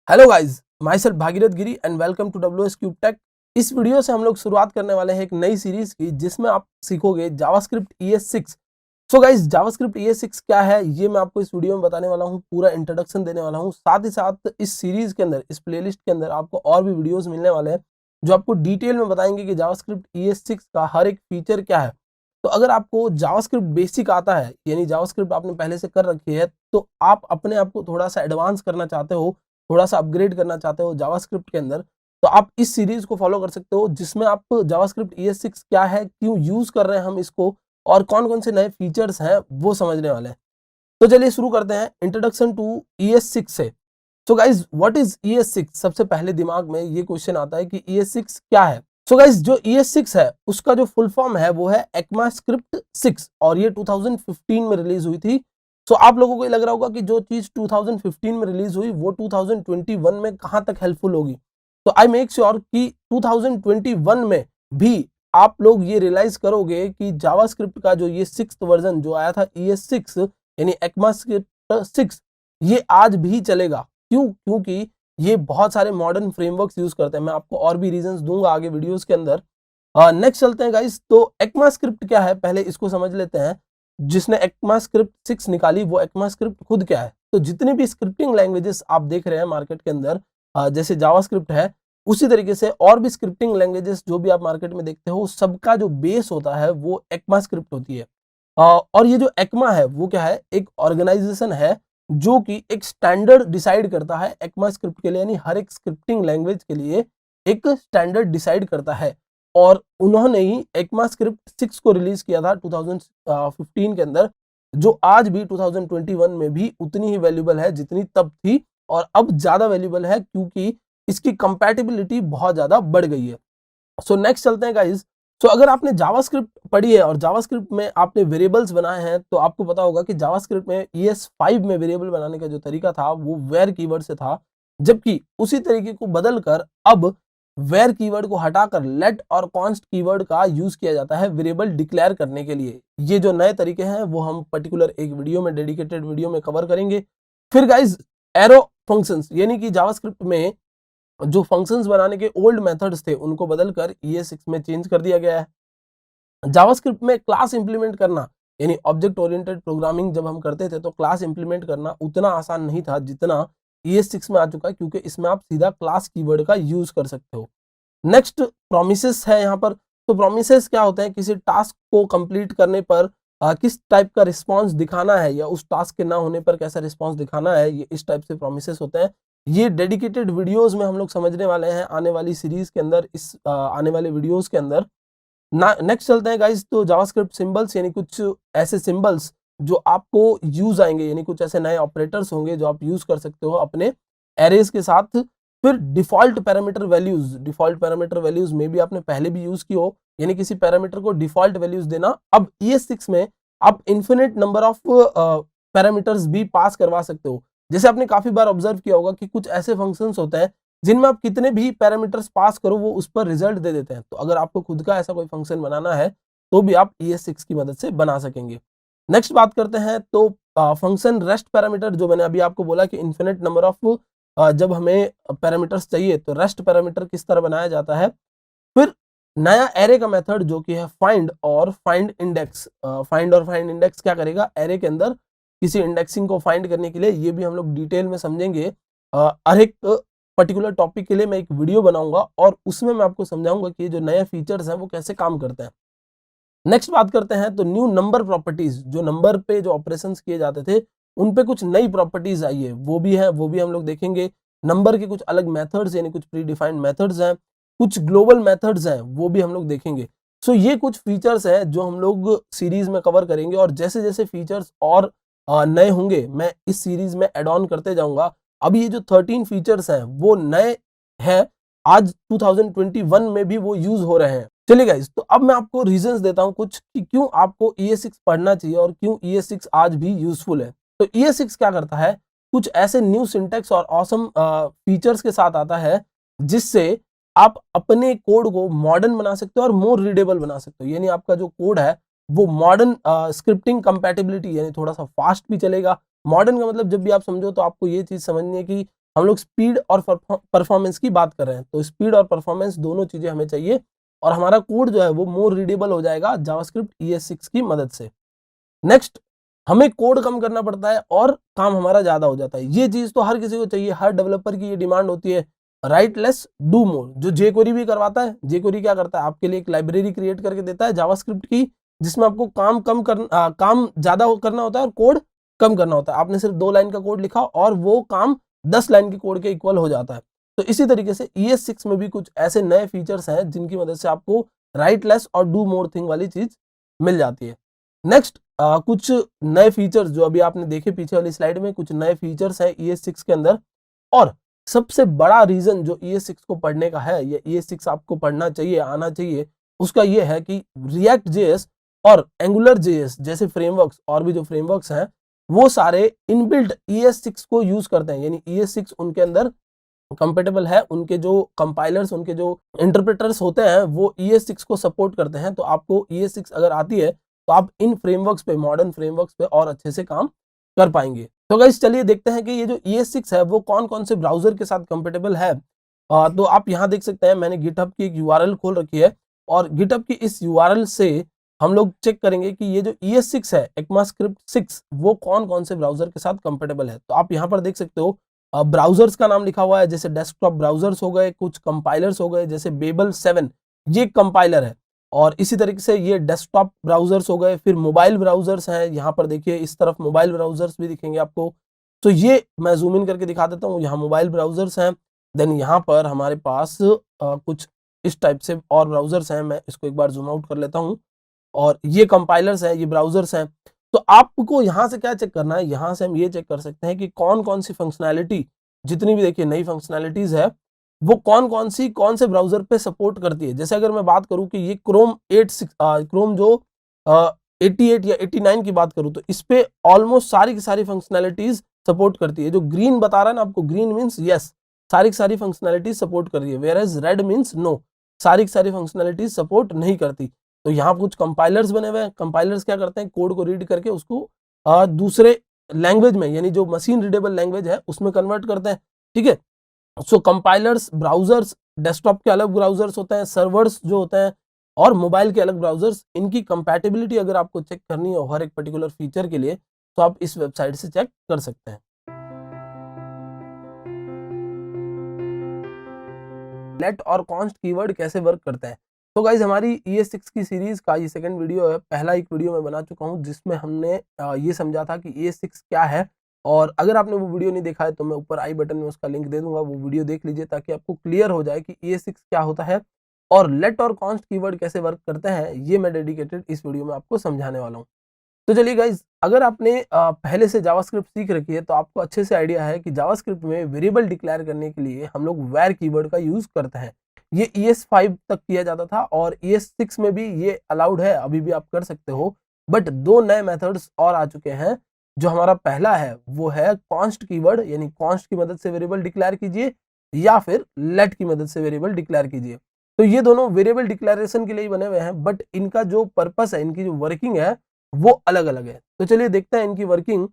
Hello guys, myself Bhagirath Giri and welcome to WS cube tech. इस वीडियो से हम लोग शुरुआत करने वाले हैं एक नई सीरीज की जिसमें आप सीखोगे JavaScript ES6। So guys, JavaScript ES6 क्या है ये मैं आपको इस वीडियो में बताने वाला हूँ, पूरा इंट्रोडक्शन देने वाला हूँ। साथ ही साथ इस सीरीज के अंदर, इस प्लेलिस्ट के अंदर आपको और भी वीडियोस मिलने वाले हैं जो आपको डिटेल में बताएंगे कि जावास्क्रिप्ट ES6 का हर एक फीचर क्या है। तो अगर आपको जावास्क्रिप्ट बेसिक आता है, यानी जावास्क्रिप्ट आपने पहले से कर रखी है, तो आप अपने आप को थोड़ा सा एडवांस करना चाहते हो, थोड़ा सा अपग्रेड करना चाहते हो जावास्क्रिप्ट के अंदर, तो आप इस सीरीज को फॉलो कर सकते हो जिसमें आप जावास्क्रिप्ट ES6 क्या है, क्यों यूज कर रहे हैं हम इसको और कौन कौन से नए फीचर्स हैं वो समझने वाले हैं। तो चलिए शुरू करते हैं इंट्रोडक्शन टू ES6 से। So guys, what is ES6? सबसे पहले दिमाग में ये क्वेश्चन आता है कि ES6 क्या है। सो गाइज, जो ES6 है उसका जो फुल फॉर्म है वो है ECMAScript 6 और ये 2015 में रिलीज हुई थी। सो आप लोगों को ये लग रहा होगा कि जो चीज 2015 में रिलीज हुई वो 2021 में कहां तक हेल्पफुल होगी। तो आई मेक श्योर कि 2021 में भी आप लोग ये रियलाइज करोगे कि जावास्क्रिप्ट का जो ये 6th वर्जन जो आया था ES6 यानी ECMAScript 6, ये आज भी चलेगा। क्यों? क्योंकि ये बहुत सारे मॉडर्न फ्रेमवर्क्स यूज करते हैं। मैं आपको और भी रीजंस दूंगा आगे वीडियोस के अंदर। नेक्स्ट चलते हैं गाइस। तो ECMAScript क्या है पहले इसको समझ लेते हैं। जिसने ECMAScript 6 निकाली वो ECMAScript खुद क्या है। तो जितनी भी स्क्रिप्टिंग लैंग्वेजेस आप देख रहे हैं मार्केट के अंदर, जैसे जावास्क्रिप्ट है, उसी तरीके से और भी स्क्रिप्टिंग लैंग्वेजेस जो भी आप मार्केट में देखते हो, सबका जो बेस होता है वो ECMAScript होती है। और ये जो ECMA है वो क्या है, एक ऑर्गेनाइजेशन है जो कि एक स्टैंडर्ड डिसाइड करता है ECMAScript के लिए, यानी हर एक स्क्रिप्टिंग लैंग्वेज के लिए एक स्टैंडर्ड डिसाइड करता है। और उन्होंने ही ECMAScript 6 को रिलीज किया था 2015 के अंदर, जो आज भी 2021 में भी उतनी ही वैल्यूबल है जितनी तब थी, और अब ज्यादा वैल्यूबल है क्योंकि इसकी कंपैटिबिलिटी बहुत ज्यादा बढ़ गई है। सो नेक्स्ट चलते हैं गाइज। सो अगर आपने जावास्क्रिप्ट पढ़ी है और जावास्क्रिप्ट में आपने वेरिएबल्स बनाए हैं, तो आपको पता होगा कि जावास्क्रिप्ट में ES5 में वेरिएबल बनाने का जो तरीका था वो वेर कीवर्ड से था, जबकि उसी तरीके को बदलकर अब वेर कीवर्ड को हटाकर लेट और कॉन्स्ट कीवर्ड का यूज किया जाता है वेरिएबल डिक्लेयर करने के लिए। ये जो नए तरीके हैं वो हम पर्टिकुलर एक वीडियो में, डेडिकेटेड वीडियो में कवर करेंगे। फिर गाइज, एरो फंक्शंस, यानी कि जावास्क्रिप्ट में जो फंक्शंस बनाने के ओल्ड मेथड्स थे उनको बदलकर ES6 में चेंज कर दिया गया है। जावास्क्रिप्ट में क्लास इंप्लीमेंट करना, यानी ऑब्जेक्ट ओरिएंटेड प्रोग्रामिंग जब हम करते थे तो क्लास इंप्लीमेंट करना उतना आसान नहीं था जितना ES6 में आ चुका है, क्योंकि इसमें आप सीधा क्लास कीवर्ड का यूज कर सकते हो। नेक्स्ट प्रोमिसेस है यहाँ पर। तो प्रोमिसेस क्या होते हैं, किसी टास्क को कंप्लीट करने पर किस टाइप का रिस्पांस दिखाना है, या उस टास्क के ना होने पर कैसा रिस्पांस दिखाना है, ये इस टाइप से प्रोमिसेस होते हैं। ये डेडिकेटेड वीडियोस में हम लोग समझने वाले हैं आने वाली सीरीज के अंदर, इस आने वाले वीडियोस के अंदर। नेक्स्ट चलते हैं गाइस। तो जावास्क्रिप्ट सिंबल्स, यानी कुछ ऐसे सिंबल्स जो आपको यूज आएंगे, यानी कुछ ऐसे नए ऑपरेटर्स होंगे जो आप यूज कर सकते हो अपने एरेज के साथ। फिर default parameter values, default parameter values में भी आपने पहले भी यूज की हो, यानी किसी पैरामीटर को डिफॉल्ट वैल्यूज देना। अब ES6 में आप इन्फिनिट नंबर ऑफ पैरामीटर्स भी पास करवा सकते हो। जैसे आपने काफी बार ऑब्जर्व किया होगा कि कुछ ऐसे फंक्शंस होते हैं जिनमें आप कितने भी पैरामीटर्स पास करो वो उस पर रिजल्ट दे देते हैं। तो अगर आपको खुद का ऐसा कोई फंक्शन बनाना है तो भी आप ES6 की मदद से बना सकेंगे। नेक्स्ट बात करते हैं। तो फंक्शन रेस्ट पैरामीटर, जो मैंने अभी आपको बोला कि इन्फिनिट नंबर ऑफ जब हमें पैरामीटर्स चाहिए तो रेस्ट पैरामीटर किस तरह बनाया जाता है। फिर नया एरे का मेथड जो कि है फाइंड और फाइंड इंडेक्स। फाइंड और फाइंड इंडेक्स क्या करेगा, एरे के अंदर किसी इंडेक्सिंग को फाइंड करने के लिए, ये भी हम लोग डिटेल में समझेंगे। हर एक पर्टिकुलर टॉपिक के लिए मैं एक वीडियो बनाऊंगा और उसमें मैं आपको समझाऊंगा कि जो नए फीचर्स हैं वो कैसे काम करते हैं। नेक्स्ट बात करते हैं। तो न्यू नंबर प्रॉपर्टीज, जो नंबर पे जो ऑपरेशंस किए जाते थे उन पे कुछ नई प्रॉपर्टीज आई है, वो भी है, वो भी हम लोग देखेंगे। नंबर के कुछ अलग मेथड्स, यानी कुछ प्री डिफाइंड मेथड्स हैं, कुछ ग्लोबल मेथड्स हैं, वो भी हम लोग देखेंगे। सो ये कुछ फीचर्स हैं जो हम लोग सीरीज में कवर करेंगे, और जैसे जैसे फीचर्स और नए होंगे मैं इस सीरीज में एड ऑन करते जाऊंगा। अभी ये जो 13 फीचर्स हैं वो नए हैं, आज 2021 में भी वो यूज हो रहे हैं। चलिए गाइस, तो अब मैं आपको रीजंस देता हूं कुछ कि क्यों आपको ES6 पढ़ना चाहिए और क्यों ES6 आज भी यूजफुल है। तो ES6 क्या करता है, कुछ ऐसे न्यू सिंटेक्स और ऑसम फीचर्स के साथ आता है जिससे आप अपने कोड को मॉडर्न बना सकते हो और मोर रीडेबल बना सकते हो। यानी आपका जो कोड है वो मॉडर्न स्क्रिप्टिंग कंपैटिबिलिटी, यानी थोड़ा सा फास्ट भी चलेगा। मॉडर्न का मतलब जब भी आप समझो तो आपको ये चीज समझनी है कि हम लोग स्पीड और परफॉर्मेंस की बात कर रहे हैं। तो स्पीड और परफॉर्मेंस दोनों चीजें हमें चाहिए और हमारा कोड जो है वो मोर रीडेबल हो जाएगा जावास्क्रिप्ट ES6 की मदद से। नेक्स्ट, हमें कोड कम करना पड़ता है और काम हमारा ज्यादा हो जाता है। ये चीज तो हर किसी को चाहिए, हर डेवलपर की ये डिमांड होती है, राइट लेस डू मोर। जो jQuery भी करवाता है, jQuery क्या करता है, आपके लिए एक लाइब्रेरी क्रिएट करके देता है जावास्क्रिप्ट की, जिसमें आपको काम ज्यादा करना होता है और कोड कम करना होता है। आपने सिर्फ 2 लाइन का कोड लिखा और वो काम 10 लाइन के कोड के इक्वल हो जाता है। तो इसी तरीके से ES6 में भी कुछ ऐसे नए फीचर्स हैं जिनकी मदद से आपको राइट लेस और डू मोर थिंग वाली चीज मिल जाती है। नेक्स्ट, कुछ नए फीचर्स जो अभी आपने देखे पीछे वाली स्लाइड में, कुछ नए फीचर्स हैं ES6 के अंदर। और सबसे बड़ा रीजन जो ES6 को पढ़ने का है, या ES6 आपको पढ़ना चाहिए, आना चाहिए, उसका ये है कि React.js और AngularJS जैसे फ्रेमवर्क्स और भी जो फ्रेमवर्क्स हैं वो सारे इनबिल्ट ES6 को यूज करते हैं। यानी ES6 उनके अंदर कंपेटेबल है, उनके जो कंपाइलर्स, उनके जो इंटरप्रेटर्स होते हैं वो ES6 को सपोर्ट करते हैं। तो आपको ES6 अगर आती है तो आप इन फ्रेमवर्क्स पे, मॉडर्न फ्रेमवर्क्स पे और अच्छे से काम कर पाएंगे। तो गाइस चलिए देखते हैं कि ये जो ES6 है वो कौन कौन से ब्राउजर के साथ कंपेटेबल है। तो आप यहाँ देख सकते हैं, मैंने गिटहब की एक URL खोल रखी है और गिटहब की इस URL से हम लोग चेक करेंगे कि ये जो ES6 है, ECMAScript 6, वो कौन कौन से ब्राउजर के साथ कंपेटेबल है। तो आप यहाँ पर देख सकते हो ब्राउजर्स का नाम लिखा हुआ है, जैसे डेस्कटॉप ब्राउजर्स हो गए, कुछ कंपाइलर्स हो गए, जैसे बेबल 7 ये कंपाइलर है, और इसी तरीके से ये डेस्कटॉप ब्राउजर्स हो गए। फिर मोबाइल ब्राउजर्स हैं, यहाँ पर देखिए इस तरफ मोबाइल ब्राउजर्स भी दिखेंगे आपको। तो ये मैं जूम इन करके दिखा देता हूँ, यहाँ मोबाइल ब्राउजर्स हैं। देन यहाँ पर हमारे पास कुछ इस टाइप से और ब्राउजर्स हैं, मैं इसको एक बार जूम आउट कर लेता हूँ, और ये कंपाइलर्स हैं, ये ब्राउजर्स हैं। तो आपको यहाँ से क्या चेक करना है, यहाँ से हम ये चेक कर सकते हैं कि कौन कौन सी फंक्शनैलिटी, जितनी भी देखिए नई फंक्शनैलिटीज है वो कौन से ब्राउजर पे सपोर्ट करती है। जैसे अगर मैं बात करूं कि ये क्रोम जो 88 या 89 की बात करूं, तो इस पे ऑलमोस्ट सारी की सारी फंक्शनैलिटीज सपोर्ट करती है। जो ग्रीन बता रहा है ना आपको, ग्रीन मीन्स यस, सारी की सारी फंक्शनैलिटीज सपोर्ट कर रही है, whereas red means no, सारी की सारी फंक्शनैलिटीज सपोर्ट नहीं करती। तो यहाँ कुछ कंपाइलर्स बने हुए हैं। कंपाइलर्स क्या करते हैं, कोड को रीड करके उसको दूसरे लैंग्वेज में, यानी जो मशीन रीडेबल लैंग्वेज है उसमें कन्वर्ट करते हैं। ठीक है, सो कंपाइलर्स, ब्राउजर्स, डेस्कटॉप के अलग ब्राउजर्स होते हैं, सर्वर्स जो होते हैं, और मोबाइल के अलग ब्राउजर्स, इनकी कंपैटिबिलिटी अगर आपको चेक करनी हो हर एक पर्टिकुलर फीचर के लिए, तो आप इस वेबसाइट से चेक कर सकते हैं। लेट और कॉन्स्ट कीवर्ड कैसे वर्क करते हैं। तो गाइज हमारी ES6 की सीरीज का ये सेकंड वीडियो है। पहला एक वीडियो मैं बना चुका हूँ जिसमें हमने ये समझा था कि ES6 क्या है, और अगर आपने वो वीडियो नहीं देखा है तो मैं ऊपर आई बटन में उसका लिंक दे दूंगा, वो वीडियो देख लीजिए ताकि आपको क्लियर हो जाए कि ES6 क्या होता है और लेट और कॉन्स्ट कीवर्ड कैसे वर्क करते हैं। ये मैं डेडिकेटेड इस वीडियो में आपको समझाने वाला हूँ। तो चलिए गाइज, अगर आपने पहले से जावास्क्रिप्ट सीख रखी है तो आपको अच्छे से आइडिया है कि जावास्क्रिप्ट में वेरिएबल डिक्लेयर करने के लिए हम लोग वेर कीवर्ड का यूज करते हैं। ये ES5 तक किया जाता था और ES6 में भी ये अलाउड है, अभी भी आप कर सकते हो। बट 2 नए मेथड्स और आ चुके हैं। जो हमारा पहला है वो है कॉन्स्ट कीवर्ड, यानी कॉन्स्ट की मदद से वेरिएबल डिक्लेयर कीजिए, या फिर लेट की मदद से वेरिएबल डिक्लेयर कीजिए। तो ये दोनों वेरिएबल डिक्लेरेशन के लिए ही बने हुए हैं, बट इनका जो पर्पस है, इनकी जो वर्किंग है वो अलग अलग है। तो चलिए देखते हैं इनकी वर्किंग।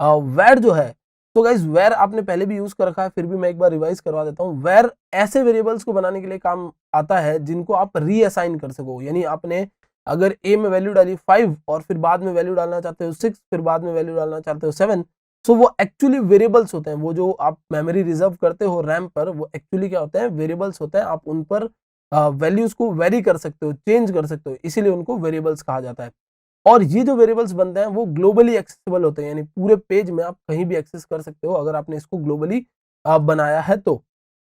वेर जो है, तो गाइज वेर आपने पहले भी यूज कर रखा है, फिर भी मैं एक बार रिवाइज करवा देता हूँ। वेर ऐसे वेरिएबल्स को बनाने के लिए काम आता है जिनको आप रीअसाइन कर सको। यानी आपने अगर a में वैल्यू डाली 5 और फिर बाद में वैल्यू डालना चाहते हो 6, फिर बाद में वैल्यू डालना चाहते हो 7, सो वो एक्चुअली वेरिएबल्स होते हैं। वो जो आप मेमोरी रिजर्व करते हो रैम पर, वो एक्चुअली क्या होते हैं, वेरिएबल्स होते हैं। आप उन पर वैल्यूज को वेरी कर सकते हो, चेंज कर सकते हो, इसीलिए उनको वेरिएबल्स कहा जाता है। और ये जो वेरिएबल्स बनते हैं वो ग्लोबली एक्सेसिबल होते हैं, यानी पूरे पेज में आप कहीं भी एक्सेस कर सकते हो अगर आपने इसको ग्लोबली बनाया है तो।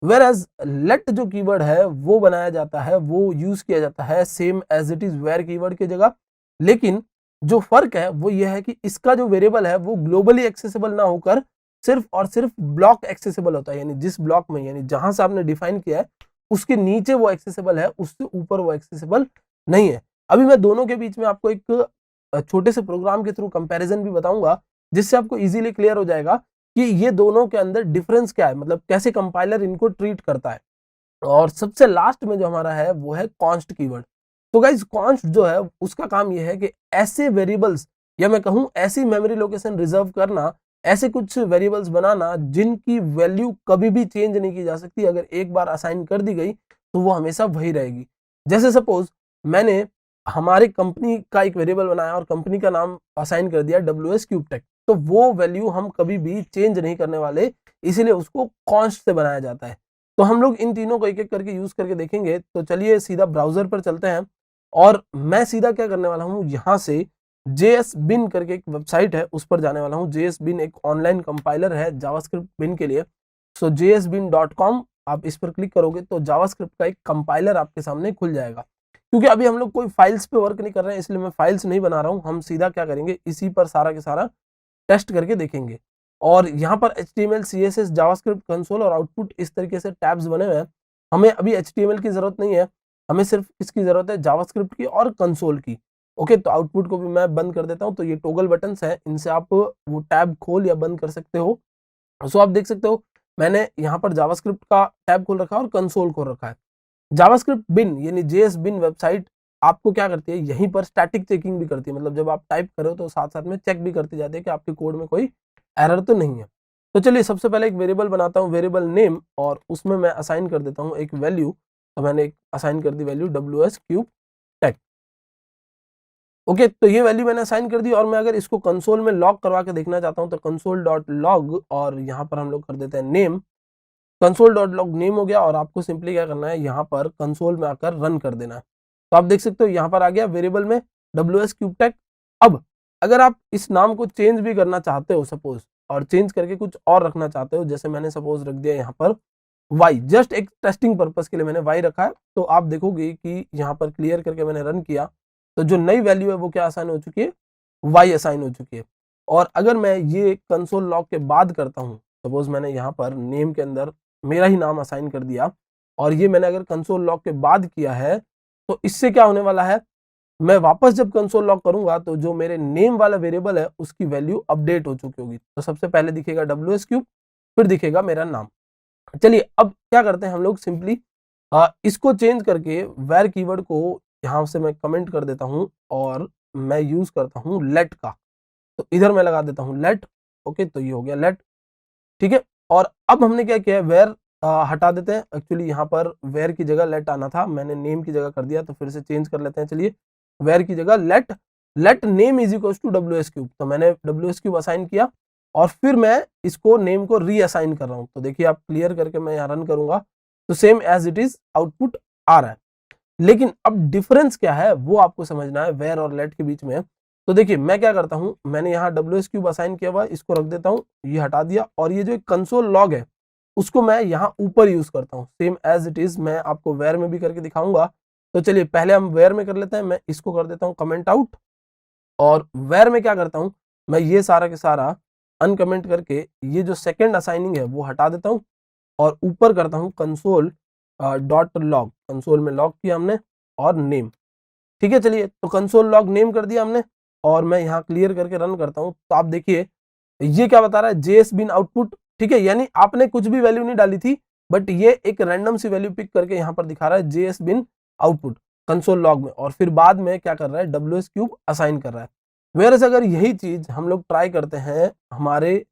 वेयर एज लेट जो कीवर्ड है वो बनाया जाता है, वो यूज किया जाता है same as it is var keyword की जगह, लेकिन जो फर्क है वो ये है कि इसका जो वेरिएबल है वो ग्लोबली एक्सेसिबल ना होकर सिर्फ और सिर्फ ब्लॉक एक्सेसिबल होता है। यानी जिस ब्लॉक में, यानी जहां से आपने डिफाइन किया है उसके नीचे वो एक्सेसिबल है, उससे ऊपर वो एक्सेसिबल नहीं है। अभी मैं दोनों के बीच में आपको एक छोटे से प्रोग्राम के थ्रू कंपैरिजन भी बताऊंगा, जिससे आपको इजीली क्लियर हो जाएगा कि ये दोनों के अंदर डिफरेंस क्या है, मतलब कैसे कंपाइलर इनको ट्रीट करता है। और सबसे लास्ट में जो हमारा है वो है कॉन्स्ट कीवर्ड। तो गाइज कॉन्स्ट जो है उसका काम ये है कि ऐसे वेरिएबल्स, या मैं कहूं ऐसी मेमोरी लोकेशन रिजर्व करना ऐसे कुछ वेरिएबल्स बनाना जिनकी वैल्यू कभी भी चेंज नहीं की जा सकती, अगर एक बार असाइन कर दी गई तो वो हमेशा वही रहेगी। जैसे सपोज मैंने हमारे कंपनी का एक वेरिएबल बनाया और कंपनी का नाम असाइन कर दिया WS क्यूब टेक, तो वो वैल्यू हम कभी भी चेंज नहीं करने वाले, इसीलिए उसको कॉन्स्ट से बनाया जाता है। तो हम लोग इन तीनों को एक एक करके यूज करके देखेंगे। तो चलिए सीधा ब्राउजर पर चलते हैं और मैं सीधा क्या करने वाला हूँ, यहाँ से JSBin करके एक वेबसाइट है उस पर जाने वाला हूँ। JSBin एक ऑनलाइन कंपाइलर है जावास्क्रिप्ट बिन के लिए। सो JSBin.com आप इस पर क्लिक करोगे तो जावास्क्रिप्ट का एक कंपाइलर आपके सामने खुल जाएगा। क्योंकि अभी हम लोग कोई फाइल्स पे वर्क नहीं कर रहे हैं, इसलिए मैं फाइल्स नहीं बना रहा हूँ। हम सीधा क्या करेंगे, इसी पर सारा के सारा टेस्ट करके देखेंगे। और यहाँ पर HTML, CSS, जावास्क्रिप्ट, कंसोल और आउटपुट इस तरीके से टैब्स बने हुए हैं। हमें अभी HTML की जरूरत नहीं है, हमें सिर्फ किसकी जरूरत है, जावास्क्रिप्ट की और कंसोल की। ओके, तो आउटपुट को भी मैं बंद कर देता हूँ। तो ये टॉगल बटन्स हैं, इनसे आप वो टैब खोल या बंद कर सकते हो। सो आप देख सकते हो मैंने यहाँ पर जावास्क्रिप्ट का टैब खोल रखा है और कंसोल खोल रखा है। जावास्क्रिप्ट बिन यानी JSBin वेबसाइट आपको क्या करती है, यहीं पर स्टैटिक चेकिंग भी करती है। मतलब जब आप टाइप करो तो साथ साथ में चेक भी करती जाती है कि आपके कोड में कोई एरर तो नहीं है। तो चलिए सबसे पहले एक वेरिएबल बनाता हूँ, वेरिएबल नेम, और उसमें मैं असाइन कर देता हूँ एक वैल्यू। तो मैंने एक असाइन कर दी value WS cube tech. Okay, तो ये वैल्यू मैंने असाइन कर दी और मैं अगर इसको कंसोल में लॉग करवा के देखना चाहता हूँ तो console.log और यहाँ पर हम लोग कर देते हैं नेम। console.log नेम हो गया और आपको सिंपली क्या करना है, यहाँ पर कंसोल में आकर रन कर देना है। तो आप देख सकते हो यहाँ पर आ गया वेरिएबल में WS क्यूब टेक। अब अगर आप इस नाम को चेंज भी करना चाहते हो सपोज, और चेंज करके कुछ और रखना चाहते हो, जैसे मैंने सपोज रख दिया यहाँ पर वाई, जस्ट एक टेस्टिंग पर्पस के लिए मैंने वाई रखा है। तो आप देखोगे कि यहाँ पर क्लियर करके मैंने रन किया तो जो नई वैल्यू है वो क्या असाइन हो चुकी है, वाई असाइन हो चुकी है। और अगर मैं ये कंसोल लॉग के बाद करता हूँ, सपोज मैंने यहाँ पर नेम के अंदर मेरा ही नाम असाइन कर दिया और ये मैंने अगर कंसोल लॉग के बाद किया है, तो इससे क्या होने वाला है, मैं वापस जब कंसोल लॉग करूंगा तो जो मेरे नेम वाला वेरिएबल है उसकी वैल्यू अपडेट हो चुकी होगी। तो सबसे पहले दिखेगा WS क्यूब, फिर दिखेगा मेरा नाम। चलिए अब क्या करते हैं हम लोग, सिंपली इसको चेंज करके वेर कीवर्ड को यहाँ से मैं कमेंट कर देता हूँ और मैं यूज करता हूँ लेट का। तो इधर मैं लगा देता हूँ लेट। ओके, तो ये हो गया लेट, ठीक है। और अब हमने क्या किया है, वेर हटा देते हैं। एक्चुअली यहाँ पर वेर की जगह लेट आना था, मैंने नेम की जगह कर दिया, तो फिर से चेंज कर लेते हैं। चलिए वेर की जगह let, let name is equal to WS cube. तो मैंने WS क्यूब असाइन किया और फिर मैं इसको नेम को रीअसाइन कर रहा हूँ। तो देखिए आप क्लियर करके मैं यहाँ रन करूंगा तो same as it is output आ रहा है। लेकिन अब डिफरेंस क्या है वो आपको समझना है वेर और लेट के बीच में। तो देखिए मैं क्या करता हूं, मैंने यहाँ WS क्यूब असाइन किया हुआ है, इसको रख देता हूं, ये हटा दिया, और ये जो कंसोल लॉग है उसको मैं यहाँ ऊपर यूज करता हूँ सेम एज इट इज। मैं आपको वेर में भी करके दिखाऊंगा। तो चलिए पहले हम वेर में कर लेते हैं। मैं इसको कर देता हूँ कमेंट आउट, और वेर में क्या करता हूँ, मैं ये सारा के सारा अनकमेंट करके ये जो सेकेंड असाइनिंग है वो हटा देता हूँ और ऊपर करता हूँ कंसोल डॉट लॉग। कंसोल में लॉग किया हमने और नेम, ठीक है। चलिए तो कंसोल लॉग नेम कर दिया हमने और मैं यहाँ क्लियर करके रन करता हूँ। तो आप देखिए ये क्या बता रहा है, JSBin आउटपुट, ठीक है। यानी आपने कुछ भी वैल्यू नहीं डाली थी, बट ये एक रैंडम सी वैल्यू पिक करके यहाँ पर दिखा रहा है JSBin आउटपुट कंसोल लॉग में, और फिर बाद में क्या कर रहा है, WS क्यूब असाइन कर रहा है। वेरस अगर यही चीज हम लोग ट्राई करते हैं हमारे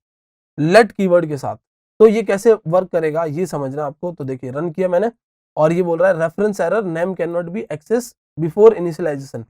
लेट कीवर्ड के साथ, तो ये कैसे वर्क करेगा ये समझना आपको। तो देखिए रन किया मैंने और ये बोल रहा है reference error, name cannot be access before initialisation.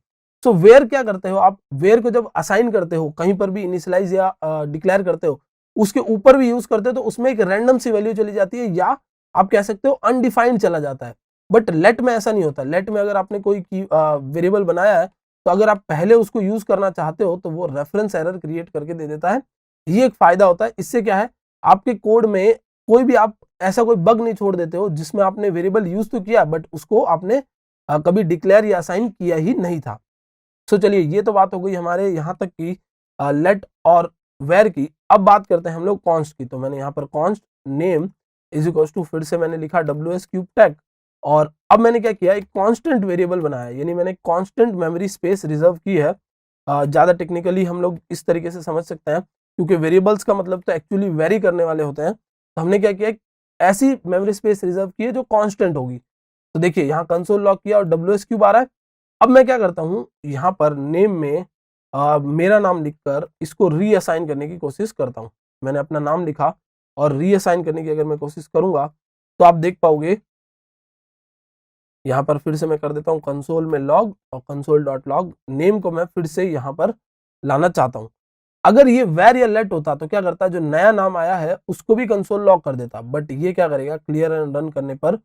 So where क्या करते हो आप, वेयर को जब असाइन करते हो कहीं पर भी इनिशियलाइज या डिक्लेयर करते हो, उसके ऊपर भी यूज करते हो तो उसमें एक रैंडम सी वैल्यू चली जाती है, या आप कह सकते हो अनडिफाइंड चला जाता है। बट लेट में ऐसा नहीं होता। लेट में अगर आपने कोई वेरिएबल बनाया है तो अगर आप पहले उसको यूज करना चाहते हो तो वो रेफरेंस एरर क्रिएट करके दे देता है। ये एक फायदा होता है। इससे क्या है, आपके कोड में कोई भी आप ऐसा कोई बग नहीं छोड़ देते हो जिसमें आपने वेरिएबल यूज तो किया बट उसको आपने कभी डिक्लेयर या असाइन किया ही नहीं था। सो चलिए ये तो बात हो गई हमारे यहाँ तक की लेट और वेर की। अब बात करते हैं हम लोग कॉन्स्ट की। तो मैंने यहाँ पर const name is equal to, फिर से मैंने लिखा WS क्यूब टेक, और अब मैंने क्या किया, एक कांस्टेंट वेरिएबल बनाया, यानी मैंने कांस्टेंट मेमोरी स्पेस रिजर्व की है। ज़्यादा टेक्निकली हम लोग इस तरीके से समझ सकते हैं, क्योंकि वेरिएबल्स का मतलब तो एक्चुअली वेरी करने वाले होते हैं। तो हमने क्या किया, ऐसी मेमोरी स्पेस रिजर्व की है जो कांस्टेंट होगी। तो देखिए यहाँ कंसोल लॉग किया और WS क्यूब आ रहा है। अब मैं क्या करता हूँ, यहाँ पर नेम में मेरा नाम लिखकर इसको रीअसाइन करने की कोशिश करता हूँ। मैंने अपना नाम लिखा और रीअसाइन करने की अगर मैं कोशिश करूंगा तो आप देख पाओगे यहाँ पर फिर से मैं कर देता हूँ कंसोल में लॉग और console.log नेम को मैं फिर से यहाँ पर लाना चाहता हूँ। अगर ये वेर या लेट होता तो क्या करता, जो नया नाम आया है उसको भी कंसोल लॉग कर देता, बट ये क्या करेगा, क्लियर एंड रन करने पर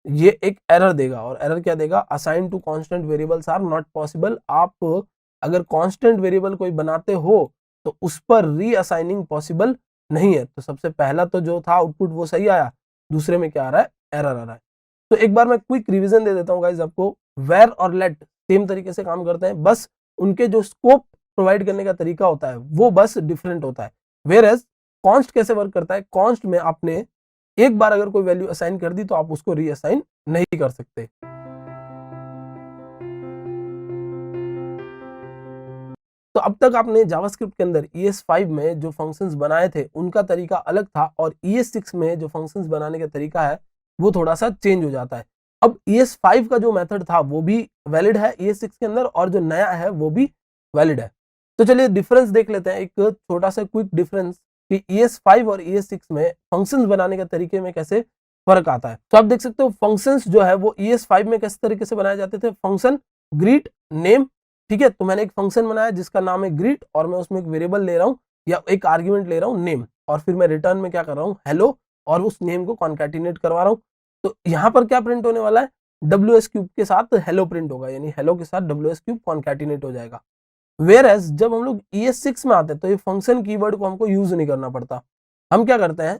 ये एक एरर देगा। और एरर क्या देगा, assign to constant variables are not possible. आप अगर कांस्टेंट वेरिएबल कोई बनाते हो तो उस पर रीअसाइनिंग पॉसिबल नहीं है। तो सबसे पहला तो जो था आउटपुट वो सही आया, दूसरे में क्या आ रहा है, एरर आ रहा है। तो एक बार मैं क्विक रिवीजन दे देता हूँ गाइज आपको। वेर और लेट सेम तरीके से काम करते हैं, बस उनके जो स्कोप प्रोवाइड करने का तरीका होता है वो बस डिफरेंट होता है। वेयर एज कॉन्स्ट कैसे वर्क करता है, कॉन्स्ट में आपने एक बार अगर कोई वैल्यू असाइन कर दी तो आप उसको रीअसाइन नहीं कर सकते। तो अब तक आपने जावास्क्रिप्ट के अंदर ES5 में जो फंक्शंस बनाए थे उनका तरीका अलग था, और ES6 में जो फंक्शंस बनाने का तरीका है वो थोड़ा सा चेंज हो जाता है। अब ES5 का जो मेथड था वो भी वैलिड है ES6 के अंदर, और जो नया है वो भी वैलिड है। तो चलिए डिफरेंस देख लेते हैं, एक छोटा सा क्विक डिफरेंस कि ES5 और ES6 में फंक्शंस बनाने के तरीके में कैसे फर्क आता है। तो आप देख सकते हो फंक्शंस जो है वो ES5 में किस तरीके से बनाए जाते थे, फंक्शन ग्रीट नेम, ठीक है। तो मैंने एक फंक्शन बनाया जिसका नाम है ग्रीट, और मैं उसमें एक वेरिएबल ले रहा हूँ या एक आर्ग्यूमेंट ले रहा हूँ नेम, और फिर मैं रिटर्न में क्या कर रहा हूँ, हेलो, और उस नेम को कॉन्कैटिनेट करवा रहा हूँ। तो यहाँ पर क्या प्रिंट होने वाला है, WS³ के साथ हेलो प्रिंट होगा, यानी हेलो के साथ WS³ कॉन्कैटिनेट हो जाएगा। वेयर एज जब हम लोग ES6 में आते हैं तो ये फंक्शन कीवर्ड को हमको यूज नहीं करना पड़ता। हम क्या करते हैं,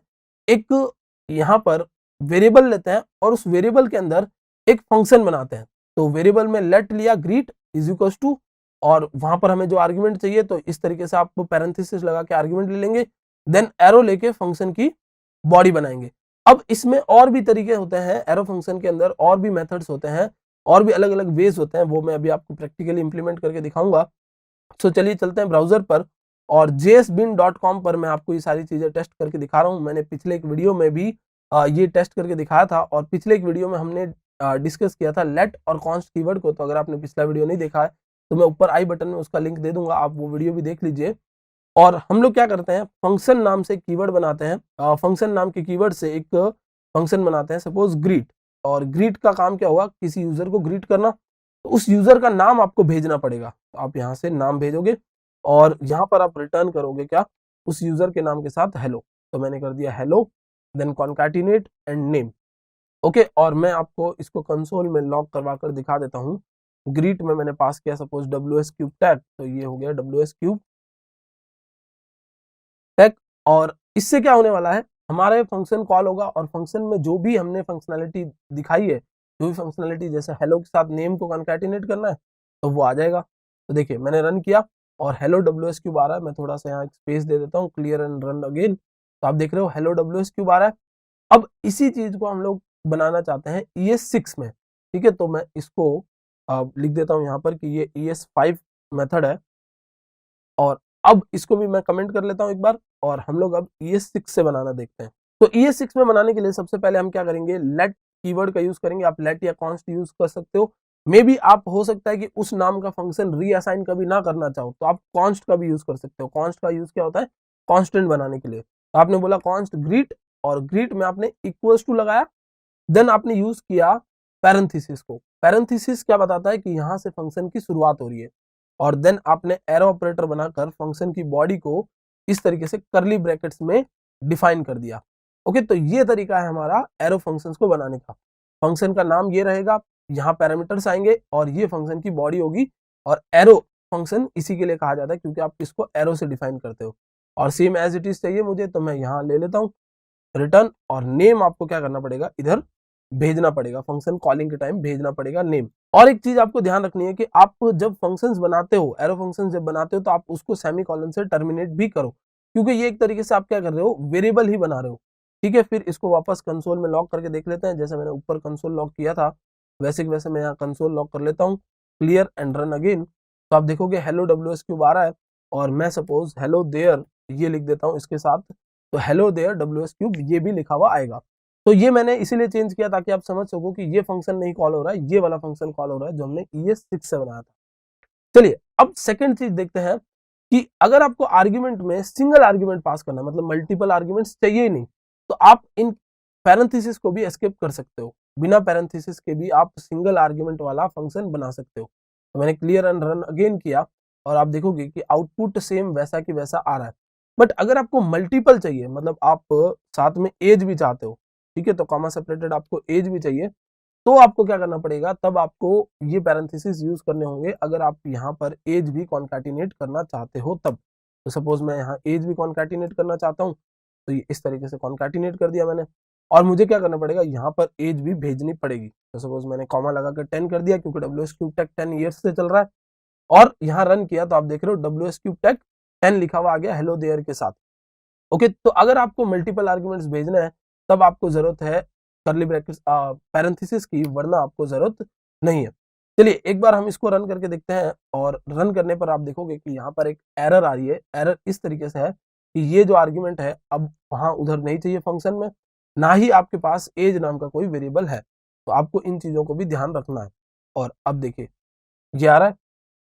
एक यहाँ पर वेरिएबल लेते हैं और उस वेरिएबल के अंदर एक फंक्शन बनाते हैं। तो वेरिएबल में लेट लिया ग्रीट इज इक्वल टू, और वहां पर हमें जो आर्ग्यूमेंट चाहिए तो इस तरीके से आप पैरेंथेसिस लगा के आर्ग्यूमेंट ले लेंगे, देन एरो लेके फंक्शन की बॉडी बनाएंगे। अब इसमें और भी तरीके होते हैं, एरो फंक्शन के अंदर और भी मेथड्स होते हैं, और भी अलग अलग वेज होते हैं, वो मैं अभी आपको प्रैक्टिकली इंप्लीमेंट करके दिखाऊंगा। तो चलिए चलते हैं ब्राउजर पर, और jsbin.com पर मैं आपको ये सारी चीजें टेस्ट करके दिखा रहा हूँ। मैंने पिछले एक वीडियो में भी ये टेस्ट करके दिखाया था, और पिछले एक वीडियो में हमने डिस्कस किया था लेट और कॉन्स्ट कीवर्ड को। तो अगर आपने पिछला वीडियो नहीं देखा है तो मैं ऊपर आई बटन में उसका लिंक दे दूंगा, आप वो वीडियो भी देख लीजिए। और हम लोग क्या करते हैं, फंक्शन नाम से कीवर्ड बनाते हैं, फंक्शन नाम के कीवर्ड से एक फंक्शन बनाते हैं, सपोज ग्रीट। और ग्रीट का काम क्या होगा, किसी यूजर को ग्रीट करना। तो उस यूजर का नाम आपको भेजना पड़ेगा, तो आप यहाँ से नाम भेजोगे और यहाँ पर आप रिटर्न करोगे क्या, उस यूजर के नाम के साथ हेलो। तो मैंने कर दिया hello, then concatenate and name, okay. और मैं आपको इसको कंसोल में लॉग करवा कर दिखा देता हूँ। ग्रीट में मैंने पास किया सपोज WS³ टैग, तो ये हो गया WS³ टैग। और इससे क्या होने वाला है, हमारा फंक्शन कॉल होगा, और फंक्शन में जो भी हमने फंक्शनैलिटी दिखाई है, जो भी फंक्शनैलिटी जैसे हेलो के साथ नेम को कॉन्कैटिनेट करना है, तो वो आ जाएगा। तो देखिए मैंने रन किया और हेलो WS³ आ रहा है। मैं थोड़ा सा यहाँ स्पेस दे देता हूँ, क्लियर एंड रन अगेन। तो आप देख रहे हो हेलो WS³ आ रहा है। अब इसी चीज को हम लोग बनाना चाहते हैं ES6 में, ठीक है। तो मैं इसको लिख देता हूँ यहाँ पर कि ये ES5 मेथड है, और अब इसको भी मैं कमेंट कर लेता हूँ एक बार, और हम लोग अब ES6 से बनाना देखते हैं। तो ES6 में बनाने के लिए सबसे पहले हम क्या करेंगे, लेट कीवर्ड का यूज करेंगे। आप लेट या कॉन्स्ट यूज कर सकते हो, मे बी आप हो सकता है कि उस नाम का फंक्शन रीअसाइन कभी ना करना चाहो तो आप कॉन्स्ट का भी यूज कर सकते हो। कॉन्स्ट का यूज क्या होता है, कॉन्स्टेंट बनाने के लिए। तो आपने बोला कॉन्स्ट ग्रीट, और ग्रीट में आपने इक्वल्स टू लगाया, देन आपने यूज किया पैरेंथेसिस को। पैरेंथेसिस क्या बताता है कि यहाँ से फंक्शन की शुरुआत हो रही है, और देन आपने एरो ऑपरेटर बनाकर फंक्शन की बॉडी को इस तरीके से करली ब्रैकेट्स में डिफाइन कर दिया, ओके। तो ये तरीका है हमारा एरो फंक्शंस को बनाने का। फंक्शन का नाम ये रहेगा, यहाँ पैरामीटर्स आएंगे, और ये फंक्शन की बॉडी होगी। और एरो फंक्शन इसी के लिए कहा जाता है क्योंकि आप इसको एरो से डिफाइन करते हो। और सेम एज इट इज चाहिए मुझे, तो मैं यहाँ ले लेता हूँ रिटर्न, और नेम आपको क्या करना पड़ेगा, इधर भेजना पड़ेगा, फंक्शन कॉलिंग के टाइम भेजना पड़ेगा नेम। और एक चीज आपको ध्यान रखनी है कि आप जब फंक्शंस बनाते हो, एरो फंक्शन जब बनाते हो, तो आप उसको सेमीकोलन से टर्मिनेट भी करो, क्योंकि ये एक तरीके से आप क्या कर रहे हो, वेरिएबल ही बना रहे हो, ठीक है। फिर इसको वापस कंसोल में लॉक करके देख लेते हैं। जैसे मैंने ऊपर कंसोल लॉक किया था वैसे कि वैसे मैं यहाँ कंसोल लॉक कर लेता हूँ, क्लियर एंड रन अगेन। तो आप देखोगे हेलो WS³ आ रहा है, और मैं सपोज हेलो देयर ये लिख देता हूँ इसके साथ, तो हेलो देयर WS³ ये भी लिखा हुआ आएगा। तो ये मैंने इसीलिए चेंज किया ताकि आप समझ सको कि ये फंक्शन नहीं कॉल हो रहा है, ये वाला फंक्शन कॉल हो रहा है जो हमने ES6 से बनाया था। चलिए अब सेकंड चीज देखते हैं, कि अगर आपको आर्ग्यूमेंट में सिंगल आर्ग्यूमेंट पास करना है, मतलब मल्टीपल आर्ग्यूमेंट्स चाहिए ही नहीं, तो आप इन पैरेंथेसिस को भी एस्केप कर सकते हो। बिना पैरेंथेसिस के भी आप सिंगल आर्ग्यूमेंट वाला फंक्शन बना सकते हो। तो मैंने क्लियर एंड रन अगेन किया और आप देखोगे कि आउटपुट सेम वैसा की वैसा आ रहा है। बट अगर आपको मल्टीपल चाहिए, मतलब आप साथ में एज भी चाहते हो, ठीक है, तो कॉमा सेपरेटेड आपको एज भी चाहिए, तो आपको क्या करना पड़ेगा, तब आपको ये पैरेंथेसिस यूज करने होंगे। अगर आप यहाँ पर एज भी कॉन्कैटिनेट करना चाहते हो तब, तो सपोज मैं यहाँ एज भी कॉन्कैटिनेट करना चाहता हूँ, तो ये इस तरीके से कॉन्कैटिनेट कर दिया मैंने, और मुझे क्या करना पड़ेगा, यहाँ पर एज भी भेजनी पड़ेगी। तो सपोज मैंने कॉमा लगाकर 10 कर दिया, क्योंकि WS क्यूब टेक 10 ईयर्स से चल रहा है, और यहाँ रन किया तो आप देख रहे हो WS क्यूब टेक 10 लिखा हुआ आ गया हेलो देयर के साथ। ओके, तो अगर आपको मल्टीपल आर्ग्यूमेंट्स भेजना है तब आपको जरूरत है कर्ली ब्रैकेट्स पैरेंथेसिस की, वरना आपको जरूरत नहीं है। चलिए एक बार हम इसको रन करके देखते हैं, और रन करने पर आप देखोगे कि यहाँ पर एक एरर आ रही है। एरर इस तरीके से है कि ये जो आर्ग्यूमेंट है अब वहां उधर नहीं चाहिए फंक्शन में, ना ही आपके पास एज नाम का कोई वेरिएबल है। तो आपको इन चीजों को भी ध्यान रखना है। और अब देखिए ये आ रहा है।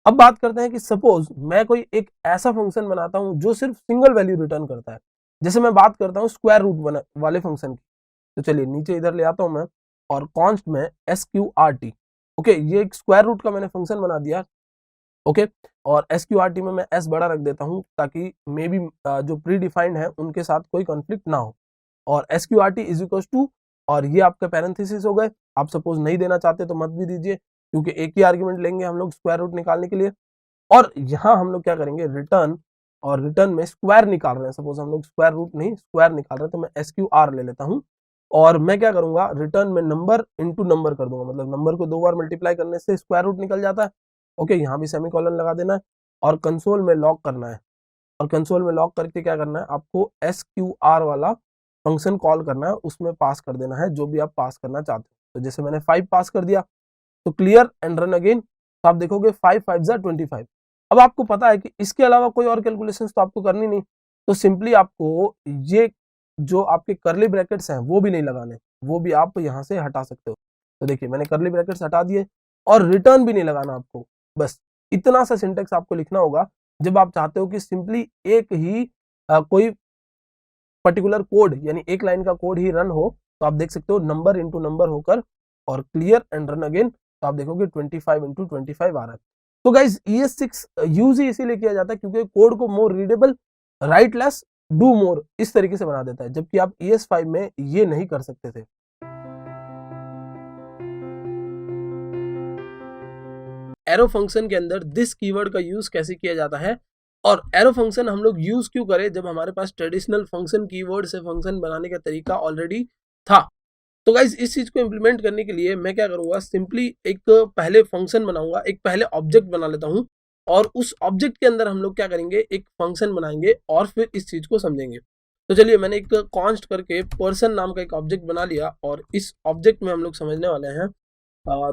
अब बात करते हैं कि सपोज मैं कोई एक ऐसा फंक्शन बनाता हूं जो सिर्फ सिंगल वैल्यू रिटर्न करता है। जैसे मैं बात करता हूं स्क्वायर रूट वाले फंक्शन की, तो चलिए नीचे इधर ले आता हूं मैं, और कॉन्स्ट में SQRT। ओके, ये एक स्क्वायर रूट का मैंने फंक्शन बना दिया। ओके, और SQRT में मैं S बड़ा रख देता हूं, ताकि मे बी जो प्री डिफाइंड है उनके साथ कोई कॉन्फ्लिक्ट ना हो। और SQRT इज इक्वल टू, और ये आपके पैरेंथेसिस हो गए। आप सपोज नहीं देना चाहते तो मत भी दीजिए, क्योंकि एक ही आर्ग्यूमेंट लेंगे हम लोग स्क्वायर रूट निकालने के लिए। और यहाँ हम लोग क्या करेंगे, रिटर्न, और रिटर्न में स्क्वायर निकाल रहे हैं। सपोज हम लोग स्क्वायर रूट नहीं स्क्वायर निकाल रहे हैं, तो मैं SQR ले लेता हूँ, और मैं क्या करूंगा, रिटर्न में नंबर इंटू नंबर कर दूंगा, मतलब नंबर को 2 बार मल्टीप्लाई करने से स्क्वायर रूट निकल जाता है। ओके, यहाँ भी सेमीकोलन लगा देना है, और कंसोल में लॉक करना है, और कंसोल में लॉक करके क्या करना है, आपको SQR वाला फंक्शन कॉल करना है, उसमें पास कर देना है जो भी आप पास करना चाहते हो। तो जैसे मैंने 5 पास कर दिया, तो क्लियर एंड रन अगेन, तो आप देखोगे 5 5 25। अब आपको पता है कि इसके अलावा कोई और कैलकुलेशंस तो आपको करनी नहीं, तो सिंपली आपको ये जो आपके कर्ली ब्रैकेट्स हैं वो भी नहीं लगाने, वो भी आप यहाँ से हटा सकते हो। तो देखिए मैंने कर्ली ब्रैकेट्स हटा दिए, और रिटर्न भी नहीं लगाना आपको। बस इतना सा सिंटेक्स आपको लिखना होगा जब आप चाहते हो कि सिंपली एक ही कोई पर्टिकुलर कोड, यानी एक लाइन का कोड ही रन हो। तो आप देख सकते हो नंबर इंटू नंबर होकर, और क्लियर एंड रन अगेन, तो आप देखोगे 25 इंटू 25 आ रहा है। तो गाइज ES6 यूज ही इसीलिए किया जाता है क्योंकि कोड को मोर readable, right less, do more इस तरीके से बना देता है, जबकि आप ES5 में ये नहीं कर सकते थे। एरो फंक्शन के अंदर दिस कीवर्ड का यूज कैसे किया जाता है, और एरो फंक्शन हम लोग यूज क्यों करें जब हमारे पास ट्रेडिशनल फंक्शन कीवर्ड से फंक्शन बनाने का तरीका ऑलरेडी था। तो गाइज इस चीज को इंप्लीमेंट करने के लिए मैं क्या करूंगा, सिंपली एक पहले फंक्शन बनाऊंगा, एक पहले ऑब्जेक्ट बना लेता हूं, और उस ऑब्जेक्ट के अंदर हम लोग क्या करेंगे, एक फंक्शन बनाएंगे, और फिर इस चीज को समझेंगे। तो चलिए मैंने एक कॉन्स्ट करके पर्सन नाम का एक ऑब्जेक्ट बना लिया, और इस ऑब्जेक्ट में हम लोग समझने वाले हैं।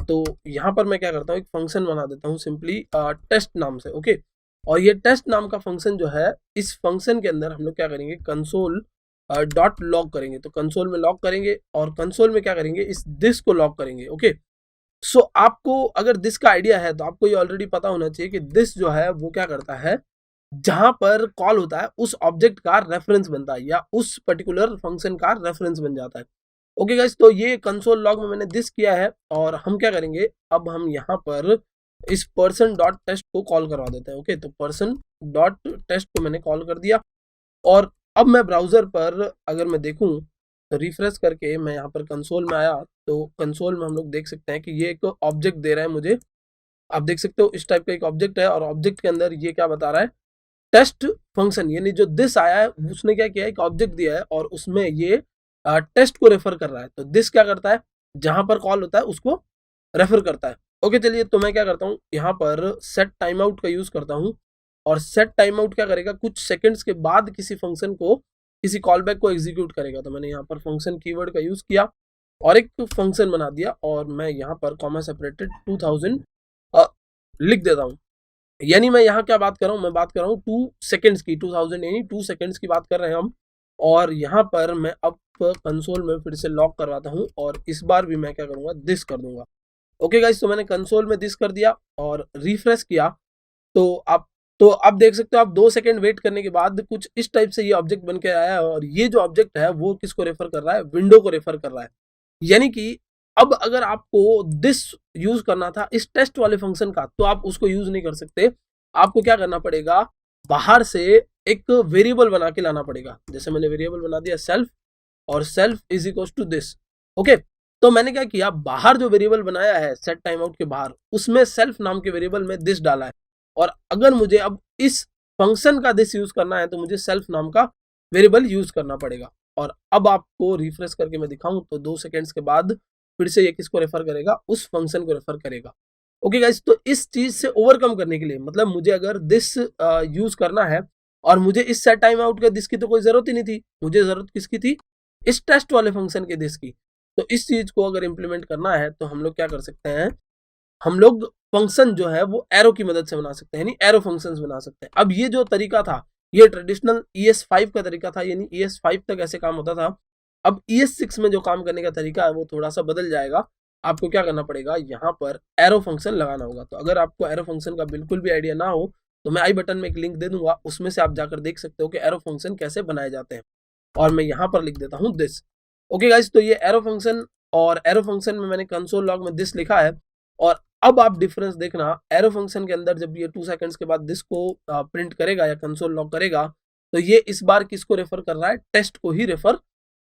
तो यहाँ पर मैं क्या करता हूँ, एक फंक्शन बना देता हूँ सिंपली टेस्ट नाम से। ओके, और ये टेस्ट नाम का फंक्शन जो है, इस फंक्शन के अंदर हम लोग क्या करेंगे, कंसोल डॉट लॉग करेंगे। तो कंसोल में लॉग करेंगे, और कंसोल में क्या करेंगे, इस दिस को लॉग करेंगे। ओके, सो आपको अगर दिस का आइडिया है तो आपको ये ऑलरेडी पता होना चाहिए कि दिस जो है वो क्या करता है, जहां पर कॉल होता है उस ऑब्जेक्ट का रेफरेंस बनता है, या उस पर्टिकुलर फंक्शन का रेफरेंस बन जाता है। ओके गाइस, तो ये कंसोल लॉग में मैंने दिस किया है, और हम क्या करेंगे, अब हम यहाँ पर इस पर्सन डॉट टेस्ट को कॉल करवा देते हैं। ओके, तो पर्सन डॉट टेस्ट को मैंने कॉल कर दिया, और अब मैं ब्राउजर पर अगर मैं देखूं तो रिफ्रेश करके मैं यहाँ पर कंसोल में आया, तो कंसोल में हम लोग देख सकते हैं कि ये एक ऑब्जेक्ट दे रहा है मुझे। आप देख सकते हो इस टाइप का एक ऑब्जेक्ट है, और ऑब्जेक्ट के अंदर ये क्या बता रहा है, टेस्ट फंक्शन, यानी जो दिस आया है उसने क्या किया है, एक ऑब्जेक्ट दिया है, और उसमें ये टेस्ट को रेफर कर रहा है। तो दिस क्या करता है, जहां पर कॉल होता है उसको रेफर करता है। ओके, चलिए तो मैं क्या करता हूँ, यहाँ पर सेट टाइम आउट का यूज करता हूँ, और सेट टाइम आउट क्या करेगा, कुछ सेकंड्स के बाद किसी फंक्शन को, किसी कॉल बैक को एग्जीक्यूट करेगा। तो मैंने यहाँ पर फंक्शन कीवर्ड का यूज किया, और एक फंक्शन बना दिया, और मैं यहाँ पर कॉमा सेपरेटेड 2000 लिख देता हूँ। यानी मैं यहाँ क्या बात कर रहा हूँ, मैं बात कर रहा हूँ 2 सेकेंड्स की, 2000 यानी 2 सेकेंड्स की बात कर रहे हैं हम। और यहाँ पर मैं अब कंसोल में फिर से लॉक करवाता हूँ, और इस बार भी मैं क्या करूँगा, दिस कर दूंगा। ओके गाइस, तो मैंने कंसोल में दिस कर दिया और रिफ्रेश किया, तो आप तो आप देख सकते हो, आप 2 सेकंड वेट करने के बाद कुछ इस टाइप से ये ऑब्जेक्ट बन के आया है, और ये जो ऑब्जेक्ट है वो किसको रेफर कर रहा है, विंडो को रेफर कर रहा है। यानी कि अब अगर आपको दिस यूज करना था इस टेस्ट वाले फंक्शन का, तो आप उसको यूज नहीं कर सकते। आपको क्या करना पड़ेगा, बाहर से एक वेरिएबल बना के लाना पड़ेगा। जैसे मैंने वेरिएबल बना दिया सेल्फ, और self is equal to this. Okay, तो मैंने क्या किया, बाहर जो वेरिएबल बनाया है सेट टाइम आउट के बाहर, उसमें सेल्फ नाम के वेरिएबल में दिस डाला है। और अगर मुझे अब इस फंक्शन का दिस यूज करना है तो मुझे सेल्फ नाम का वेरिएबल यूज करना पड़ेगा। और अब आपको रिफ्रेश करके मैं दिखाऊं तो 2 सेकेंड्स के बाद फिर से ये किसको रेफर करेगा, उस फंक्शन को रेफर करेगा। ओके गाइस, तो इस चीज से ओवरकम करने के लिए, मतलब मुझे अगर दिस यूज करना है और मुझे इस सेट टाइम आउट के दिस की तो कोई जरूरत ही नहीं थी, मुझे जरूरत किसकी थी, इस टेस्ट वाले फंक्शन के दिस की। तो इस चीज को अगर इंप्लीमेंट करना है तो हम लोग क्या कर सकते हैं, हम लोग फंक्शन जो है वो एरो की मदद से बना सकते हैं, यानी एरो फंक्शंस बना सकते हैं। अब ये जो तरीका था ये ट्रेडिशनल ES5 का तरीका था, यानी ES5 तक ऐसे काम होता था। अब ES6 में जो काम करने का तरीका है वो थोड़ा सा बदल जाएगा। आपको क्या करना पड़ेगा, यहाँ पर एरो फंक्शन लगाना होगा। तो अगर आपको एरो फंक्शन का बिल्कुल भी आइडिया ना हो तो मैं आई बटन में एक लिंक दे दूंगा, उसमें से आप जाकर देख सकते हो कि एरो फंक्शन कैसे बनाए जाते हैं। और मैं यहाँ पर लिख देता हूँ दिस। ओके गाइस, तो ये एरो फंक्शन, और एरो फंक्शन में मैंने कंसोल लॉग में दिस लिखा है। और अब आप डिफरेंस देखना, एरो फंक्शन के अंदर जब ये 2 सेकंड्स के बाद दिस को प्रिंट करेगा या कंसोल लॉग करेगा, तो ये इस बार किसको रेफर कर रहा है, टेस्ट को ही रेफर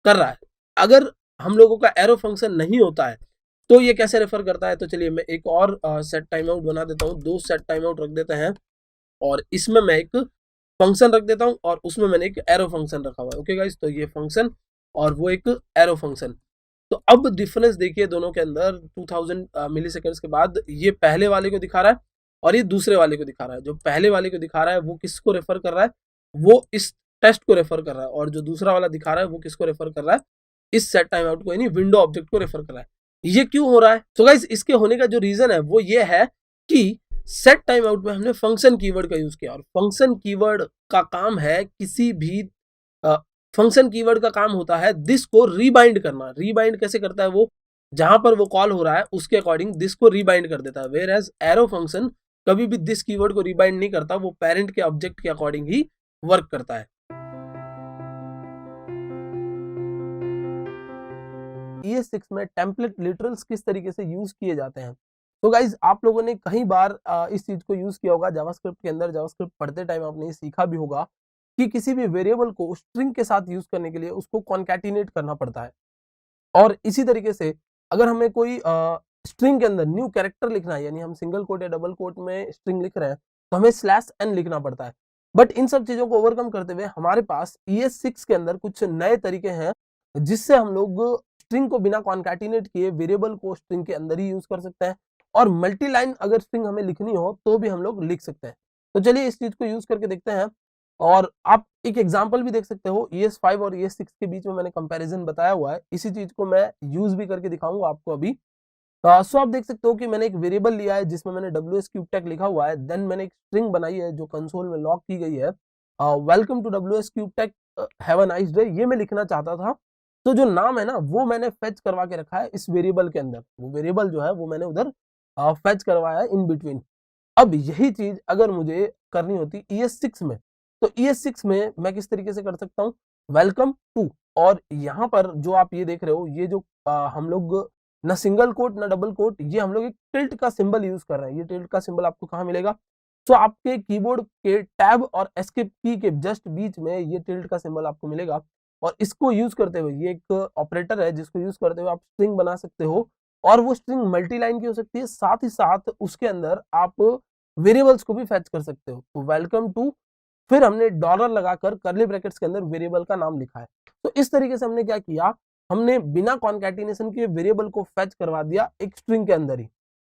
कर रहा है। अगर हम लोगों का एरो फंक्शन नहीं होता है तो ये कैसे रेफर करता है, तो चलिए मैं एक और सेट टाइम आउट बना देता हूँ, 2 सेट टाइम आउट रख देते हैं, और इसमें मैं एक फंक्शन रख देता हूँ और उसमें मैंने एक एरो फंक्शन रखा हुआ है। ओके गाइस, तो ये फंक्शन और वो एक एरो फंक्शन। तो अब डिफरेंस देखिए दोनों के अंदर, 2000 मिली सेकेंड्स के बाद ये पहले वाले को दिखा रहा है और ये दूसरे वाले को दिखा रहा है। जो पहले वाले को दिखा रहा है वो किसको रेफर कर रहा है, वो इस टेस्ट को रेफर कर रहा है, और जो दूसरा वाला दिखा रहा है वो किसको रेफर कर रहा है, इस सेट टाइम आउट को, यानी विंडो ऑब्जेक्ट को रेफर कर रहा है। ये क्यों हो रहा है, तो गाइस इसके होने का जो रीजन है वो ये है कि सेट टाइम आउट में हमने फंक्शन कीवर्ड का यूज किया, और फंक्शन कीवर्ड का काम है किसी भी फंक्शन कीवर्ड का काम होता है दिस को रीबाइंड करना। रीबाइंड कैसे करता है, वो जहां पर वो कॉल हो रहा है उसके अकॉर्डिंग दिस को रीबाइंड कर देता है। वेयर एज एरो फंक्शन कभी भी दिस कीवर्ड को रीबाइंड नहीं करता, वो पेरेंट के ऑब्जेक्ट के अकॉर्डिंग ही वर्क करता है। ES6 में टेम्पलेट लिटरल्स किस तरीके से यूज किए जाते हैं, तो गाइज आप लोगों ने कई बार इस चीज को यूज किया होगा जावास्क्रिप्ट के अंदर। जावास्क्रिप्ट पढ़ते टाइम आपने सीखा भी होगा कि किसी भी वेरिएबल को स्ट्रिंग के साथ यूज करने के लिए उसको कॉन्कैटिनेट करना पड़ता है। और इसी तरीके से अगर हमें कोई स्ट्रिंग के अंदर न्यू कैरेक्टर लिखना है, यानी हम सिंगल कोट या डबल कोट में स्ट्रिंग लिख रहे हैं, तो हमें /n लिखना पड़ता है। बट इन सब चीजों को ओवरकम करते हुए हमारे पास ES6 के अंदर कुछ नए तरीके हैं जिससे हम लोग स्ट्रिंग को बिना कॉन्कैटिनेट किए वेरिएबल को स्ट्रिंग के अंदर ही यूज कर सकते हैं, और मल्टी लाइन अगर स्ट्रिंग हमें लिखनी हो तो भी हम लोग लिख सकते हैं। तो चलिए इस चीज को यूज करके देखते हैं, और आप एक एग्जांपल भी देख सकते हो। ES5 और ES6 के बीच में मैंने कंपैरिजन बताया हुआ है, इसी चीज को मैं यूज भी करके दिखाऊंगा आपको अभी। सो आप देख सकते हो कि मैंने एक वेरिएबल लिया है जिसमें मैंने WS क्यूब टैग लिखा हुआ है, देन मैंने एक स्ट्रिंग बनाई है जो कंसोल में लॉक की गई है, welcome to WS cube tag, have a nice day, ये मैं लिखना चाहता था। तो जो नाम है ना वो मैंने फेच करवा के रखा है इस वेरिएबल के अंदर, वो वेरिएबल जो है वो मैंने उधर फेच करवाया है इन बिटवीन। अब यही चीज अगर मुझे करनी होती ES6 में, तो ES6 में मैं किस तरीके से कर सकता हूँ, वेलकम टू, और यहाँ पर जो आप ये देख रहे हो, ये जो हम लोग ना सिंगल कोट ना डबल कोट, ये हम लोग एक टिल्ट का सिंबल यूज कर रहे हैं। ये टिल्ट का सिंबल आपको कहाँ मिलेगा, तो आपके कीबोर्ड के टैब और एस्केप की के जस्ट बीच में ये टिल्ट का सिंबल आपको मिलेगा। और इसको यूज करते हुए, ये एक ऑपरेटर है जिसको यूज करते हुए आप स्ट्रिंग बना सकते हो, और वो स्ट्रिंग मल्टी लाइन की हो सकती है, साथ ही साथ उसके अंदर आप वेरिएबल्स को भी फेच कर सकते हो। तो वेलकम टू, फिर हमने डॉलर लगाकर कर्ली ब्रैकेट्स के अंदर वेरिएबल का नाम लिखा है। तो इस तरीके से हमने क्या किया, हमने बिना कॉन्कैटिनेशन के वेरिएबल को फेच करवा दिया एक स्ट्रिंग के अंदर ही।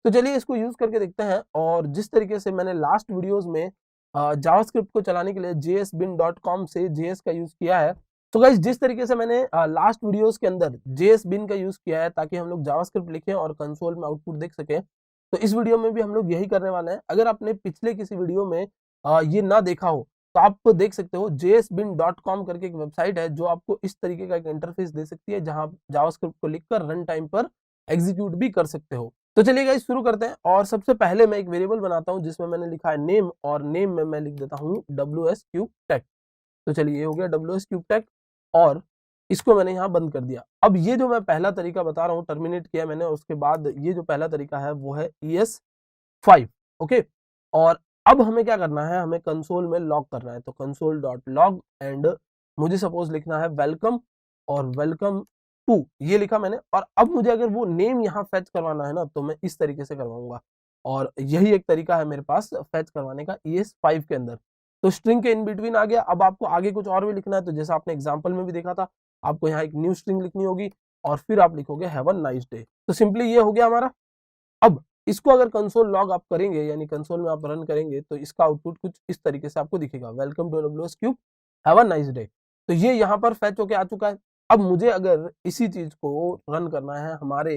तो चलिए इसको यूज करके देखते हैं, और जिस तरीके से मैंने लास्ट वीडियोस में जावास्क्रिप्ट को चलाने के लिए jsbin.com से JS का यूज किया है, तो गाइस जिस तरीके से मैंने लास्ट वीडियोस के अंदर JSBin का यूज किया है ताकि हम लोग जावास्क्रिप्ट लिखें और कंसोल में आउटपुट देख सकें, तो इस वीडियो में भी हम लोग यही करने वाले हैं। अगर आपने पिछले किसी वीडियो में ये ना देखा हो तो आप देख सकते हो, jsbin.com करके एक वेबसाइट है जो आपको इस तरीके का एक इंटरफेस दे सकती है, जहां जावास्क्रिप्ट को लिखकर रन टाइम पर एग्जीक्यूट भी कर सकते हो। तो चलिए गाइस शुरू करते हैं। और सबसे पहले मैं एक वेरिएबल बनाता हूं जिसमें मैंने लिखा है नेम, और नेम में मैं लिख देता हूं WS क्यूब टेक। तो चलिए ये हो गया WS क्यूब टेक, और इसको मैंने यहाँ बंद कर दिया। अब ये जो मैं पहला तरीका बता रहा हूँ टर्मिनेट किया मैंने, उसके बाद ये जो पहला तरीका है वो है ES5। ओके, और अब हमें क्या करना है, हमें कंसोल में लॉग करना है। तो कंसोल डॉट लॉग, एंड मुझे सपोज लिखना है वेलकम, और वेलकम टू ये लिखा मैंने। और अब मुझे अगर वो नेम यहाँ फेच करवाना है ना, तो मैं इस तरीके से करवाऊंगा, और यही एक तरीका है मेरे पास फेच करवाने का ES5 के अंदर। तो स्ट्रिंग के इन बिटवीन आ गया। अब आपको आगे कुछ और भी लिखना है, तो जैसा आपने एग्जांपल में भी देखा था, आपको यहाँ एक न्यू स्ट्रिंग लिखनी होगी, और फिर आप लिखोगे हैव अ नाइस डे। तो सिंपली ये हो गया हमारा। अब इसको अगर कंसोल लॉग आप करेंगे, यानी कंसोल में आप रन करेंगे, तो इसका आउटपुट कुछ इस तरीके से आपको दिखेगा, welcome to WS cube, have a nice day. तो ये यहाँ पर फैच होके आ चुका है। अब मुझे अगर इसी चीज को रन करना है हमारे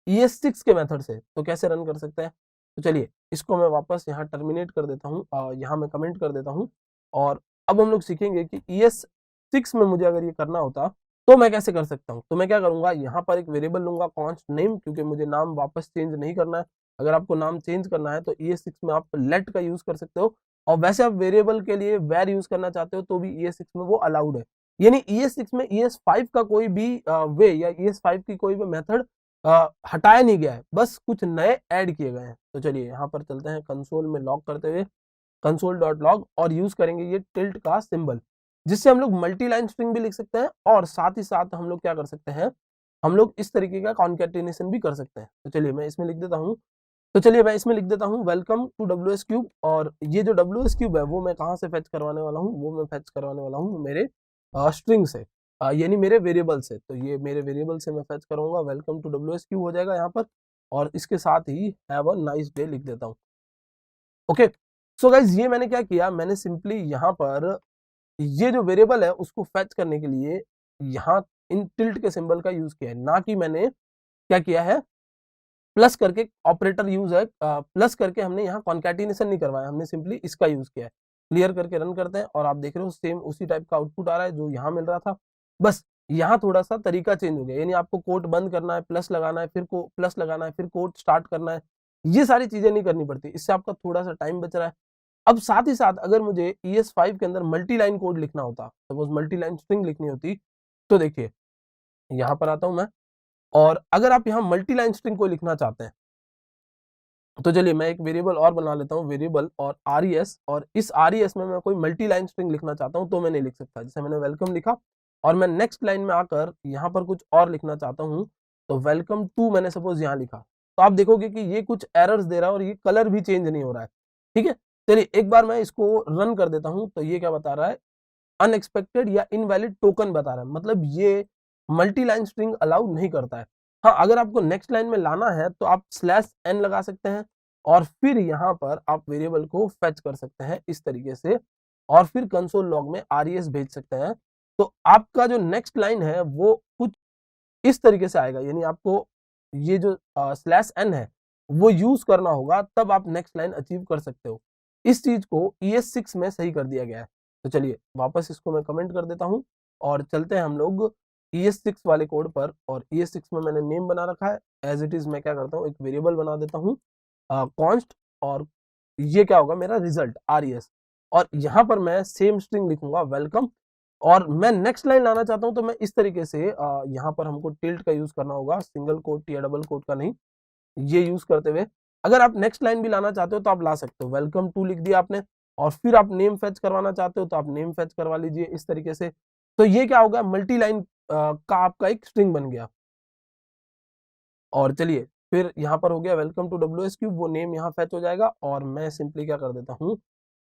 ES6 के मेथड से, तो कैसे रन कर सकते हैं। तो चलिए इसको मैं वापस यहाँ टर्मिनेट कर देता हूँ, यहाँ मैं कमेंट कर देता हूँ। और अब हम लोग सीखेंगे कि ES6 में मुझे अगर ये करना होता तो मैं कैसे कर सकता हूँ। तो मैं क्या करूंगा, यहाँ पर एक वेरिएबल लूंगा कॉन्स्ट नेम, क्योंकि मुझे नाम वापस चेंज नहीं करना है। अगर आपको नाम चेंज करना है तो ES6 में आप लेट का यूज कर सकते हो, और वैसे आप वेरिएबल के लिए वेर यूज करना चाहते हो तो भी ES6 में वो अलाउड है। यानी ES6 में ES5 का कोई भी वे या ES5 की कोई भी मेथड हटाया नहीं गया है, बस कुछ नए ऐड किए गए हैं। तो चलिए यहाँ पर चलते हैं कंसोल में लॉग करते हुए, कंसोल डॉट लॉग, और यूज करेंगे ये टिल्ट का सिंबल, जिससे हम लोग मल्टी लाइन स्ट्रिंग भी लिख सकते हैं, और साथ ही साथ हम लोग क्या कर सकते हैं, हम लोग इस तरीके का कॉन्केटिनेशन भी कर सकते हैं। तो चलिए मैं इसमें लिख देता हूँ, वेलकम टू WS क्यूब। और ये जो WS क्यूब है वो मैं कहाँ से फेच करवाने वाला हूँ, वो मैं फेच करवाने वाला हूँ मेरे स्ट्रिंग से, यानी मेरे वेरिएबल से। तो ये मेरे वेरिएबल से मैं फेच करूंगा, वेलकम टू WS क्यूब हो जाएगा यहाँ पर, और इसके साथ he have a nice day लिख देता हूँ। ओके, सो गाइज ये मैंने क्या किया, मैंने सिंपली यहाँ पर ये जो वेरिएबल है उसको फेच करने के लिए यहाँ इन टिल्ट के सिंबल का यूज किया है, ना कि मैंने क्या किया है प्लस करके ऑपरेटर यूज है, प्लस करके हमने यहाँ कॉन्कैटिनेशन नहीं करवाया, हमने सिंपली इसका यूज किया है। क्लियर करके रन करते हैं, और आप देख रहे हो सेम उसी टाइप का आउटपुट आ रहा है जो यहाँ मिल रहा था। बस यहाँ थोड़ा सा तरीका चेंज हो गया, यानी आपको कोट बंद करना है, प्लस लगाना है, फिर को प्लस लगाना है, फिर कोट स्टार्ट करना है, ये सारी चीजें नहीं करनी पड़ती, इससे आपका थोड़ा सा टाइम बच रहा है। अब साथ ही साथ अगर मुझे ES5 के अंदर मल्टी लाइन कोड लिखना होता, सपोज मल्टी लाइन स्ट्रिंग लिखनी होती, तो देखिए यहाँ पर आता हूं मैं, और अगर आप यहाँ मल्टी लाइन स्ट्रिंग को लिखना चाहते हैं, तो चलिए मैं एक वेरिएबल और बना लेता हूँ, वेरिएबल और RES, और इस RES में मैं कोई मल्टी लाइन स्ट्रिंग लिखना चाहता हूँ तो मैं नहीं लिख सकता। जैसे मैंने वेलकम लिखा, और मैं नेक्स्ट लाइन में आकर यहाँ पर कुछ और लिखना चाहता हूँ, तो वेलकम टू मैंने सपोज यहाँ लिखा, तो आप देखोगे कि ये कुछ एरर्स दे रहा है, और ये कलर भी चेंज नहीं हो रहा है। ठीक है, चलिए एक बार मैं इसको रन कर देता हूँ। तो ये क्या बता रहा है, अनएक्सपेक्टेड या इनवैलिड टोकन बता रहा है, मतलब ये मल्टी लाइन स्ट्रिंग अलाउ नहीं करता है। हाँ, अगर आपको नेक्स्ट लाइन में लाना है तो आप /n लगा सकते हैं, और फिर यहाँ पर आप वेरिएबल को फेच कर सकते हैं इस तरीके से, और फिर कंसोल लॉग में RES भेज सकते हैं। तो आपका जो नेक्स्ट लाइन है वो कुछ इस तरीके से आएगा, यानी आपको ये जो /n है वो यूज करना होगा, तब आप नेक्स्ट लाइन अचीव कर सकते हो। इस चीज को ES6 में सही कर दिया गया है। तो चलिए वापस इसको मैं कमेंट कर देता हूं, और चलते हैं हम लोग ES6 वाले कोड पर। और ES6 में मैंने नेम बना रखा है, एज इट इज मैं क्या करता हूँ, एक वेरिएबल बना देता हूँ कॉन्स्ट, और ये क्या होगा मेरा रिजल्ट RES, और यहाँ पर मैं सेम स्ट्रिंग लिखूंगा वेलकम। और मैं नेक्स्ट लाइन लाना चाहता हूं तो मैं इस तरीके से यहाँ पर हमको टिल्ट का यूज करना होगा, सिंगल कोट या डबल कोट का नहीं, ये यूज करते हुए। अगर आप नेक्स्ट लाइन भी लाना चाहते हो तो आप ला सकते हो, वेलकम टू लिख दिया आपने, और फिर आप नेम फेच करवाना चाहते हो तो आप नेम फेच करवा लीजिए इस तरीके से। तो ये क्या होगा, मल्टी लाइन का आपका एक स्ट्रिंग बन गया। और चलिए फिर यहाँ पर हो गया वेलकम टू WS क्यूब, वो नेम यहाँ फेच हो जाएगा, और मैं सिंपली क्या कर देता हूँ,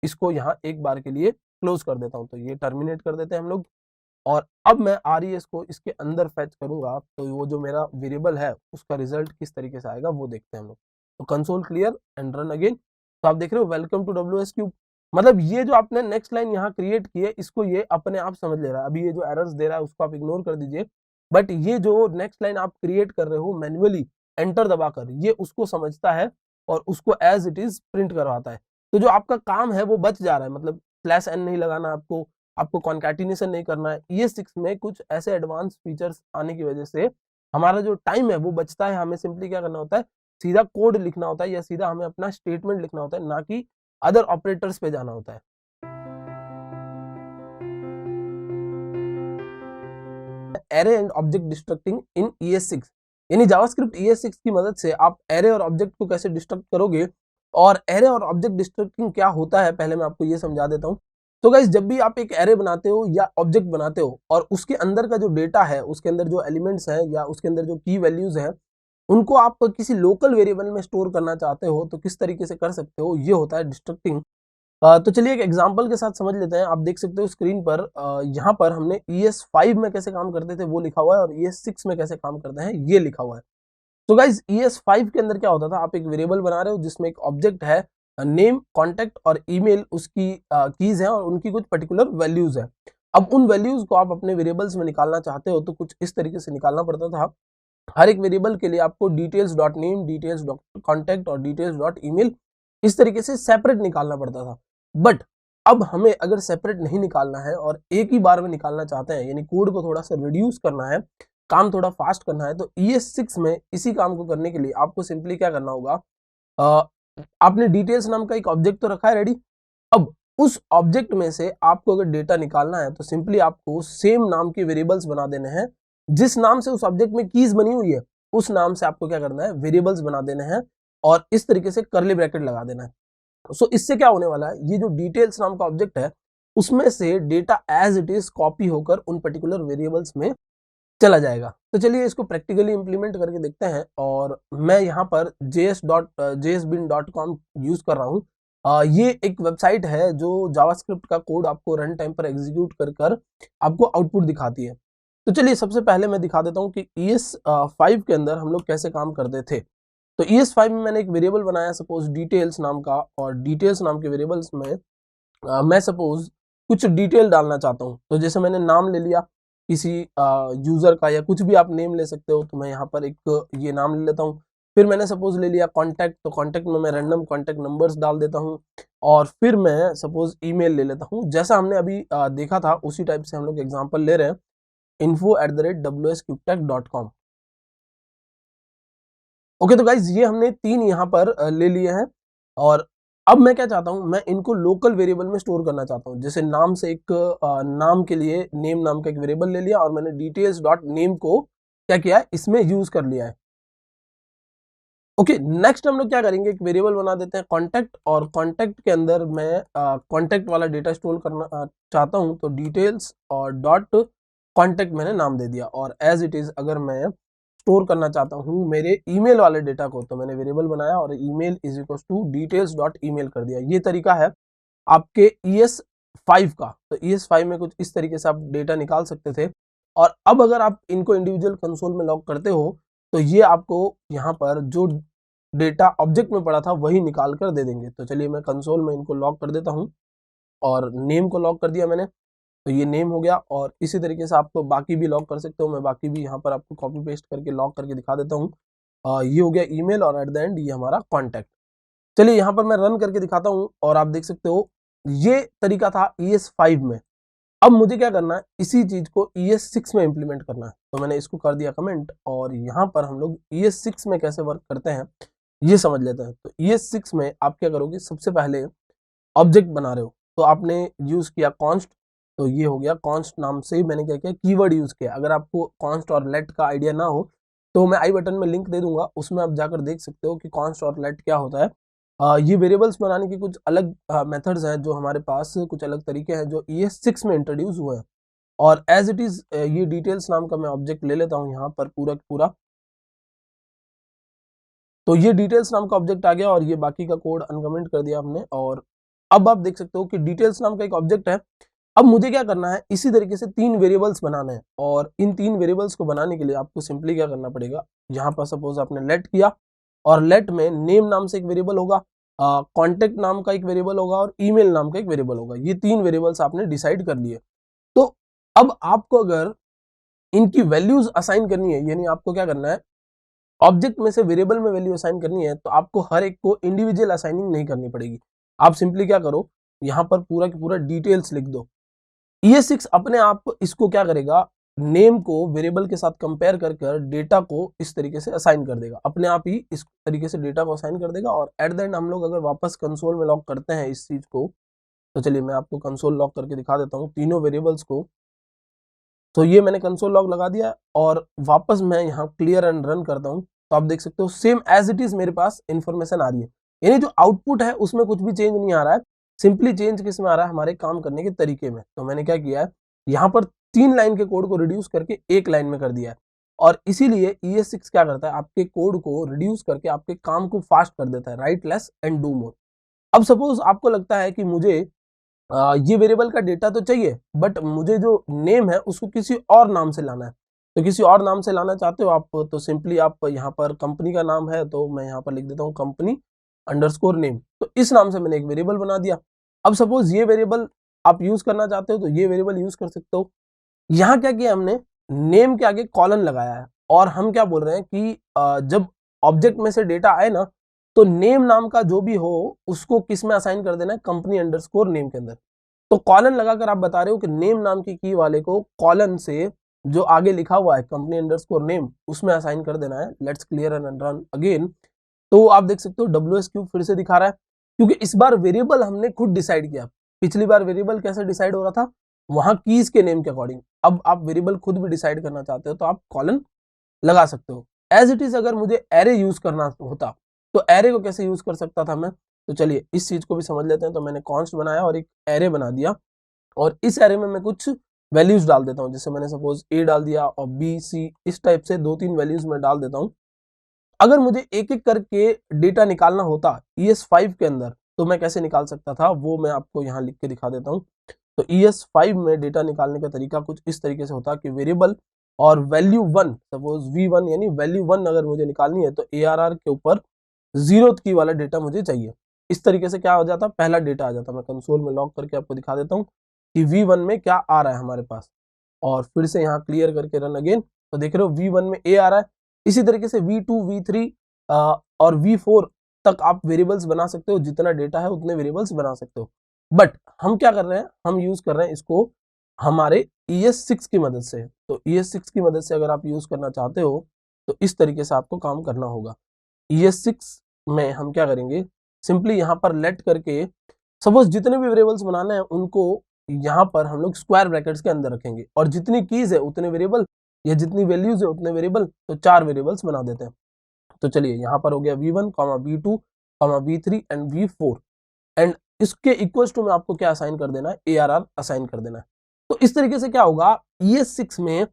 इसको यहाँ एक बार के लिए क्लोज कर देता हूँ। तो ये टर्मिनेट कर देते हैं हम लोग, और अब मैं RES को इसके अंदर फेच करूंगा, तो वो जो मेरा वेरिएबल है उसका रिजल्ट किस तरीके से आएगा वो देखते हैं हम लोग। तो console clear and run again. तो आप देख रहे हो वेलकम टू WS क्यूब, मतलब ये जो आपने नेक्स्ट लाइन यहाँ क्रिएट की है इसको ये अपने आप समझ ले रहा है। अभी ये जो एरर्स दे रहा है उसको आप इग्नोर कर दीजिए, बट ये जो नेक्स्ट लाइन आप क्रिएट कर रहे हो मैन्युअली एंटर दबाकर, ये उसको समझता है और उसको एज इट इज प्रिंट करवाता है। तो जो आपका काम है वो बच जा रहा है, मतलब /n नहीं लगाना आपको, आपको कॉन्कैटिनेशन नहीं करना है। ES6 में कुछ ऐसे एडवांस फीचर्स आने की वजह से हमारा जो टाइम है वो बचता है, हमें सिंपली क्या करना होता है, सीधा कोड लिखना होता है या सीधा हमें अपना स्टेटमेंट लिखना होता है, ना कि अदर ऑपरेटर्स पे जाना होता है। Array and object distracting in ES6, यानी जावास्क्रिप्ट ES6 की मदद से आप एरे और ऑब्जेक्ट को कैसे डिस्ट्रक्ट करोगे, और एरे और ऑब्जेक्ट डिस्ट्रक्टिंग क्या होता है पहले मैं आपको ये समझा देता हूँ। तो गाइस, जब भी आप एक एरे बनाते हो या ऑब्जेक्ट बनाते हो और उसके अंदर का जो डेटा है, उसके अंदर जो एलिमेंट्स है या उसके अंदर जो की वैल्यूज है, उनको आप किसी लोकल वेरिएबल में स्टोर करना चाहते हो तो किस तरीके से कर सकते हो, ये होता है डिस्ट्रक्टिंग। तो चलिए एक एग्जांपल के साथ समझ लेते हैं। आप देख सकते हो स्क्रीन पर, यहाँ पर हमने ES5 में कैसे काम करते थे वो लिखा हुआ है, और ES6 में कैसे काम करते हैं ये लिखा हुआ है। तो गाइज, ES5 के अंदर क्या होता था, आप एक वेरिएबल बना रहे हो जिसमें एक ऑब्जेक्ट है, नेम, कॉन्टेक्ट और ईमेल उसकी कीज हैं और उनकी कुछ पर्टिकुलर वैल्यूज है। अब उन वैल्यूज को आप अपने वेरिएबल्स में निकालना चाहते हो तो कुछ इस तरीके से निकालना पड़ता था। हर एक वेरिएबल के लिए आपको details dot name, details dot contact और डिटेल्स डॉट ईमेल इस तरीके से सेपरेट निकालना पड़ता था। बट अब हमें अगर सेपरेट नहीं निकालना है और एक ही बार में निकालना चाहते हैं, यानी कोड को थोड़ा सा रिड्यूस करना है, काम थोड़ा फास्ट करना है, तो ES6 में इसी काम को करने के लिए आपको सिंपली क्या करना होगा, आपने डिटेल्स नाम का एक ऑब्जेक्ट तो रखा है रेडी। अब उस ऑब्जेक्ट में से आपको अगर डेटा निकालना है तो सिंपली आपको सेम नाम के वेरिएबल्स बना देने हैं। जिस नाम से उस ऑब्जेक्ट में कीज बनी हुई है उस नाम से आपको क्या करना है, वेरिएबल्स बना देने हैं और इस तरीके से कर्ली ब्रैकेट लगा देना है। सो इससे क्या होने वाला है, ये जो डिटेल्स नाम का ऑब्जेक्ट है उसमें से data as it is copy होकर उन पर्टिकुलर वेरिएबल्स में चला जाएगा। तो चलिए इसको प्रैक्टिकली इंप्लीमेंट करके देखते हैं, और मैं यहाँ पर jsbin.com यूज कर रहा हूँ। ये एक वेबसाइट है जो जावास्क्रिप्ट का कोड आपको रन टाइम पर एग्जीक्यूट कर आपको आउटपुट दिखाती है। तो चलिए सबसे पहले मैं दिखा देता हूँ कि ES5 के अंदर हम लोग कैसे काम करते थे। तो ES5 में मैंने एक वेरिएबल बनाया सपोज डिटेल्स नाम का, और डिटेल्स नाम के वेरिएबल्स में मैं सपोज कुछ डिटेल डालना चाहता हूँ। तो जैसे मैंने नाम ले लिया किसी यूजर का, या कुछ भी आप नेम ले सकते हो, तो मैं यहाँ पर एक ये नाम ले लेता हूँ। फिर मैंने सपोज ले लिया कॉन्टैक्ट, तो कॉन्टैक्ट में मैं रैंडम कॉन्टैक्ट नंबर्स डाल देता हूँ। और फिर मैं सपोज ईमेल ले लेता हूँ, जैसा हमने अभी देखा था उसी टाइप से हम लोग एग्जाम्पल ले रहे हैं, info@wsqtech.com। ओके, तो गाइज ये हमने 3 यहाँ पर ले लिए हैं, और अब मैं क्या चाहता हूँ, मैं इनको लोकल वेरिएबल में स्टोर करना चाहता हूँ। जैसे नाम से एक नाम के लिए नेम नाम का एक वेरिएबल ले लिया, और मैंने डिटेल्स डॉट नेम को क्या किया है, इसमें यूज कर लिया है। ओके, नेक्स्ट हम लोग क्या करेंगे, एक वेरिएबल बना देते हैं कॉन्टैक्ट, और कॉन्टैक्ट के अंदर मैं कॉन्टैक्ट वाला डेटा स्टोर करना चाहता हूँ, तो डिटेल्स और डॉट कॉन्टैक्ट मैंने नाम दे दिया। और एज इट इज अगर मैं स्टोर करना चाहता हूँ मेरे ईमेल वाले डेटा को, तो मैंने वेरिएबल बनाया और email is equal to details dot email कर दिया। ये तरीका है आपके ES5 का। तो ES5 में कुछ इस तरीके से आप डेटा निकाल सकते थे। और अब अगर आप इनको इंडिविजुअल कंसोल में लॉग करते हो तो ये आपको यहाँ पर जो डेटा ऑब्जेक्ट में पड़ा था वही निकाल कर दे देंगे। तो चलिए मैं कंसोल में इनको लॉक कर देता हूँ, और नेम को लॉक कर दिया मैंने, तो ये नेम हो गया। और इसी तरीके से आपको बाकी भी लॉक कर सकते हो, मैं बाकी भी यहाँ पर आपको कॉपी पेस्ट करके लॉक करके दिखा देता हूँ। ये हो गया ईमेल, और एट द एंड ये हमारा कॉन्टैक्ट। चलिए यहाँ पर मैं रन करके दिखाता हूँ, और आप देख सकते हो ये तरीका था ES5 में। अब मुझे क्या करना है, इसी चीज को ES6 में इंप्लीमेंट करना है। तो मैंने इसको कर दिया कमेंट, और यहाँ पर हम लोग ES6 में कैसे वर्क करते हैं ये समझ लेते हैं। तो ES6 में आप क्या करोगे, सबसे पहले ऑब्जेक्ट बना रहे हो तो आपने यूज किया कॉन्स्ट। तो ये हो गया कॉन्स्ट नाम से ही मैंने क्या किया, कीवर्ड यूज किया। अगर आपको कॉन्स्ट और लेट का आइडिया ना हो तो मैं आई बटन में लिंक दे दूंगा, उसमें आप जाकर देख सकते हो कि कॉन्स्ट और लेट क्या होता है। ये वेरिएबल्स बनाने की कुछ अलग मेथड्स हैं, जो हमारे पास कुछ अलग तरीके हैं जो ES6 में इंट्रोड्यूस हुए हैं। और एज इट इज ये डिटेल्स नाम का मैं ऑब्जेक्ट ले लेता हूँ यहाँ पर पूरा पूरा। तो ये डिटेल्स नाम का ऑब्जेक्ट आ गया, और ये बाकी का कोड अनकमेंट कर दिया हमने। और अब आप देख सकते हो कि डिटेल्स नाम का एक ऑब्जेक्ट है। अब मुझे क्या करना है, इसी तरीके से 3 वेरिएबल्स बनाने हैं, और इन 3 वेरिएबल्स को बनाने के लिए आपको सिंपली क्या करना पड़ेगा, यहाँ पर सपोज आपने लेट किया, और लेट में नेम नाम से एक वेरिएबल होगा, कॉन्टेक्ट नाम का एक वेरिएबल होगा, और ईमेल नाम का एक वेरिएबल होगा। ये 3 वेरिएबल्स आपने डिसाइड कर लिए। तो अब आपको अगर इनकी वैल्यूज असाइन करनी है, यानी आपको क्या करना है, ऑब्जेक्ट में से वेरिएबल में वैल्यू असाइन करनी है, तो आपको हर एक को इंडिविजुअल असाइनिंग नहीं करनी पड़ेगी। आप सिंपली क्या करो, यहाँ पर पूरा की पूरा डिटेल्स लिख दो। ES6 अपने आप इसको क्या करेगा, नेम को वेरिएबल के साथ कंपेयर कर कर डेटा को इस तरीके से असाइन कर देगा, अपने आप ही इस तरीके से डेटा को असाइन कर देगा। और एट द एंड हम लोग अगर वापस कंसोल में लॉग करते हैं इस चीज को, तो चलिए मैं आपको कंसोल लॉग करके दिखा देता हूँ तीनों वेरिएबल्स को। तो ये मैंने कंसोल लॉग लगा दिया और वापस मैं यहाँ क्लियर एंड रन करता हूँ, तो आप देख सकते हो सेम एज इट इज मेरे पास इंफॉर्मेशन आ रही है। यानी जो आउटपुट है उसमें कुछ भी चेंज नहीं आ रहा है, सिंपली चेंज किस में आ रहा है, हमारे काम करने के तरीके में। तो मैंने क्या किया है, यहाँ पर 3 लाइन के कोड को रिड्यूस करके 1 लाइन में कर दिया है। और इसीलिए ES6 क्या करता है, आपके कोड को रिड्यूस करके आपके काम को फास्ट कर देता है, right less and do more. अब सपोज आपको लगता है कि मुझे ये वेरिएबल का डेटा तो चाहिए, बट मुझे जो नेम है उसको किसी और नाम से लाना है। तो किसी और नाम से लाना चाहते हो आप, तो सिंपली आप यहाँ पर कंपनी का नाम है तो मैं यहाँ पर लिख देता हूँ कंपनी अंडरस्कोर नेम। तो इस नाम से मैंने एक वेरिएबल बना दिया। अब सपोज ये वेरिएबल आप यूज करना चाहते हो तो ये वेरिएबल यूज कर सकते हो। यहाँ क्या किया हमने, नेम के आगे कॉलन लगाया है और हम क्या बोल रहे हैं कि जब ऑब्जेक्ट में से डेटा आए ना, तो नेम नाम का जो भी हो उसको किस में असाइन कर देना है, कंपनी अंडरस्कोर नेम के अंदर। तो कॉलन लगाकर आप बता रहे हो कि नेम नाम की की वाले को कॉलन से जो आगे लिखा हुआ है कंपनी अंडरस्कोर नेम उसमें असाइन कर देना है। Let's clear and run again. तो आप देख सकते हो WS क्यूब फिर से दिखा रहा है, क्योंकि इस बार वेरिएबल हमने खुद डिसाइड किया। पिछली बार वेरिएबल कैसे डिसाइड हो रहा था, वहां कीज के नेम के अकॉर्डिंग। अब आप वेरिएबल खुद भी डिसाइड करना चाहते हो तो आप कॉलन लगा सकते हो। एज इट इज अगर मुझे एरे यूज करना होता तो एरे को कैसे यूज कर सकता था मैं, तो चलिए इस चीज को भी समझ लेते हैं। तो मैंने कॉन्स्ट बनाया और एक एरे बना दिया और इस एरे में मैं कुछ वैल्यूज डाल देता हूँ। जैसे मैंने सपोज A डाल दिया और B C, इस टाइप से 2-3 वैल्यूज मैं डाल देता हूँ। अगर मुझे एक एक करके डेटा निकालना होता ES5 के अंदर तो मैं कैसे निकाल सकता था, वो मैं आपको यहाँ लिख के दिखा देता हूँ। तो ES5 में डेटा निकालने का तरीका कुछ इस तरीके से होता कि वेरिएबल और वैल्यू 1, सपोज V1 यानी वैल्यू 1 अगर मुझे निकालनी है तो ARR के ऊपर 0th की वाला डेटा मुझे चाहिए। इस तरीके से क्या हो जाता, पहला डेटा आ जाता। मैं कंसोल में लॉग करके आपको दिखा देता हूँ कि V1 में क्या आ रहा है हमारे पास, और फिर से यहाँ क्लियर करके रन अगेन। तो देख रहे हो V1 में A आ रहा है। इसी तरीके से V2, V3 और V4 तक आप वेरिएबल्स बना सकते हो, जितना डेटा है उतने वेरिएबल्स बना सकते हो। बट हम क्या कर रहे हैं, हम यूज कर रहे हैं इसको हमारे ES6 की मदद से। तो ES6 की मदद से अगर आप यूज करना चाहते हो तो इस तरीके से आपको काम करना होगा। ES6 में हम क्या करेंगे, सिंपली यहाँ पर लेट करके सपोज जितने भी वेरिएबल्स बनाने हैं उनको यहाँ पर हम लोग स्क्वायर ब्रैकेट्स के अंदर रखेंगे, और जितनी कीज है उतने वेरिएबल या जितनी वैल्यूज है उतने वेरिएबल, तो 4 वेरिएबल्स बना देते हैं। तो चलिए यहाँ पर हो गया V1, V2, V3 and V4, and इसके इक्वल टू में आपको क्या असाइन कर देना है, ARR असाइन कर देना है। तो इस तरीके से क्या होगा, ES6 में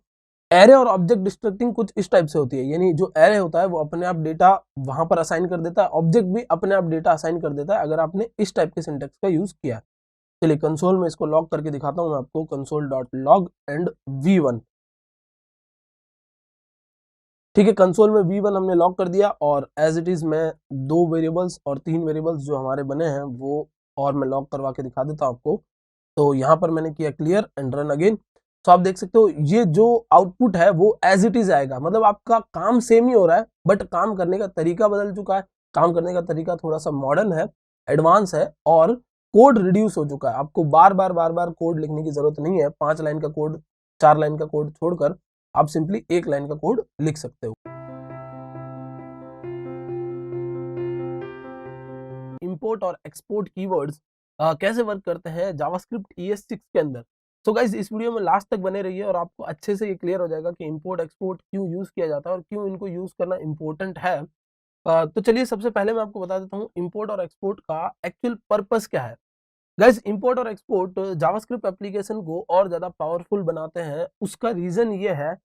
एरे और ऑब्जेक्ट डिस्ट्रक्टिंग कुछ इस टाइप से होती है। यानी जो एरे होता है वो अपने आप डेटा वहां पर असाइन कर देता है, ऑब्जेक्ट भी अपने आप डेटा असाइन कर देता है अगर आपने इस टाइप के सिंटेक्स का यूज किया है। चलिए कंसोल में इसको लॉग करके दिखाता हूं मैं आपको, console.log एंड V1। ठीक है, कंसोल में V1 हमने लॉग कर दिया और एज इट इज मैं 2 वेरिएबल्स और 3 वेरिएबल्स जो हमारे बने हैं वो और मैं लॉग करवा के दिखा देता हूं आपको। तो यहाँ पर मैंने किया क्लियर एंड रन अगेन। तो आप देख सकते हो ये जो आउटपुट है वो एज इट इज आएगा, मतलब आपका काम सेम ही हो रहा है बट काम करने का तरीका बदल चुका है। काम करने का तरीका थोड़ा सा मॉडर्न है, एडवांस है, और कोड रिड्यूस हो चुका है। आपको बार बार कोड लिखने की जरूरत नहीं है। 5 लाइन का कोड, 4 लाइन का कोड छोड़कर आप सिंपली 1 लाइन का कोड लिख सकते हो। इंपोर्ट और एक्सपोर्ट कीवर्ड्स कैसे वर्क करते हैं जावास्क्रिप्ट ES6 के अंदर। सो गाइज इस वीडियो में लास्ट तक बने रहिए और आपको अच्छे से ये क्लियर हो जाएगा कि इंपोर्ट एक्सपोर्ट क्यों यूज किया जाता है और क्यों इनको यूज करना इंपॉर्टेंट है। तो चलिए सबसे पहले मैं आपको बता देता हूँ इंपोर्ट और एक्सपोर्ट का एक्चुअल पर्पस क्या है। गाइज इंपोर्ट और एक्सपोर्ट जावास्क्रिप्ट एप्लीकेशन को और ज्यादा पावरफुल बनाते हैं। उसका रीजन ये है,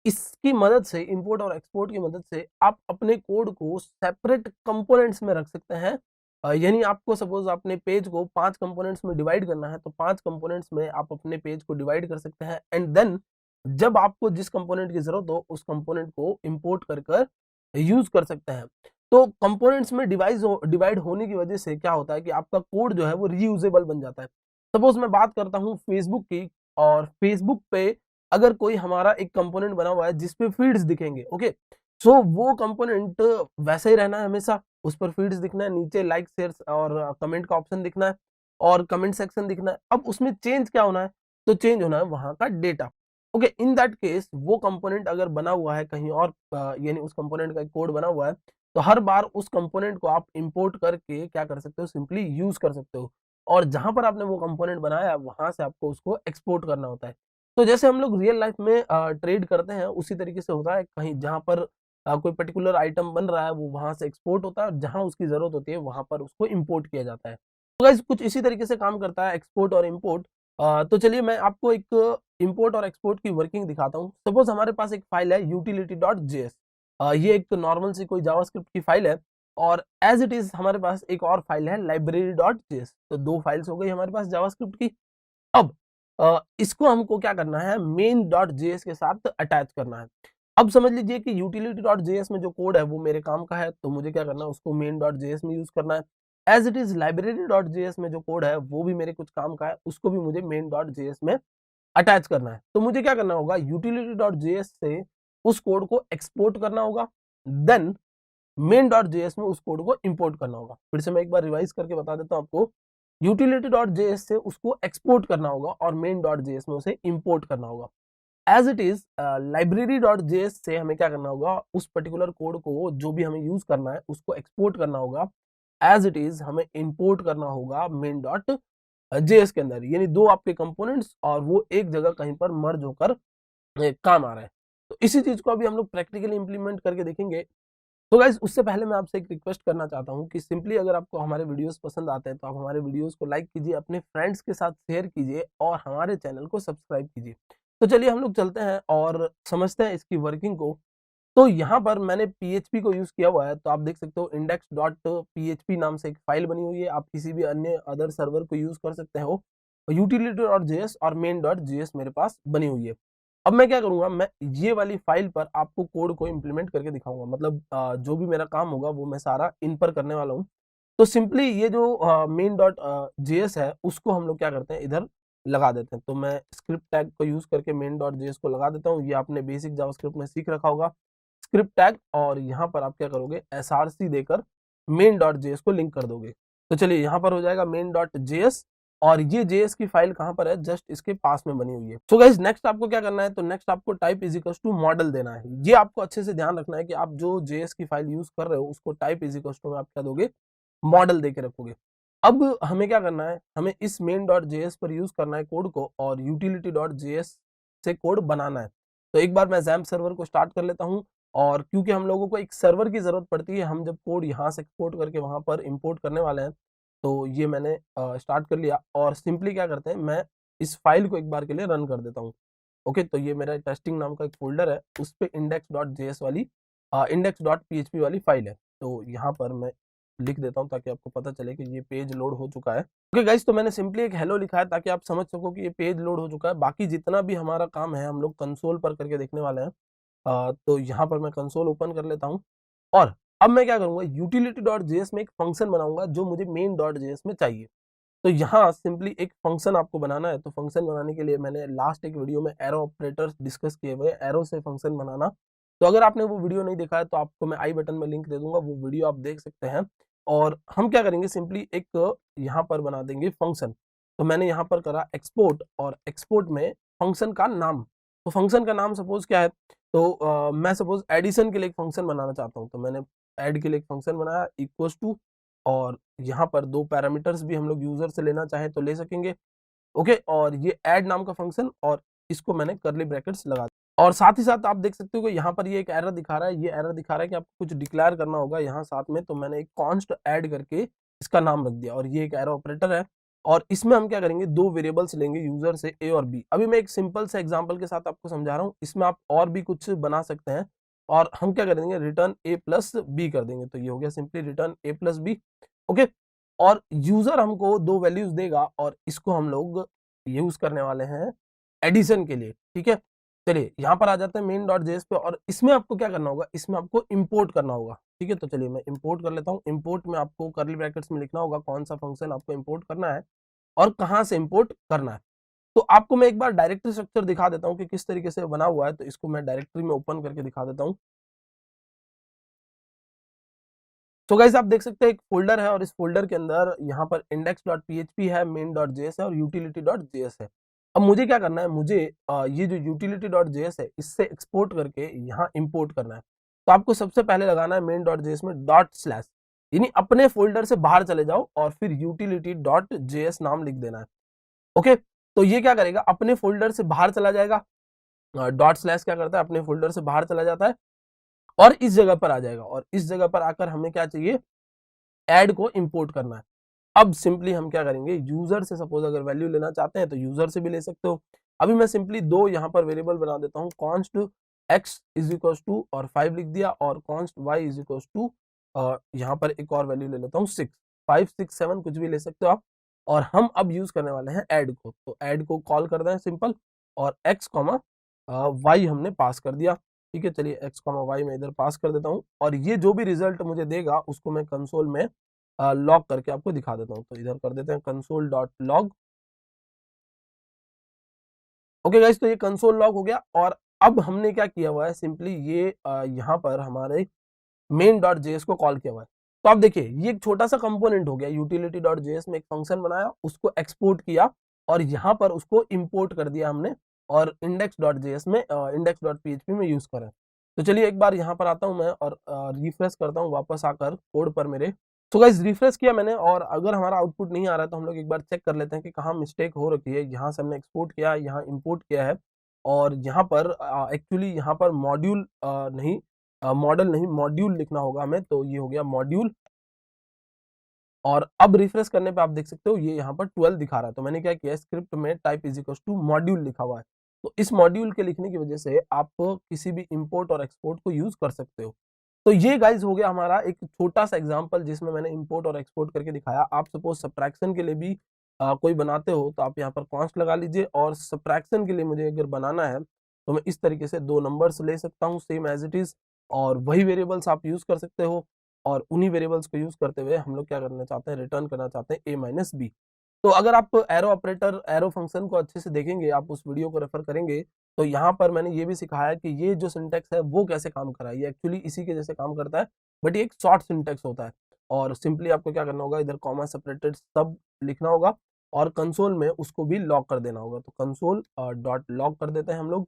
इसकी मदद से, इंपोर्ट और एक्सपोर्ट की मदद से आप अपने कोड को सेपरेट कंपोनेंट्स में रख सकते हैं। यानी आपको सपोज अपने पेज को 5 कंपोनेंट्स में डिवाइड करना है तो 5 कंपोनेंट्स में आप अपने पेज को डिवाइड कर सकते हैं, एंड देन जब आपको जिस कंपोनेंट की जरूरत हो उस कंपोनेंट को इंपोर्ट कर कर यूज कर सकते हैं। तो कंपोनेंट्स में डिवाइड होने की वजह से क्या होता है कि आपका कोड जो है वो रीयूजेबल बन जाता है। सपोज मैं बात करता हूँ फेसबुक की, और फेसबुक पे अगर कोई हमारा एक कंपोनेंट बना हुआ है जिसपे फीड्स दिखेंगे, ओके, सो वो कंपोनेंट वैसे ही रहना है हमेशा, उस पर फीड्स दिखना है, नीचे लाइक शेयर्स और कमेंट का ऑप्शन दिखना है और कमेंट सेक्शन दिखना है। अब उसमें चेंज क्या होना है, तो चेंज होना है वहां का data. Okay, in that case वो कंपोनेंट अगर बना हुआ है कहीं और, यानी उस कंपोनेंट का एक कोड बना हुआ है, तो हर बार उस कंपोनेंट को आप इंपोर्ट करके क्या कर सकते हो, सिंपली यूज कर सकते हो। और जहां पर आपने वो कंपोनेंट बनाया है वहां से आपको उसको एक्सपोर्ट करना होता है। तो जैसे हम लोग रियल लाइफ में ट्रेड करते हैं उसी तरीके से होता है, कहीं जहां पर कोई पर्टिकुलर आइटम बन रहा है वो वहां से एक्सपोर्ट होता है, और जहां उसकी जरूरत होती है वहां पर उसको इंपोर्ट किया जाता है। तो गाइस कुछ इसी तरीके से काम करता है एक्सपोर्ट और इंपोर्ट। तो चलिए मैं आपको एक इंपोर्ट और एक्सपोर्ट की वर्किंग दिखाता हूँ। सपोज हमारे पास एक फाइल है utility.js, ये एक नॉर्मल सी कोई जावास्क्रिप्ट की फाइल है, और एज इट इज हमारे पास एक और फाइल है library.js। तो दो फाइल्स हो गई हमारे पास जावास्क्रिप्ट की। अब इसको हमको क्या करना है, main.js के साथ अटैच करना है। अब समझ लीजिए कि utility.js में जो कोड है वो मेरे काम का है, तो मुझे क्या करना है, उसको main.js में यूज करना है। एज इट इज library.js में जो कोड है वो भी मेरे कुछ काम का है, उसको भी मुझे main.js में अटैच करना है। तो मुझे क्या करना होगा, utility.js से उस कोड को एक्सपोर्ट करना होगा, देन main.js में उस कोड को इंपोर्ट करना होगा। फिर से मैं एक बार रिवाइज करके बता देता हूं आपको। utility.js से उसको एक्सपोर्ट करना होगा और main.js में उसे इंपोर्ट करना होगा। एज इट इज library.js से हमें क्या करना होगा, उस पर्टिकुलर कोड को जो भी हमें यूज करना है उसको एक्सपोर्ट करना होगा। एज इट इज हमें इंपोर्ट करना होगा main.js के अंदर, यानी दो आपके कंपोनेंट्स और वो एक जगह कहीं पर मर्ज होकर काम आ रहा है। तो इसी चीज को अभी हम लोग प्रैक्टिकली इंप्लीमेंट करके देखेंगे। तो गाइज उससे पहले मैं आपसे एक रिक्वेस्ट करना चाहता हूँ कि सिंपली अगर आपको हमारे वीडियोस पसंद आते हैं तो आप हमारे वीडियोस को लाइक कीजिए, अपने फ्रेंड्स के साथ शेयर कीजिए और हमारे चैनल को सब्सक्राइब कीजिए। तो चलिए हम लोग चलते हैं और समझते हैं इसकी वर्किंग को। तो यहाँ पर मैंने PHP को यूज किया हुआ है, तो आप देख सकते हो index.php नाम से एक फाइल बनी हुई है। आप किसी भी अन्य अदर सर्वर को यूज कर सकते हो। utility.js और main.js मेरे पास बनी हुई है। अब मैं क्या करूंगा, मैं ये वाली फाइल पर आपको कोड को इम्प्लीमेंट करके दिखाऊंगा, मतलब जो भी मेरा काम होगा वो मैं सारा इन पर करने वाला हूँ। तो सिंपली ये जो main.js है उसको हम लोग क्या करते हैं, इधर लगा देते हैं। तो मैं स्क्रिप्ट टैग को यूज करके main.js को लगा देता हूँ। ये आपने बेसिक जावास्क्रिप्ट में सीख रखा होगा, स्क्रिप्ट टैग, और यहाँ पर आप क्या करोगे, src देकर main.js को लिंक कर दोगे। तो चलिए यहाँ पर हो जाएगा main.js, और ये JS की फाइल कहाँ पर है, जस्ट इसके पास में बनी हुई है। सो गाइस नेक्स्ट आपको क्या करना है, तो नेक्स्ट आपको type is equal to model देना है। ये आपको अच्छे से ध्यान रखना है कि आप जो JS की फाइल यूज कर रहे हो उसको टाइप इज इक्वल टू में आप क्या दोगे, मॉडल देके रखोगे। अब हमें क्या करना है, हमें इस main.js पर यूज करना है कोड को, और utility.js से कोड बनाना है। तो एक बार मैं XAMPP सर्वर को स्टार्ट कर लेता हूँ, और क्योंकि हम लोगों को एक सर्वर की जरूरत पड़ती है, हम जब कोड यहाँ से एक्सपोर्ट करके वहां पर इंपोर्ट करने वाले हैं, तो ये मैंने स्टार्ट कर लिया। और सिंपली क्या करते हैं, मैं इस फाइल को एक बार के लिए रन कर देता हूँ। ओके, तो ये मेरा टेस्टिंग नाम का एक फोल्डर है, उस पे index.js वाली index.php वाली फाइल है। तो यहाँ पर मैं लिख देता हूँ ताकि आपको पता चले कि ये पेज लोड हो चुका है। ओके गाइस, तो मैंने सिंपली एक हेलो लिखा है ताकि आप समझ सको कि ये पेज लोड हो चुका है। बाकी जितना भी हमारा काम है हम लोग कंसोल पर करके देखने वाले हैं। तो यहाँ पर मैं कंसोल ओपन कर लेता हूँ, और अब मैं क्या करूंगा, utility.js में एक फंक्शन बनाऊंगा जो मुझे main.js में चाहिए। तो यहाँ सिंपली एक फंक्शन आपको बनाना है। तो फंक्शन बनाने के लिए मैंने लास्ट एक वीडियो में एरो ऑपरेटर्स डिस्कस किए हुए, एरो से फंक्शन बनाना। तो अगर आपने वो वीडियो नहीं देखा है तो आपको मैं आई बटन में लिंक दे दूंगा, वो वीडियो आप देख सकते हैं। और हम क्या करेंगे, सिंपली एक यहाँ पर बना देंगे फंक्शन। तो मैंने यहाँ पर करा एक्सपोर्ट, और एक्सपोर्ट में फंक्शन का नाम। तो फंक्शन का नाम सपोज क्या है, तो मैं सपोज एडिशन के लिए एक फंक्शन बनाना चाहता हूँ। तो मैंने ऐड के लिए एक फंक्शन बनाया इक्वल्स टू, और यहाँ पर दो पैरामीटर्स भी हम लोग यूजर से लेना चाहे तो ले सकेंगे। ओके, और ये ऐड नाम का फंक्शन, और इसको मैंने करली ब्रैकेट्स लगा दिया। और साथ ही साथ आप देख सकते हो कि यहाँ पर ये एक एरर दिखा रहा है, ये एरर दिखा रहा है कि आपको कुछ डिक्लेयर करना होगा यहाँ साथ में। तो मैंने एक कॉन्स्ट ऐड करके इसका नाम रख दिया, और ये एक एरर ऑपरेटर है। और इसमें हम क्या करेंगे, दो वेरिएबल्स लेंगे यूजर से, ए और बी। अभी मैं एक सिंपल से एग्जाम्पल के साथ आपको समझा रहा हूँ, इसमें आप और भी कुछ बना सकते हैं। और हम क्या करेंगे, रिटर्न ए प्लस बी कर देंगे। तो ये हो गया सिंपली रिटर्न ए प्लस बी। ओके, और यूजर हमको दो वैल्यूज देगा, और इसको हम लोग यूज करने वाले हैं एडिशन के लिए। ठीक है, चलिए यहाँ पर आ जाते हैं main.js पे, और इसमें आपको क्या करना होगा, इसमें आपको इंपोर्ट करना होगा। ठीक है, तो चलिए मैं इंपोर्ट कर लेता हूँ। इंपोर्ट में आपको करली ब्रैकेट्स में लिखना होगा कौन सा फंक्शन आपको इंपोर्ट करना है और कहाँ से इंपोर्ट करना है। तो आपको मैं एक बार डायरेक्टरी स्ट्रक्चर दिखा देता हूँ कि किस तरीके से बना हुआ है। तो इसको मैं डायरेक्टरी में ओपन करके दिखा देता हूँ। तो गाइस आप देख सकते हैं एक फोल्डर है, और इस फोल्डर के अंदर यहाँ पर index.php है, main.js है और utility.js है। अब मुझे क्या करना है, मुझे ये जो utility.js है इससे एक्सपोर्ट करके यहाँ इंपोर्ट करना है। तो आपको सबसे पहले लगाना है main.js में ./ यानी अपने फोल्डर से बाहर चले जाओ और फिर utility.js नाम लिख देना है। ओके, तो ये क्या करेगा, अपने फोल्डर से बाहर चला जाएगा। ./ क्या करता है, अपने फोल्डर से बाहर चला जाता है और इस जगह पर आ जाएगा, और इस जगह पर आकर हमें क्या चाहिए, ऐड को इंपोर्ट करना है। अब सिंपली हम क्या करेंगे, यूजर से सपोज अगर वैल्यू लेना चाहते हैं तो यूजर से भी ले सकते हो। अभी मैं सिंपली दो यहाँ पर वेरिएबल बना देता हूँ, const x is equal to और 5 लिख दिया, और const y is equal to यहाँ पर एक और वैल्यू ले लेता हूँ 6, 5 6 7 कुछ भी ले सकते हो आप। और हम अब यूज करने वाले हैं ऐड को, तो ऐड को कॉल कर दें सिंपल, और x y हमने पास कर दिया। ठीक है, चलिए x y मैं इधर पास कर देता हूँ, और ये जो भी रिजल्ट मुझे देगा उसको मैं कंसोल में लॉग करके आपको दिखा देता हूँ। तो इधर कर देते हैं console.log। ओके गाइस, तो ये कंसोल लॉग हो गया, और अब हमने क्या किया हुआ है, सिंपली ये यहाँ पर हमारे main.js को कॉल किया हुआ है। तो आप देखिए ये एक छोटा सा कंपोनेंट हो गया, utility.js में एक फंक्शन बनाया, उसको एक्सपोर्ट किया और यहाँ पर उसको इंपोर्ट कर दिया हमने, और index.js में index.php में यूज करें। तो चलिए एक बार यहाँ पर आता हूँ मैं और रिफ्रेश करता हूँ वापस आकर कोड पर मेरे। तो गाइस रिफ्रेश किया मैंने, और अगर हमारा आउटपुट नहीं आ रहा है तो हम लोग एक बार चेक कर लेते हैं कि कहाँ मिस्टेक हो रखी है। यहाँ से हमने एक्सपोर्ट किया, यहाँ इंपोर्ट किया है, और यहाँ पर एक्चुअली यहाँ पर मॉड्यूल नहीं, मॉडल नहीं, मॉड्यूल लिखना होगा हमें। तो ये हो गया मॉड्यूल, और अब रिफ्रेश करने पे आप देख सकते हो ये यहाँ पर 12 दिखा रहा है। तो मैंने क्या किया, स्क्रिप्ट में type is equal to module लिखा हुआ है। तो इस मॉड्यूल के लिखने की वजह से आप किसी भी इंपोर्ट और एक्सपोर्ट को यूज कर सकते हो। तो ये गाइज हो गया हमारा एक छोटा सा एग्जांपल जिसमें मैंने इंपोर्ट और एक्सपोर्ट करके दिखाया। आप सपोज सब्ट्रैक्शन के लिए भी कोई बनाते हो तो आप यहाँ पर कॉन्स्ट लगा लीजिए, और सब्ट्रैक्शन के लिए मुझे अगर बनाना है तो मैं इस तरीके से दो नंबर्स ले सकता हूँ सेम एज इट इज, और वही वेरिएबल्स आप यूज कर सकते हो। और उन्हीं वेरिएबल्स को यूज करते हुए हम लोग क्या करना चाहते हैं, रिटर्न करना चाहते हैं a-b। तो अगर आप एरो ऑपरेटर, एरो फंक्शन को अच्छे से देखेंगे, आप उस वीडियो को रेफर करेंगे, तो यहाँ पर मैंने ये भी सिखाया कि ये जो सिंटेक्स है वो कैसे काम कर रहा है। ये एक्चुअली इसी के जैसे काम करता है, बट ये एक शॉर्ट सिंटेक्स होता है। और सिंपली आपको क्या करना होगा, इधर कॉमा सेपरेटेड सब लिखना होगा, और कंसोल में उसको भी लॉग कर देना होगा। तो कंसोल डॉट लॉग कर देते हैं हम लोग,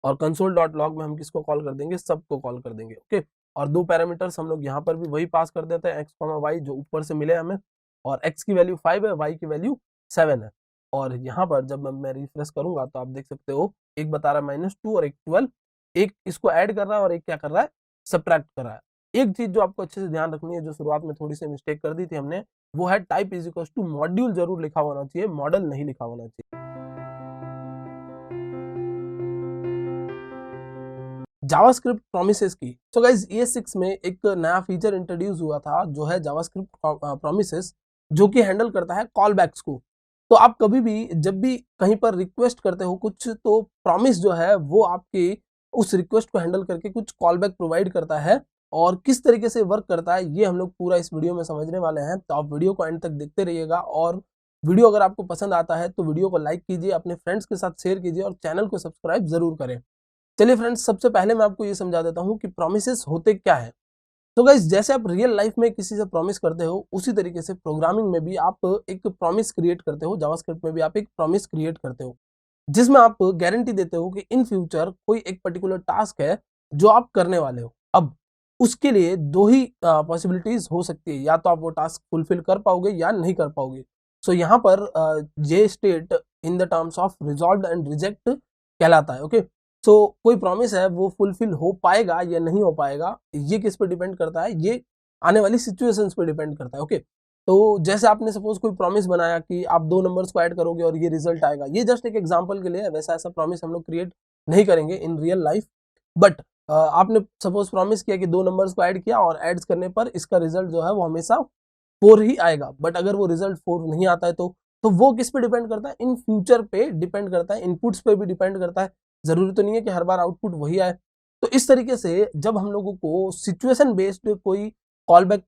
और कंसोल डॉट लॉग में हम किसको कॉल कर देंगे, सब को कॉल कर देंगे। ओके, और दो पैरामीटर्स हम लोग यहाँ पर भी वही पास कर देते हैं, x, y जो ऊपर से मिले हमें, और x की वैल्यू 5 है, y की वैल्यू 7 है। और यहाँ पर जब मैं रिफ्रेश करूंगा तो आप देख सकते हो एक बता रहा है -2 और एक 12, एक इसको ऐड कर रहा है और एक क्या कर रहा है, सब्ट्रैक्ट कर रहा है। एक चीज जो आपको अच्छे से ध्यान रखनी है, जो शुरुआत में थोड़ी सी मिस्टेक कर दी थी हमने, वो है type is equal to module जरूर लिखा होना चाहिए, मॉडल नहीं लिखा होना चाहिए। जावास्क्रिप्ट प्रोमिसेस की, सो गाइस ES6 में एक नया फीचर इंट्रोड्यूस हुआ था जो है जावास्क्रिप्ट प्रोमिसेस, जो कि हैंडल करता है कॉल बैक्स को। तो आप कभी भी जब भी कहीं पर रिक्वेस्ट करते हो कुछ, तो प्रॉमिस जो है वो आपके उस रिक्वेस्ट को हैंडल करके कुछ कॉल बैक प्रोवाइड करता है, और किस तरीके से वर्क करता है ये हम लोग पूरा इस वीडियो में समझने वाले हैं। तो आप वीडियो को एंड तक देखते रहिएगा, और वीडियो अगर आपको पसंद आता है तो वीडियो को लाइक कीजिए, अपने फ्रेंड्स के साथ शेयर कीजिए, और चैनल को सब्सक्राइब जरूर करें। चलिए फ्रेंड्स, सबसे पहले मैं आपको ये समझा देता हूँ कि प्रोमिसेस होते क्या है। तो गाइस, जैसे आप रियल लाइफ में किसी से प्रॉमिस करते हो, उसी तरीके से प्रोग्रामिंग में भी आप एक प्रॉमिस क्रिएट करते हो, जावास्क्रिप्ट में भी आप एक प्रॉमिस क्रिएट करते हो, जिसमें आप गारंटी देते हो कि इन फ्यूचर कोई एक पर्टिकुलर टास्क है जो आप करने वाले हो। अब उसके लिए दो ही पॉसिबिलिटीज हो सकती है, या तो आप वो टास्क फुलफिल कर पाओगे या नहीं कर पाओगे। सो यहाँ पर ये state in the terms of resolve and reject कहलाता है। ओके, सो कोई प्रॉमिस है वो फुलफिल हो पाएगा या नहीं हो पाएगा, ये किस पे डिपेंड करता है, ये आने वाली सिचुएशंस पे डिपेंड करता है। ओके, तो जैसे आपने सपोज कोई प्रॉमिस बनाया कि आप दो नंबर्स को ऐड करोगे और ये रिजल्ट आएगा, ये जस्ट एक एग्जांपल के लिए है, वैसा ऐसा प्रॉमिस हम लोग क्रिएट नहीं करेंगे इन रियल लाइफ। बट आपने सपोज प्रॉमिस किया कि दो नंबर्स को ऐड किया, और ऐड करने पर इसका रिजल्ट जो है वो हमेशा 4 ही आएगा। बट अगर वो रिजल्ट 4 नहीं आता है तो वो किस पे डिपेंड करता है, इन फ्यूचर पे डिपेंड करता है, इनपुट्स पे भी डिपेंड करता है। जरूरी तो नहीं है कि हर बार आउटपुट वही आए। तो इस तरीके से जब हम लोगों को सिचुएशन बेस्ड कोई कॉल बैक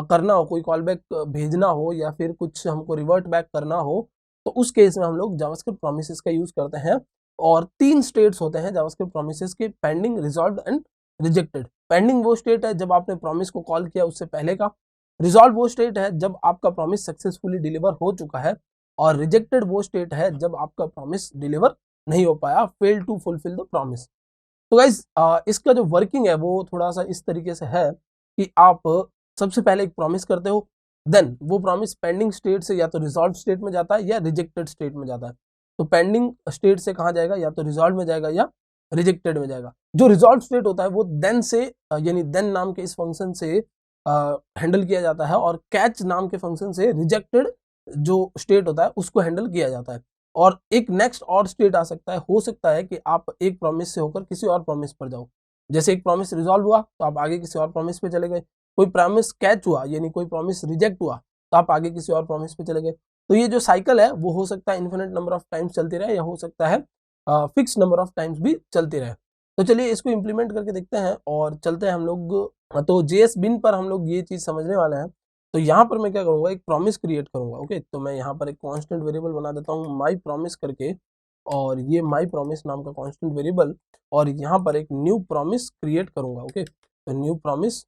करना हो, कोई कॉल बैक भेजना हो, या फिर कुछ हमको रिवर्ट बैक करना हो, तो उस केस में हम लोग जावास्क्रिप्ट प्रोमिसेस का यूज करते हैं। और 3 स्टेट्स होते हैं जावास्क्रिप्ट प्रोमिसेस के, pending, resolve and rejected. Pending वो स्टेट है जब आपने प्रॉमिस को कॉल किया उससे पहले का, रिजॉल्व वो स्टेट है जब आपका प्रॉमिस सक्सेसफुली डिलीवर हो चुका है, और रिजेक्टेड वो स्टेट है जब आपका प्रॉमिस डिलीवर नहीं हो पाया, fail to fulfil the promise. तो गाइज इसका जो वर्किंग है वो थोड़ा सा इस तरीके से है कि आप सबसे पहले एक प्रॉमिस करते हो, देन वो प्रॉमिस पेंडिंग स्टेट से या तो रिजॉल्व स्टेट में जाता है या रिजेक्टेड स्टेट में जाता है। तो पेंडिंग स्टेट से कहाँ जाएगा, या तो रिजॉल्व में जाएगा या रिजेक्टेड में जाएगा। जो रिजॉल्व स्टेट होता है वो देन से यानी देन नाम के इस फंक्शन से हैंडल किया जाता है, और कैच नाम के फंक्शन से रिजेक्टेड जो स्टेट होता है उसको हैंडल किया जाता है। और एक नेक्स्ट और स्टेट आ सकता है, हो सकता है कि आप एक प्रॉमिस से होकर किसी और प्रॉमिस पर जाओ। जैसे एक प्रॉमिस रिजॉल्व हुआ तो आप आगे किसी और प्रॉमिस पे चले गए, कोई प्रॉमिस कैच हुआ यानी कोई प्रॉमिस रिजेक्ट हुआ तो आप आगे किसी और प्रॉमिस पे चले गए। तो ये जो साइकिल है वो हो सकता है इन्फिनिट नंबर ऑफ टाइम्स चलती रहे, या हो सकता है फिक्स नंबर ऑफ टाइम्स भी चलती रहे। तो चलिए इसको इम्प्लीमेंट करके देखते हैं और चलते हैं हम लोग। तो JS बिन पर हम लोग ये चीज समझने वाले हैं। तो यहाँ पर मैं क्या करूंगा, एक प्रॉमिस क्रिएट करूंगा। ओके, तो मैं यहाँ पर एक कांस्टेंट वेरिएबल बना देता हूँ माई प्रॉमिस करके, और ये माई प्रॉमिस नाम का कांस्टेंट वेरिएबल, और यहाँ पर एक न्यू प्रॉमिस क्रिएट करूंगा। ओके, तो न्यू प्रॉमिस,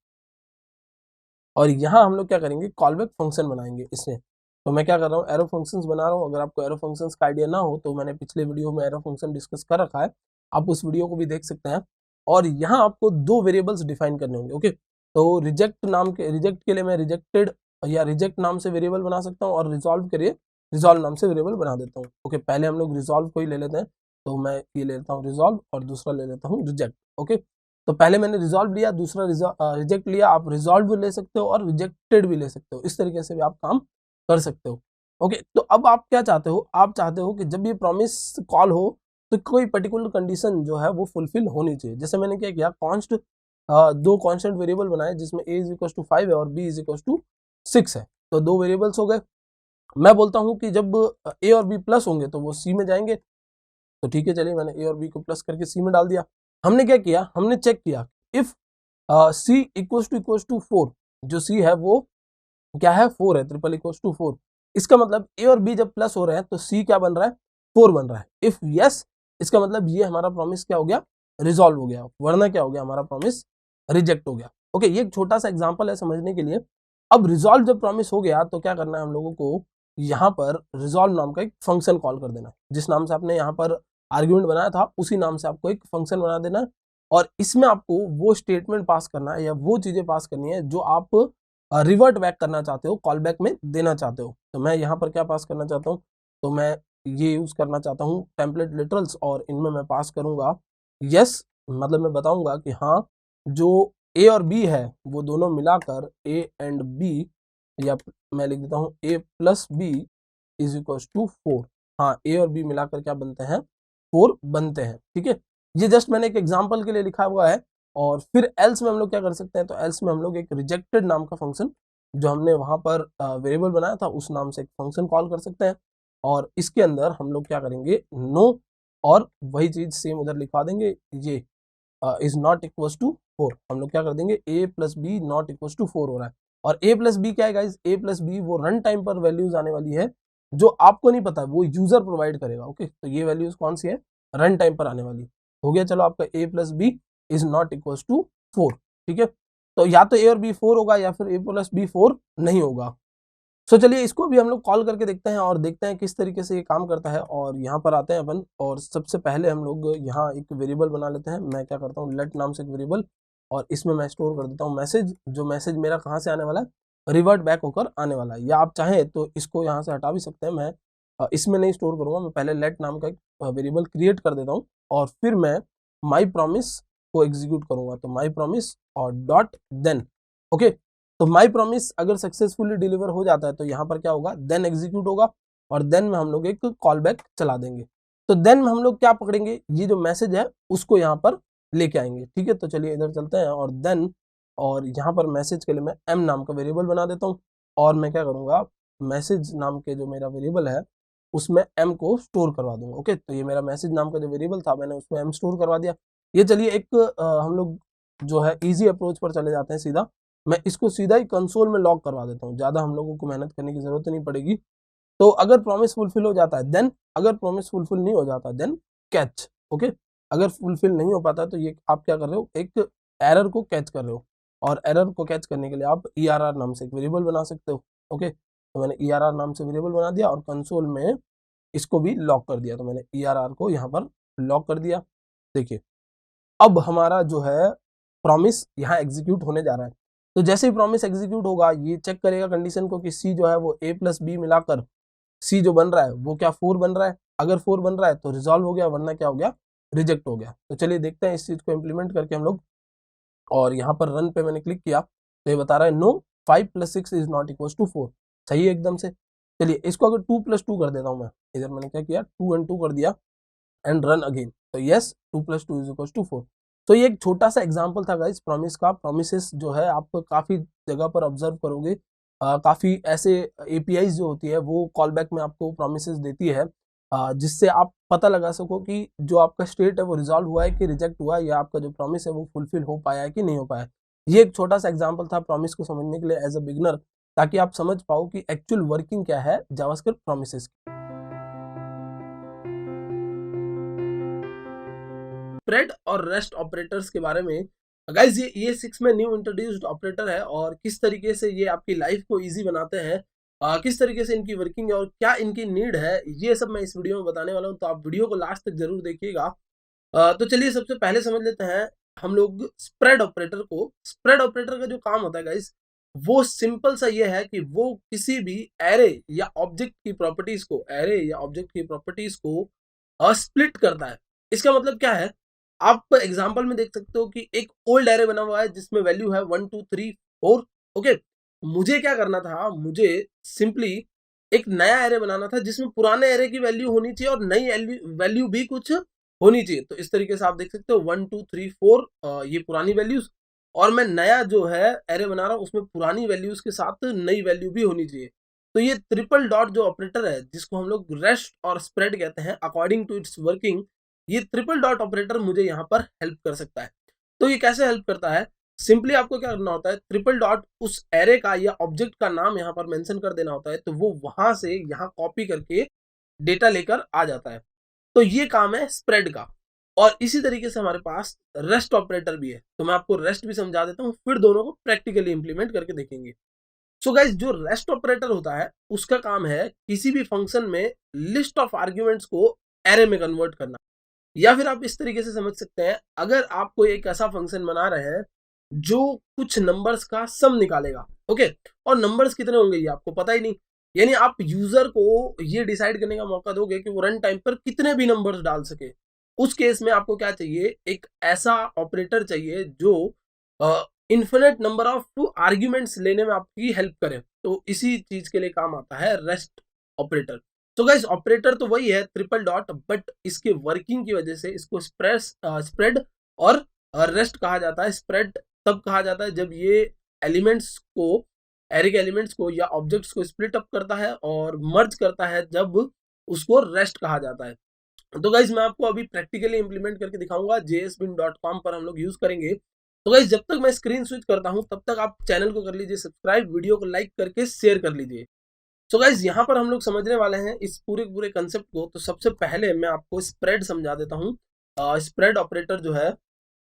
और यहाँ हम लोग क्या करेंगे, कॉलबैक फंक्शन बनाएंगे इसमें। तो मैं क्या कर रहा हूँ, एरो फंक्शंस बना रहा हूँ। अगर आपको एरो फंक्शंस का आइडिया ना हो तो मैंने पिछले वीडियो में एरो फंक्शन डिस्कस कर रखा है, आप उस वीडियो को भी देख सकते हैं। और यहाँ आपको दो वेरिएबल्स डिफाइन करने होंगे। ओके, तो रिजेक्ट नाम के, रिजेक्ट के लिए मैं रिजेक्टेड या रिजेक्ट नाम से वेरिएबल बना सकता हूँ, और रिजॉल्व के लिए रिजॉल्व नाम से वेरिएबल बना देता हूँ। ओके, पहले हम लोग रिजॉल्व को ही ले लेते हैं। तो मैं ये ले लेता हूँ रिजॉल्व, और दूसरा ले लेता हूँ रिजेक्ट। ओके, तो पहले मैंने रिजॉल्व लिया, दूसरा रिजेक्ट लिया। आप रिजॉल्व भी ले सकते हो और रिजेक्टेड भी ले सकते हो, इस तरीके से भी आप काम कर सकते हो। ओके, तो अब आप क्या चाहते हो, आप चाहते हो कि जब ये प्रॉमिस कॉल हो तो कोई पर्टिकुलर कंडीशन जो है वो फुलफिल होनी चाहिए। जैसे मैंने क्या किया, दो कॉन्स्टेंट वेरिएबल बनाए जिसमें a इज इक्वल टू 5 है और b इज इक्वल टू 6 है। तो दो वेरिएबल्स हो गए। मैं बोलता हूँ कि जब a और b प्लस होंगे तो वो c में जाएंगे। तो ठीक है, चलिए मैंने a और b को प्लस करके c में डाल दिया। हमने क्या किया, हमने चेक किया इफ c इक्वल टू 4, जो c है वो क्या है, 4 है, ट्रिपल इक्वल टू 4। इसका मतलब a और b जब प्लस हो रहे हैं तो c क्या बन रहा है, 4 बन रहा है। इफ यस, इसका मतलब ये हमारा प्रॉमिस क्या हो गया, रिजॉल्व हो गया, वरना क्या हो गया, हमारा प्रॉमिस रिजेक्ट हो गया। ओके, ये एक छोटा सा एग्जांपल है समझने के लिए। अब रिजॉल्व जब प्रॉमिस हो गया तो क्या करना है हम लोगों को, यहाँ पर रिजॉल्व नाम का एक फंक्शन कॉल कर देना है। जिस नाम से आपने यहाँ पर आर्ग्यूमेंट बनाया था उसी नाम से आपको एक फंक्शन बना देना है, और इसमें आपको वो स्टेटमेंट पास करना है या वो चीजें पास करनी है जो आप रिवर्ट बैक करना चाहते हो, कॉल बैक में देना चाहते हो। तो मैं यहाँ पर क्या पास करना चाहता हूँ, तो मैं ये यूज करना चाहता हूँ टेम्पलेट लिटरल्स, और इनमें मैं पास करूंगा यस, मतलब मैं बताऊंगा कि हाँ जो a और b है वो दोनों मिलाकर a एंड b, या मैं लिख देता हूँ a plus b is equal to 4। हाँ, a और b मिलाकर क्या बनते हैं, 4 बनते हैं। ठीक है, ये जस्ट मैंने एक एग्जाम्पल के लिए लिखा हुआ है। और फिर एल्स में हम लोग क्या कर सकते हैं, तो एल्स में हम लोग एक रिजेक्टेड नाम का फंक्शन जो हमने वहां पर वेरिएबल बनाया था उस नाम से एक फंक्शन कॉल कर सकते हैं, और इसके अंदर हम लोग क्या करेंगे, नो, और वही चीज सेम उधर लिखवा देंगे, ये इज नॉट इक्वल टू 4। हम लोग क्या कर देंगे, a plus b not equal to 4 हो रहा है। और a प्लस बी क्या है गाइज, a प्लस बी वो रन टाइम पर वैल्यूज आने वाली है जो आपको नहीं पता, वो यूजर प्रोवाइड करेगा। ओके, तो ये वैल्यूज कौन सी है, रन टाइम पर आने वाली। हो गया, चलो आपका a plus b is not equal to 4। ठीक है, तो या तो a और b 4 होगा या फिर a प्लस बी 4 नहीं होगा। सो चलिए इसको भी हम लोग कॉल करके देखते हैं और देखते हैं किस तरीके से ये काम करता है। और यहाँ पर आते हैं अपन, और सबसे पहले हम लोग यहाँ एक वेरिएबल बना लेते हैं। मैं क्या करता हूँ, लेट नाम से एक वेरिएबल, और इसमें मैं स्टोर कर देता हूँ मैसेज। जो मैसेज मेरा कहाँ से आने वाला है, रिवर्ट बैक होकर आने वाला है। या आप चाहें तो इसको यहाँ से हटा भी सकते हैं। मैं इसमें नहीं स्टोर करूँगा, मैं पहले लेट नाम का एक वेरिएबल क्रिएट कर देता हूँ, और फिर मैं माई प्रॉमिस को एग्जीक्यूट करूँगा। तो माई प्रॉमिस और डॉट देन। ओके, तो माई प्रॉमिस अगर सक्सेसफुली डिलीवर हो जाता है तो यहाँ पर क्या होगा, देन एग्जीक्यूट होगा, और देन में हम लोग एक कॉल बैक चला देंगे। तो देन में हम लोग क्या पकड़ेंगे, ये जो मैसेज है उसको यहाँ पर लेके आएंगे। ठीक है, तो चलिए इधर चलते हैं, और देन, और यहाँ पर मैसेज के लिए मैं m नाम का वेरिएबल बना देता हूँ, और मैं क्या करूँगा, मैसेज नाम के जो मेरा वेरिएबल है उसमें m को स्टोर करवा दूंगा। ओके, तो ये मेरा मैसेज नाम का जो वेरिएबल था मैंने उसमें m स्टोर करवा दिया। ये चलिए एक हम लोग जो है इजी अप्रोच पर चले जाते हैं सीधा। मैं इसको सीधा ही कंसोल में लॉग करवा देता हूँ, ज़्यादा हम लोगों को मेहनत करने की जरूरत नहीं पड़ेगी। तो अगर प्रॉमिस फुलफिल हो जाता है देन, अगर प्रॉमिस फुलफिल नहीं हो जाता देन कैच। ओके, अगर फुलफिल नहीं हो पाता तो ये आप क्या कर रहे हो, एक एरर को कैच कर रहे हो, और एरर को कैच करने के लिए आप ERR नाम से एक वेरिएबल बना सकते हो। ओके, तो मैंने ERR नाम से वेरिएबल बना दिया और कंसोल में इसको भी लॉक कर दिया। तो मैंने ERR को यहाँ पर लॉक कर दिया। देखिए अब हमारा जो है प्रॉमिस यहाँ एग्जीक्यूट होने जा रहा है। तो जैसे ही प्रॉमिस एग्जीक्यूट होगा ये चेक करेगा कंडीशन को कि सी जो है वो a प्लस बी मिलाकर सी जो बन रहा है वो क्या 4 बन रहा है। अगर 4 बन रहा है तो रिजॉल्व हो गया, वरना क्या हो गया, रिजेक्ट हो गया। तो चलिए देखते हैं इस चीज को इम्प्लीमेंट करके हम लोग। और यहाँ पर रन पे मैंने क्लिक किया तो ये बता रहा है no 5 + 6 is not equal to 4। सही है एकदम से। चलिए इसको अगर 2 + 2 कर देता हूँ मैं, इधर मैंने क्या किया 2 and 2 कर दिया एंड रन अगेन। तो यस 2 + 2 इज इक्वल टू 4। तो ये एक छोटा सा एग्जांपल था गाइस प्रॉमिस का। प्रॉमिसेस जो है आप काफी जगह पर ऑब्जर्व करोगे, काफी ऐसे एपीआईज जो होती है वो कॉल बैक में आपको प्रॉमिसेस देती है, जिससे आप पता लगा सको कि जो आपका स्टेट है वो रिजॉल्व हुआ है कि रिजेक्ट हुआ है, या आपका जो प्रॉमिस है वो फुलफिल हो पाया है कि नहीं हो पाया। ये एक छोटा सा एग्जाम्पल था प्रॉमिस को समझने के लिए एज अ बिगनर, ताकि आप समझ पाओ कि एक्चुअल वर्किंग क्या है जावास्क्रिप्ट प्रॉमिसेस की। स्प्रेड और रेस्ट ऑपरेटर्स के बारे में गाइस, ये ES6 में न्यू इंट्रोड्यूस्ड ऑपरेटर है और किस तरीके से ये आपकी लाइफ को इजी बनाते हैं, किस तरीके से इनकी वर्किंग है और क्या इनकी नीड है, ये सब मैं इस वीडियो में बताने वाला हूँ। तो आप वीडियो को लास्ट तक जरूर देखिएगा। तो चलिए सबसे पहले समझ लेते हैं हम लोग स्प्रेड ऑपरेटर को। स्प्रेड ऑपरेटर का जो काम होता है गाइस वो सिंपल सा ये है कि वो किसी भी एरे या ऑब्जेक्ट की प्रॉपर्टीज को स्प्लिट करता है। इसका मतलब क्या है, आप एग्जांपल में देख सकते हो कि एक ओल्ड एरे बना हुआ है जिसमें वैल्यू है 1 2 3 4। ओके, मुझे क्या करना था, मुझे सिंपली एक नया एरे बनाना था जिसमें पुराने एरे की वैल्यू होनी चाहिए और नई वैल्यू भी कुछ होनी चाहिए। तो इस तरीके से आप देख सकते हो 1 2 3 4 ये पुरानी वैल्यूज, और मैं नया जो है एरे बना रहा हूँ उसमें पुरानी वैल्यूज के साथ नई वैल्यू भी होनी चाहिए। तो ये ट्रिपल डॉट जो ऑपरेटर है जिसको हम लोग रेस्ट और स्प्रेड कहते हैं अकॉर्डिंग टू इट्स वर्किंग, ये ट्रिपल डॉट ऑपरेटर मुझे यहाँ पर हेल्प कर सकता है। तो ये कैसे हेल्प करता है, सिंपली आपको क्या करना होता है, ट्रिपल डॉट उस एरे का या ऑब्जेक्ट का नाम यहाँ पर मेंशन कर देना होता है, तो वो वहां से यहाँ कॉपी करके डेटा लेकर आ जाता है। तो ये काम है स्प्रेड का। और इसी तरीके से हमारे पास रेस्ट ऑपरेटर भी है। तो मैं आपको रेस्ट भी समझा देता हूँ, फिर दोनों को प्रैक्टिकली इंप्लीमेंट करके देखेंगे। सो गाइज, जो रेस्ट ऑपरेटर होता है उसका काम है किसी भी फंक्शन में लिस्ट ऑफ आर्ग्यूमेंट्स को एरे में कन्वर्ट करना। या फिर आप इस तरीके से समझ सकते हैं, अगर आप कोई एक ऐसा फंक्शन बना रहे हैं जो कुछ नंबर्स का सम निकालेगा, ओके, और नंबर्स कितने होंगे ये आपको पता ही नहीं, यानी आप यूजर को ये डिसाइड करने का मौका दोगे कि वो रन टाइम पर कितने भी नंबर्स डाल सके। उस केस में आपको क्या चाहिए, एक ऐसा ऑपरेटर चाहिए जो इन्फिनिट नंबर ऑफ आर्ग्यूमेंट्स लेने में आपकी हेल्प करे। तो इसी चीज के लिए काम आता है रेस्ट ऑपरेटर। तो गाइस, ऑपरेटर तो वही है ट्रिपल डॉट, बट इसके वर्किंग की वजह से इसको स्प्रेड और रेस्ट कहा जाता है। स्प्रेड तब कहा जाता है जब ये एलिमेंट्स को, एरे के एलिमेंट्स को या ऑब्जेक्ट्स को स्प्लिट अप करता है और मर्ज करता है, जब उसको रेस्ट कहा जाता है। तो गाइज, मैं आपको अभी प्रैक्टिकली इंप्लीमेंट करके दिखाऊंगा। jsbin.com पर हम लोग यूज करेंगे। तो गाइज, जब तक मैं स्क्रीन स्विच करता हूं तब तक आप चैनल को कर लीजिए सब्सक्राइब, वीडियो को लाइक करके शेयर कर लीजिए। सो गाइज, यहाँ पर हम लोग समझने वाले हैं इस पूरे कंसेप्ट को। तो सबसे पहले मैं आपको स्प्रेड समझा देता हूँ। स्प्रेड ऑपरेटर जो है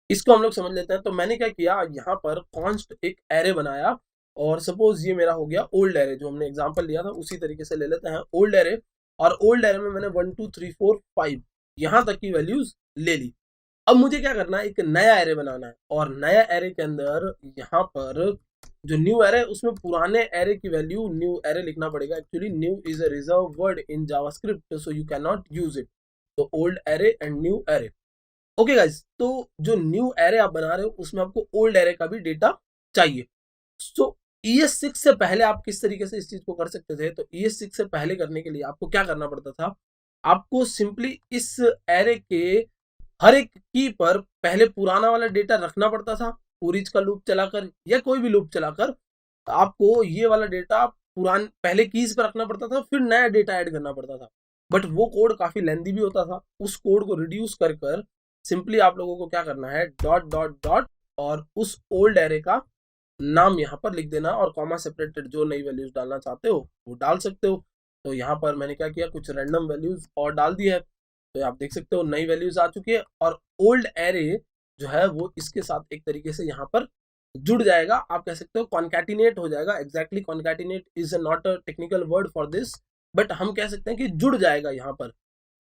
इसको हम लोग समझ लेते हैं। तो मैंने क्या किया, यहाँ पर कॉन्स्ट एक एरे बनाया, और सपोज ये मेरा हो गया ओल्ड एरे, जो हमने एग्जांपल लिया था उसी तरीके से ले लेते हैं ओल्ड एरे। और ओल्ड एरे में मैंने 1 2 3 4 5 यहाँ तक की वैल्यूज ले ली। अब मुझे क्या करना है, एक नया एरे बनाना है, और नया एरे के अंदर यहाँ पर जो न्यू एरे है उसमें पुराने एरे की वैल्यू न्यू एरे लिखना पड़ेगा। Actually new is a reserved word in JavaScript, so you can not use it. तो old array and new array. Okay guys, तो जो न्यू एरे आप बना रहे हो उसमें आपको ओल्ड एरे का भी डेटा चाहिए। सो ES6 से पहले आप किस तरीके से इस चीज को कर सकते थे, तो ES6 से पहले करने के लिए आपको क्या करना पड़ता था, आपको सिंपली इस एरे के हर एक की पर पहले पुराना वाला डेटा रखना पड़ता था, पूरीज का लूप चलाकर या कोई भी लूप चलाकर आपको ये वाला डेटा पुरान पहले कीज पर रखना पड़ता था, फिर नया डेटा ऐड करना पड़ता था। बट वो कोड काफी लेंथी भी होता था। उस कोड को रिड्यूस कर सिंपली आप लोगों को क्या करना है, डॉट डॉट डॉट और उस ओल्ड एरे का नाम यहाँ पर लिख देना, और कॉमा सेपरेटेड जो नई वैल्यूज डालना चाहते हो वो डाल सकते हो। तो यहाँ पर मैंने क्या किया, कुछ रैंडम वैल्यूज और डाल दी है। तो आप देख सकते हो नई वैल्यूज आ चुकी है, और ओल्ड एरे जो है वो इसके साथ एक तरीके से यहाँ पर जुड़ जाएगा, आप कह सकते हो कॉन्कैटिनेट हो जाएगा। Exactly concatenate is not a technical word for this, but हम कह सकते हैं कि जुड़ जाएगा यहाँ पर,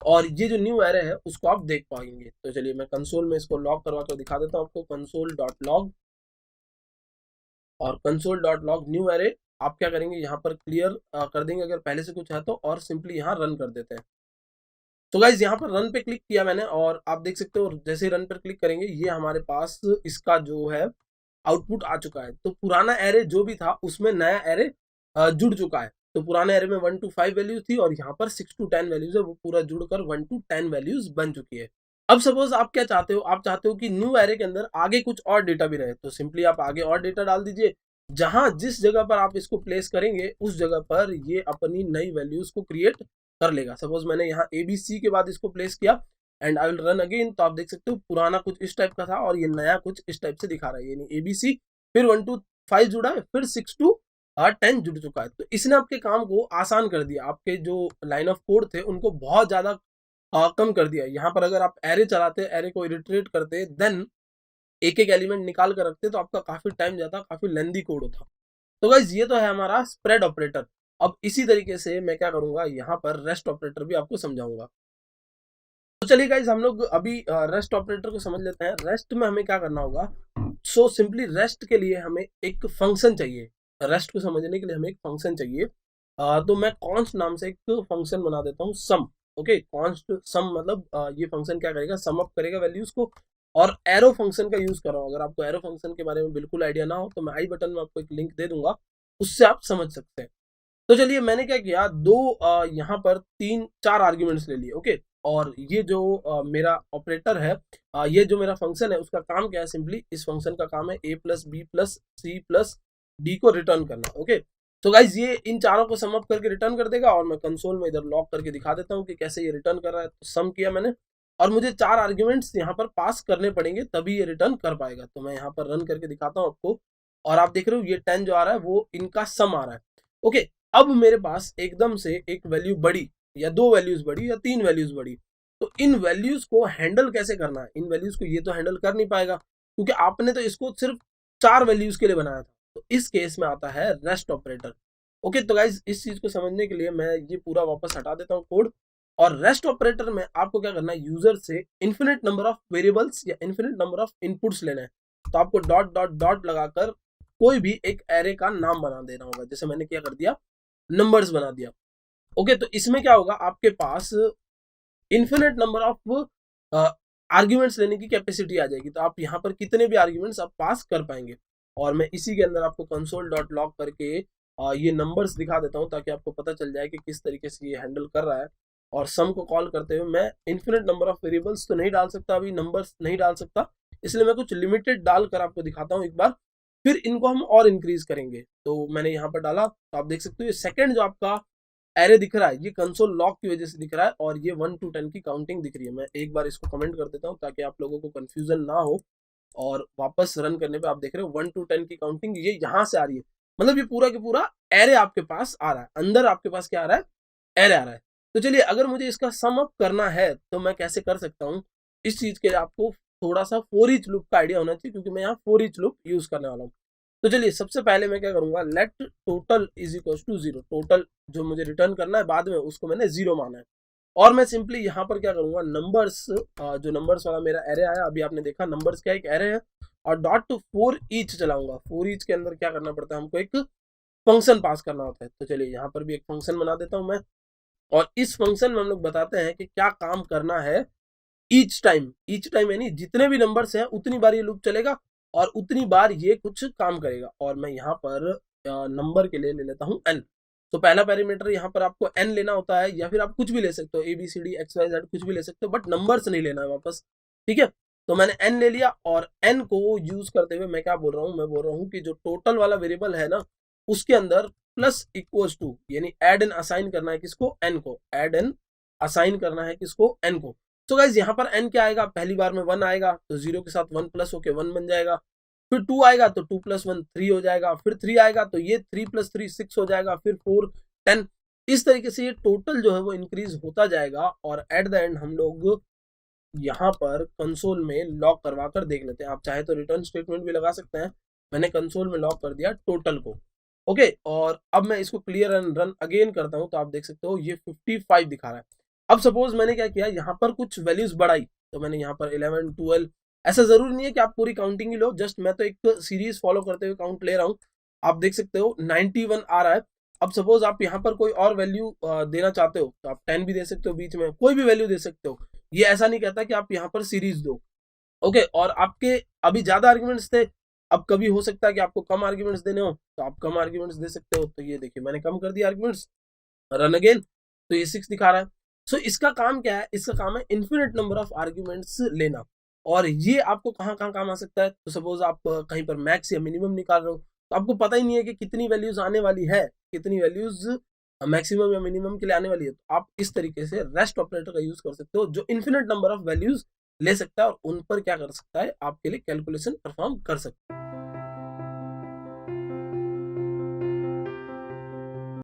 और ये जो न्यू एरे है उसको आप देख पाएंगे। तो चलिए मैं कंसोल में इसको लॉग करवा कर दिखा देता हूँ आपको, कंसोल डॉट लॉग, और console dot log new array आप क्या करेंगे यहाँ पर क्लियर कर देंगे अगर पहले से कुछ है तो, और सिंपली यहाँ रन कर देते हैं। तो गाइज यहाँ पर रन पे क्लिक किया मैंने, और आप देख सकते हो जैसे ही रन पर क्लिक करेंगे ये हमारे पास इसका जो है आउटपुट आ चुका है। तो पुराना एरे जो भी था उसमें नया एरे जुड़ चुका है। तो पुराने एरे में 1 to 5 वैल्यूज थी और यहाँ पर 6 to 10 वैल्यूज है, वो पूरा जुड़कर 1 to 10 वैल्यूज बन चुकी है। अब सपोज आप क्या चाहते हो, आप चाहते हो कि न्यू एरे के अंदर आगे कुछ और डेटा भी रहे, तो सिंपली आप आगे और डेटा डाल दीजिए। जहां जिस जगह पर आप इसको प्लेस करेंगे उस जगह पर ये अपनी नई वैल्यूज को क्रिएट कर लेगा। सपोज मैंने यहाँ ABC के बाद इसको प्लेस किया and I will run again, तो आप देख सकते हो पुराना कुछ इस टाइप का था और ये नया कुछ इस टाइप से दिखा रहा है, यानी ABC फिर 1 to 5 जुड़ा है, फिर 6 to 10 जुड़ चुका है। तो इसने आपके काम को आसान कर दिया, आपके जो लाइन ऑफ कोड थे उनको बहुत ज्यादा कम कर दिया। यहाँ पर अगर आप एरे चलाते, एरे को इरिटरेट करते, देन एक एक एलिमेंट निकाल कर रखते तो आपका काफी टाइम जाता, काफी लेंदी कोड होता। तो गाइज ये तो है हमारा स्प्रेड ऑपरेटर। अब इसी तरीके से मैं क्या करूंगा, यहाँ पर रेस्ट ऑपरेटर भी आपको समझाऊंगा। तो चलिए गाइज हम लोग अभी रेस्ट ऑपरेटर को समझ लेते हैं। रेस्ट में हमें क्या करना होगा, सो सिंपली रेस्ट के लिए हमें एक फंक्शन चाहिए। रेस्ट को समझने के लिए हमें एक फंक्शन चाहिए। तो मैं कॉन्स्ट नाम से एक फंक्शन बना देता हूँ, सम। ओके, कॉन्स्ट सम मतलब ये फंक्शन क्या करेगा, सम अप करेगा वैल्यूज को। और एरो फंक्शन का यूज कर रहा हूँ। अगर आपको एरो फंक्शन के बारे में बिल्कुल आइडिया ना हो तो मैं आई बटन में आपको एक लिंक दे दूंगा, उससे आप समझ सकते हैं। तो चलिए मैंने क्या किया, यहाँ पर 3-4 आर्ग्यूमेंट्स ले लिए। ओके, और ये जो मेरा ऑपरेटर है, ये जो मेरा फंक्शन है उसका काम क्या है, सिंपली इस फंक्शन का काम है a plus b plus c plus d को रिटर्न करना। ओके, तो गाइज ये इन चारों को सम अप करके रिटर्न कर देगा, और मैं कंसोल में इधर लॉक करके दिखा देता हूँ कि कैसे ये रिटर्न कर रहा है। तो सम किया मैंने, और मुझे 4 आर्ग्यूमेंट्स यहाँ पर पास करने पड़ेंगे तभी ये रिटर्न कर पाएगा। तो मैं यहाँ पर रन करके दिखाता हूँ आपको, और आप देख रहे हो ये 10 जो आ रहा है वो इनका सम आ रहा है। ओके, अब मेरे पास एकदम से एक वैल्यू बढ़ी, या 2 वैल्यूज बढ़ी, या 3 वैल्यूज बढ़ी। तो इन वैल्यूज को हैंडल कैसे करना है, इन वैल्यूज को ये तो हैंडल कर नहीं पाएगा क्योंकि आपने तो इसको सिर्फ 4 वैल्यूज के लिए बनाया था। तो इस केस में आता है रेस्ट ऑपरेटर। ओके, तो गाइज इस चीज को समझने के लिए मैं ये पूरा वापस हटा देता हूँ कोड। और रेस्ट ऑपरेटर में आपको क्या करना है, यूजर से इन्फिनिट नंबर ऑफ वेरिएबल्स या इन्फिनिट नंबर ऑफ इनपुट्स लेना है। तो आपको डॉट डॉट डॉट लगाकर कोई भी एक एरे का नाम बना देना होगा। जैसे मैंने क्या कर दिया, नंबर्स बना दिया। ओके, तो इसमें क्या होगा, आपके पास इन्फिनिट नंबर ऑफ आर्ग्यूमेंट्स लेने की कैपेसिटी आ जाएगी। तो आप यहाँ पर कितने भी आर्ग्यूमेंट्स आप पास कर पाएंगे। और मैं इसी के अंदर आपको कंसोल डॉट लॉग करके ये नंबर्स दिखा देता हूँ ताकि आपको पता चल जाए कि किस तरीके से ये हैंडल कर रहा है। और सम को कॉल करते हुए मैं इन्फिनिट नंबर ऑफ वेरिएबल्स तो नहीं डाल सकता, अभी नंबर्स नहीं डाल सकता, इसलिए मैं कुछ लिमिटेड डालकर आपको दिखाता हूँ एक बार, फिर इनको हम और इंक्रीज करेंगे। तो मैंने यहाँ पर डाला, तो आप देख सकते हो ये सेकंड जो आपका एरे दिख रहा है ये कंसोल लॉग की वजह से दिख रहा है, और ये 1 to 10 की काउंटिंग दिख रही है। मैं एक बार इसको कमेंट कर देता हूँ ताकि आप लोगों को कंफ्यूजन ना हो। और वापस रन करने पे आप देख रहे हो 1 to 10 की काउंटिंग ये यहाँ से आ रही है, मतलब ये पूरा के पूरा एरे आपके पास आ रहा है, अंदर आपके पास क्या आ रहा है, एरे आ रहा है। तो चलिए अगर मुझे इसका सम अप करना है तो मैं कैसे कर सकता हूँ, इस चीज के लिए आपको थोड़ा सा फॉर ईच लूप का आइडिया होना चाहिए, क्योंकि मैं यहाँ फॉर ईच लूप यूज करने वाला हूँ। तो चलिए सबसे पहले मैं क्या करूंगा, let total is equal to 0। Total जो मुझे रिटर्न करना है बाद में उसको मैंने 0 माना है। और मैं सिंपली यहाँ पर क्या करूंगा, नंबर्स, जो नंबर्स वाला मेरा एरे आया, अभी आपने देखा नंबर्स क्या एक एरे है, और डॉट फॉर ईच चलाऊंगा। फॉर ईच के अंदर क्या करना पड़ता है, हमको एक फंक्शन पास करना होता है। तो चलिए यहाँ पर भी एक फंक्शन बना देता हूँ मैं, और इस फंक्शन में हम लोग बताते हैं कि क्या काम करना है ईच टाइम। ईच टाइम यानी जितने भी नंबर्स हैं उतनी बार ये लूप चलेगा और उतनी बार ये कुछ काम करेगा। और मैं यहाँ पर नंबर के लिए ले लेता हूँ n। तो पहला पैरामीटर यहाँ पर आपको n लेना होता है, या फिर आप कुछ भी ले सकते हो, ABCD XYZ कुछ भी ले सकते हो, बट नंबर्स नहीं लेना है वापस, ठीक है। तो मैंने n ले लिया, और n को यूज करते हुए मैं क्या बोल रहा हूँ, मैं बोल रहा हूँ कि जो टोटल वाला वेरिएबल है ना उसके अंदर प्लस इक्वल्स टू, यानी एड एन असाइन करना है किसको, n को, एड एन असाइन करना है किसको, n को। तो गाइज यहाँ पर n क्या आएगा, पहली बार में 1 आएगा, तो 0 के साथ 1 प्लस होके 1 बन जाएगा। फिर 2 आएगा तो 2 + 1 3 हो जाएगा। फिर 3 आएगा तो ये 3 + 3 6 हो जाएगा। फिर 4 10। इस तरीके से ये टोटल जो है वो इंक्रीज होता जाएगा, और एट द एंड हम लोग यहाँ पर कंसोल में लॉक करवा कर देख लेते हैं। आप चाहे तो रिटर्न स्टेटमेंट भी लगा सकते हैं, मैंने कंसोल में लॉक कर दिया टोटल को। ओके, और अब मैं इसको क्लियर एंड रन अगेन करता हूँ तो आप देख सकते हो ये 55 दिखा रहा है। अब सपोज मैंने क्या किया, यहाँ पर कुछ वैल्यूज बढ़ाई, तो मैंने यहाँ पर 11 12, ऐसा जरूरी नहीं है कि आप पूरी काउंटिंग ही लो, जस्ट मैं तो एक सीरीज फॉलो करते हुए काउंट ले रहा हूँ। आप देख सकते हो 91 आ रहा है। अब सपोज आप यहाँ पर कोई और वैल्यू देना चाहते हो तो आप 10 भी दे सकते हो, बीच में कोई भी वैल्यू दे सकते हो। ये ऐसा नहीं कहता कि आप यहाँ पर सीरीज दो। ओके, और आपके अभी ज्यादा आर्ग्यूमेंट्स थे, अब कभी हो सकता है कि आपको कम आर्ग्यूमेंट्स देने हो तो आप कम आर्ग्यूमेंट्स दे सकते हो। तो ये देखिए मैंने कम कर दिया आर्ग्यूमेंट्स, रन अगेन, तो ये 6 दिखा रहा है। सो इसका काम क्या है, इसका काम है इन्फिनिट नंबर ऑफ आर्ग्यूमेंट्स लेना। और ये आपको कहाँ कहाँ काम आ सकता है, तो सपोज आप कहीं पर मैक्स या मिनिमम निकाल रहे हो तो आपको पता ही नहीं है कि कितनी वैल्यूज आने वाली है, कितनी वैल्यूज मैक्सिमम या मिनिमम के लिए आने वाली है, तो आप इस तरीके से रेस्ट ऑपरेटर का यूज कर सकते हो जो इन्फिनिट नंबर ऑफ वैल्यूज ले सकता है और उन पर क्या कर सकता है, आपके लिए कैलकुलेशन परफॉर्म कर सकता है।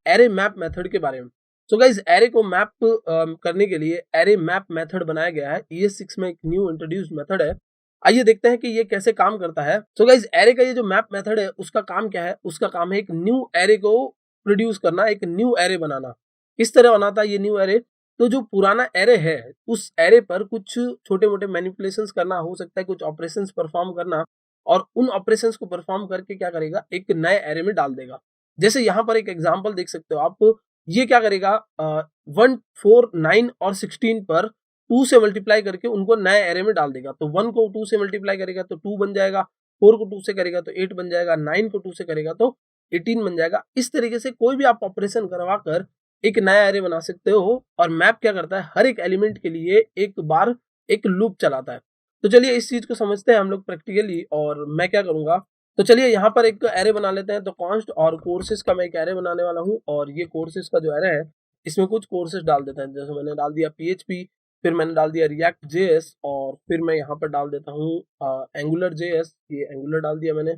एरे मैप मेथड के बारे में, सो गाइस एरे को मैप करने के लिए एरे मैप मेथड बनाया गया है। ES6 में एक न्यू इंट्रोड्यूस्ड मेथड है। आइए देखते हैं कि ये कैसे काम करता है। सो गाइस एरे का ये जो मैप मेथड है उसका काम क्या है, उसका काम है एक न्यू एरे को प्रोड्यूस करना, एक न्यू एरे बनाना। किस तरह बनाता है ये न्यू एरे, तो जो पुराना एरे है उस एरे पर कुछ छोटे मोटे मैनिपुलेशंस करना, हो सकता है कुछ ऑपरेशंस परफॉर्म करना, और उन ऑपरेशंस को परफॉर्म करके क्या करेगा, एक नए एरे में डाल देगा। जैसे यहाँ पर एक एग्जांपल देख सकते हो आप, ये क्या करेगा 1 4 9 और 16 पर 2 से मल्टीप्लाई करके उनको नए एरे में डाल देगा। तो 1 को 2 से मल्टीप्लाई करेगा तो 2 बन जाएगा, 4 को 2 से करेगा तो 8 बन जाएगा, 9 को 2 से करेगा तो 18 बन जाएगा। इस तरीके से कोई भी आप ऑपरेशन करवा कर एक नया एरे बना सकते हो। और मैप क्या करता है, हर एक एलिमेंट के लिए एक बार एक लूप चलाता है। तो चलिए इस चीज को समझते हैं हम लोग प्रैक्टिकली, और मैं क्या करूंगा, तो चलिए यहाँ पर एक एरे बना लेते हैं। तो कॉन्स्ट और कोर्सेज का मैं एक एरे बनाने वाला हूँ, और ये कोर्सेज का जो एरे है इसमें कुछ कोर्सेज डाल देते हैं। जैसे मैंने डाल दिया PHP, फिर मैंने डाल दिया React JS, और फिर मैं यहाँ पर डाल देता हूँ Angular JS, ये Angular डाल दिया मैंने।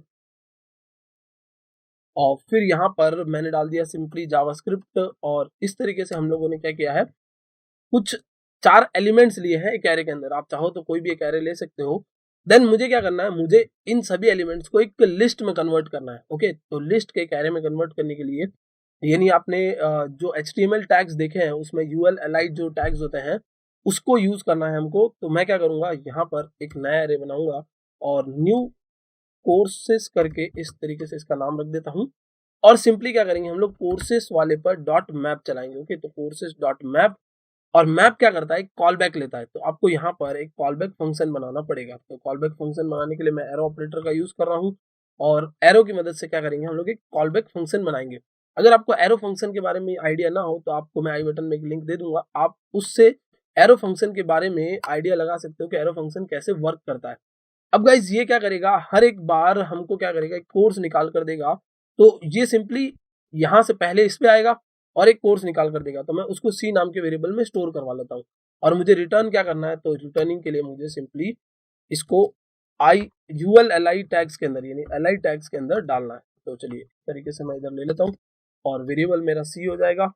और फिर यहाँ पर मैंने डाल दिया सिंपली जावास्क्रिप्ट। और इस तरीके से हम लोगों ने क्या किया है, कुछ 4 एलिमेंट्स लिए हैं एक एरे के अंदर। आप चाहो तो कोई भी एक एरे ले सकते हो। देन मुझे क्या करना है, मुझे इन सभी एलिमेंट्स को एक लिस्ट में कन्वर्ट करना है। ओके, तो लिस्ट के एक एरे में कन्वर्ट करने के लिए, यानी आपने जो HTML टैग्स देखे हैं उसमें UL एलाइड जो टैग्स होते हैं उसको यूज करना है हमको। तो मैं क्या करूंगा, यहाँ पर एक नया एरे बनाऊंगा और न्यू कोर्सेस करके इस तरीके से इसका नाम रख देता हूँ। और सिंपली क्या करेंगे हम लोग, कोर्सेस वाले पर डॉट मैप चलाएंगे। ओके, तो कोर्सेस डॉट मैप, और मैप क्या करता है, एक कॉल बैक लेता है। तो आपको यहाँ पर एक कॉल बैक फंक्शन बनाना पड़ेगा। तो कॉल बैक फंक्शन बनाने के लिए मैं एरो ऑपरेटर का यूज कर रहा हूँ, और एरो की मदद से क्या करेंगे हम लोग, एक कॉल बैक फंक्शन बनाएंगे। अगर आपको एरो फंक्शन के बारे में आइडिया ना हो तो आपको मैं आई बटन में एक लिंक दे दूंगा, आप उससे एरो फंक्शन के बारे में आइडिया लगा सकते हो कि एरो फंक्शन कैसे वर्क करता है। अब गाइज ये क्या करेगा, हर एक बार हमको क्या करेगा, एक कोर्स निकाल कर देगा। तो ये सिंपली यहाँ से पहले इस पे आएगा और एक कोर्स निकाल कर देगा। तो मैं उसको C नाम के वेरिएबल में स्टोर करवा लेता हूँ। और मुझे रिटर्न क्या करना है, तो रिटर्निंग के लिए मुझे सिंपली इसको UL टैग्स के अंदर, यानी LI टैग्स के अंदर डालना है। तो चलिए इस तरीके से मैं इधर ले लेता हूँ, और वेरिएबल मेरा C हो जाएगा,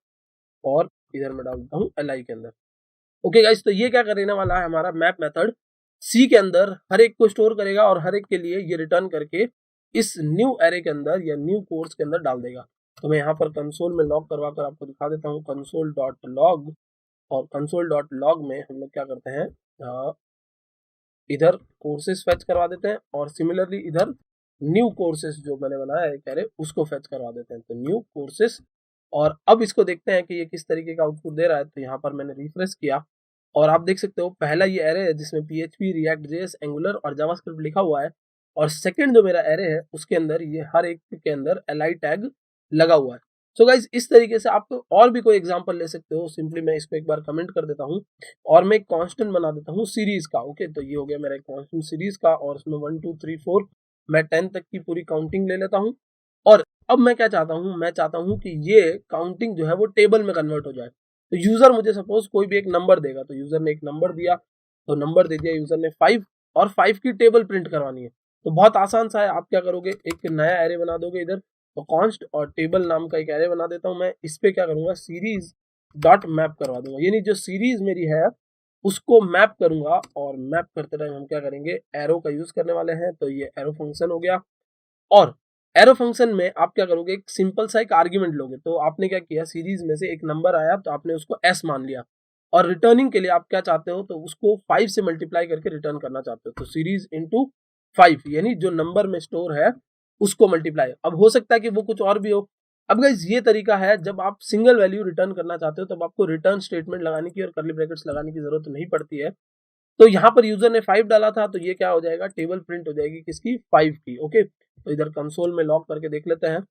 और इधर मैं डाल देता हूँ LI के अंदर। ओके गाइस, तो ये क्या करने वाला है, हमारा मैप मेथड C के अंदर हर एक को स्टोर करेगा और हर एक के लिए ये रिटर्न करके इस न्यू एरे के अंदर या न्यू कोर्स के अंदर डाल देगा। तो मैं यहाँ पर कंसोल में लॉग करवा कर आपको दिखा देता हूँ, कंसोल डॉट लॉग। और कंसोल डॉट लॉग में हम लोग क्या करते हैं, इधर कोर्सेज फेच करवा देते हैं, और सिमिलरली इधर न्यू कोर्सेज जो मैंने बनाया है एरे उसको फेच करवा देते हैं। तो न्यू कोर्सेज, और अब इसको देखते हैं कि ये किस तरीके का आउटपुट दे रहा है। तो यहाँ पर मैंने रिफ्रेश किया, और आप देख सकते हो पहला ये एरे है जिसमें PHP, React JS, Angular और जावास्क्रिप्ट लिखा हुआ है। और सेकंड जो मेरा एरे है उसके अंदर ये हर एक के अंदर LI टैग लगा हुआ है। सो गाइज इस तरीके से आप और भी कोई एग्जांपल ले सकते हो। सिंपली मैं इसको एक बार कमेंट कर देता हूँ, और मैं एक कांस्टेंट बना देता हूँ सीरीज का। ओके, तो ये हो गया मेरा एक कांस्टेंट सीरीज का, और उसमें 1 2 3 4 मैं 10 तक की पूरी काउंटिंग ले लेता हूँ। और अब मैं क्या चाहता हूँ, मैं चाहता हूँ कि ये काउंटिंग जो है वो टेबल में कन्वर्ट हो जाए। तो यूजर मुझे सपोज कोई भी एक नंबर देगा, तो यूजर ने एक नंबर दिया, तो नंबर दे दिया यूजर ने 5, और 5 की टेबल प्रिंट करवानी है। तो बहुत आसान सा है, आप क्या करोगे, एक नया एरे बना दोगे इधर। तो कॉन्स्ट और टेबल नाम का एक एरे बना देता हूँ मैं, इस पे क्या करूंगा, सीरीज डॉट मैप करवा दूंगा। यानी जो सीरीज मेरी है उसको मैप करूंगा, और मैप करते टाइम हम क्या करेंगे, एरो का यूज करने वाले हैं। तो ये एरो फंक्शन हो गया, और एरो फंक्शन में आप क्या करोगे, एक सिंपल सा एक आर्ग्यूमेंट लोगे। तो आपने क्या किया, सीरीज में से एक नंबर आया तो आपने उसको s मान लिया, और रिटर्निंग के लिए आप क्या चाहते हो, तो उसको 5 से मल्टीप्लाई करके रिटर्न करना चाहते हो। तो सीरीज इंटू 5 यानी जो नंबर में स्टोर है उसको मल्टीप्लाई। अब हो सकता है कि वो कुछ और भी हो। अब गाइस ये तरीका है, जब आप सिंगल वैल्यू रिटर्न करना चाहते हो तब आपको रिटर्न स्टेटमेंट लगाने की और कर्ली ब्रैकेट्स लगाने की जरूरत नहीं पड़ती है। तो यहाँ पर यूजर ने 5 डाला था, तो ये क्या हो जाएगा, टेबल प्रिंट हो जाएगी किसकी, 5 की। ओके, तो इधर कंसोल में लॉग करके देख लेते हैं,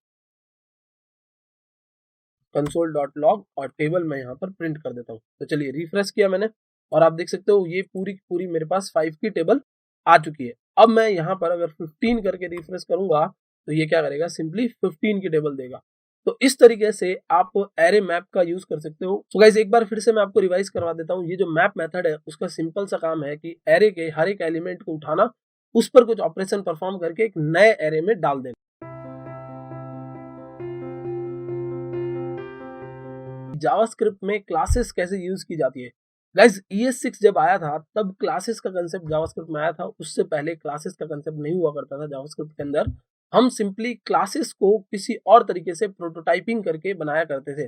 कंसोल डॉट लॉग, और टेबल में यहाँ पर प्रिंट कर देता हूँ। तो चलिए रिफ्रेश किया मैंने, और आप देख सकते हो ये पूरी की पूरी मेरे पास 5 की टेबल आ चुकी है। अब मैं यहाँ पर अगर 15 करके रिफ्रेश करूंगा तो ये क्या करेगा, सिंपली 15 की टेबल देगा। तो इस तरीके से आप एरे मैप का यूज कर सकते हो। तो गाइस एक बार फिर से मैं आपको रिवाइज करवा देता हूँ। ये जो मैप मेथड है उसका सिंपल सा काम है कि एरे के हर एक एलिमेंट को उठाना, उस पर कुछ ऑपरेशन परफॉर्म करके एक नए एरे में डाल देना। जावास्क्रिप्ट में क्लासेस कैसे यूज की जाती है। गाइस ES6 जब आया था तब क्लासेस का कंसेप्ट जावास्क्रिप्ट में आया था, उससे पहले क्लासेस का कंसेप्ट नहीं हुआ करता था जावास्क्रिप्ट के अंदर। हम सिंपली क्लासेस को किसी और तरीके से प्रोटोटाइपिंग करके बनाया करते थे।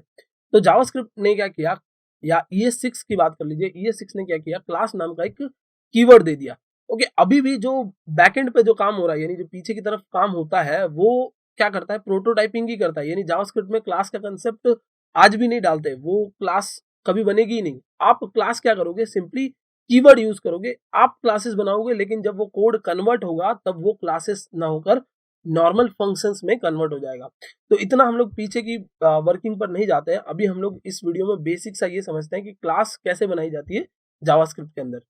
तो जावास्क्रिप्ट ने क्या किया, या ES6 की बात कर लीजिए, ES6 ने क्या किया, क्लास नाम का एक कीवर्ड दे दिया। ओके, अभी भी जो बैकएंड पे जो काम हो रहा है, यानी जो पीछे की तरफ काम होता है, वो क्या करता है, प्रोटोटाइपिंग ही करता है। यानी जावास्क्रिप्ट में क्लास का कंसेप्ट आज भी नहीं डालते, वो क्लास कभी बनेगी ही नहीं। आप क्लास क्या करोगे, सिंपली कीवर्ड यूज करोगे, आप क्लासेस बनाओगे, लेकिन जब वो कोड कन्वर्ट होगा तब वो क्लासेस ना होकर नॉर्मल फंक्शंस में कन्वर्ट हो जाएगा। तो इतना हम लोग पीछे की वर्किंग पर नहीं जाते हैं। अभी हम लोग इस वीडियो में बेसिक सा ये समझते हैं कि क्लास कैसे बनाई जाती है जावास्क्रिप्ट के अंदर।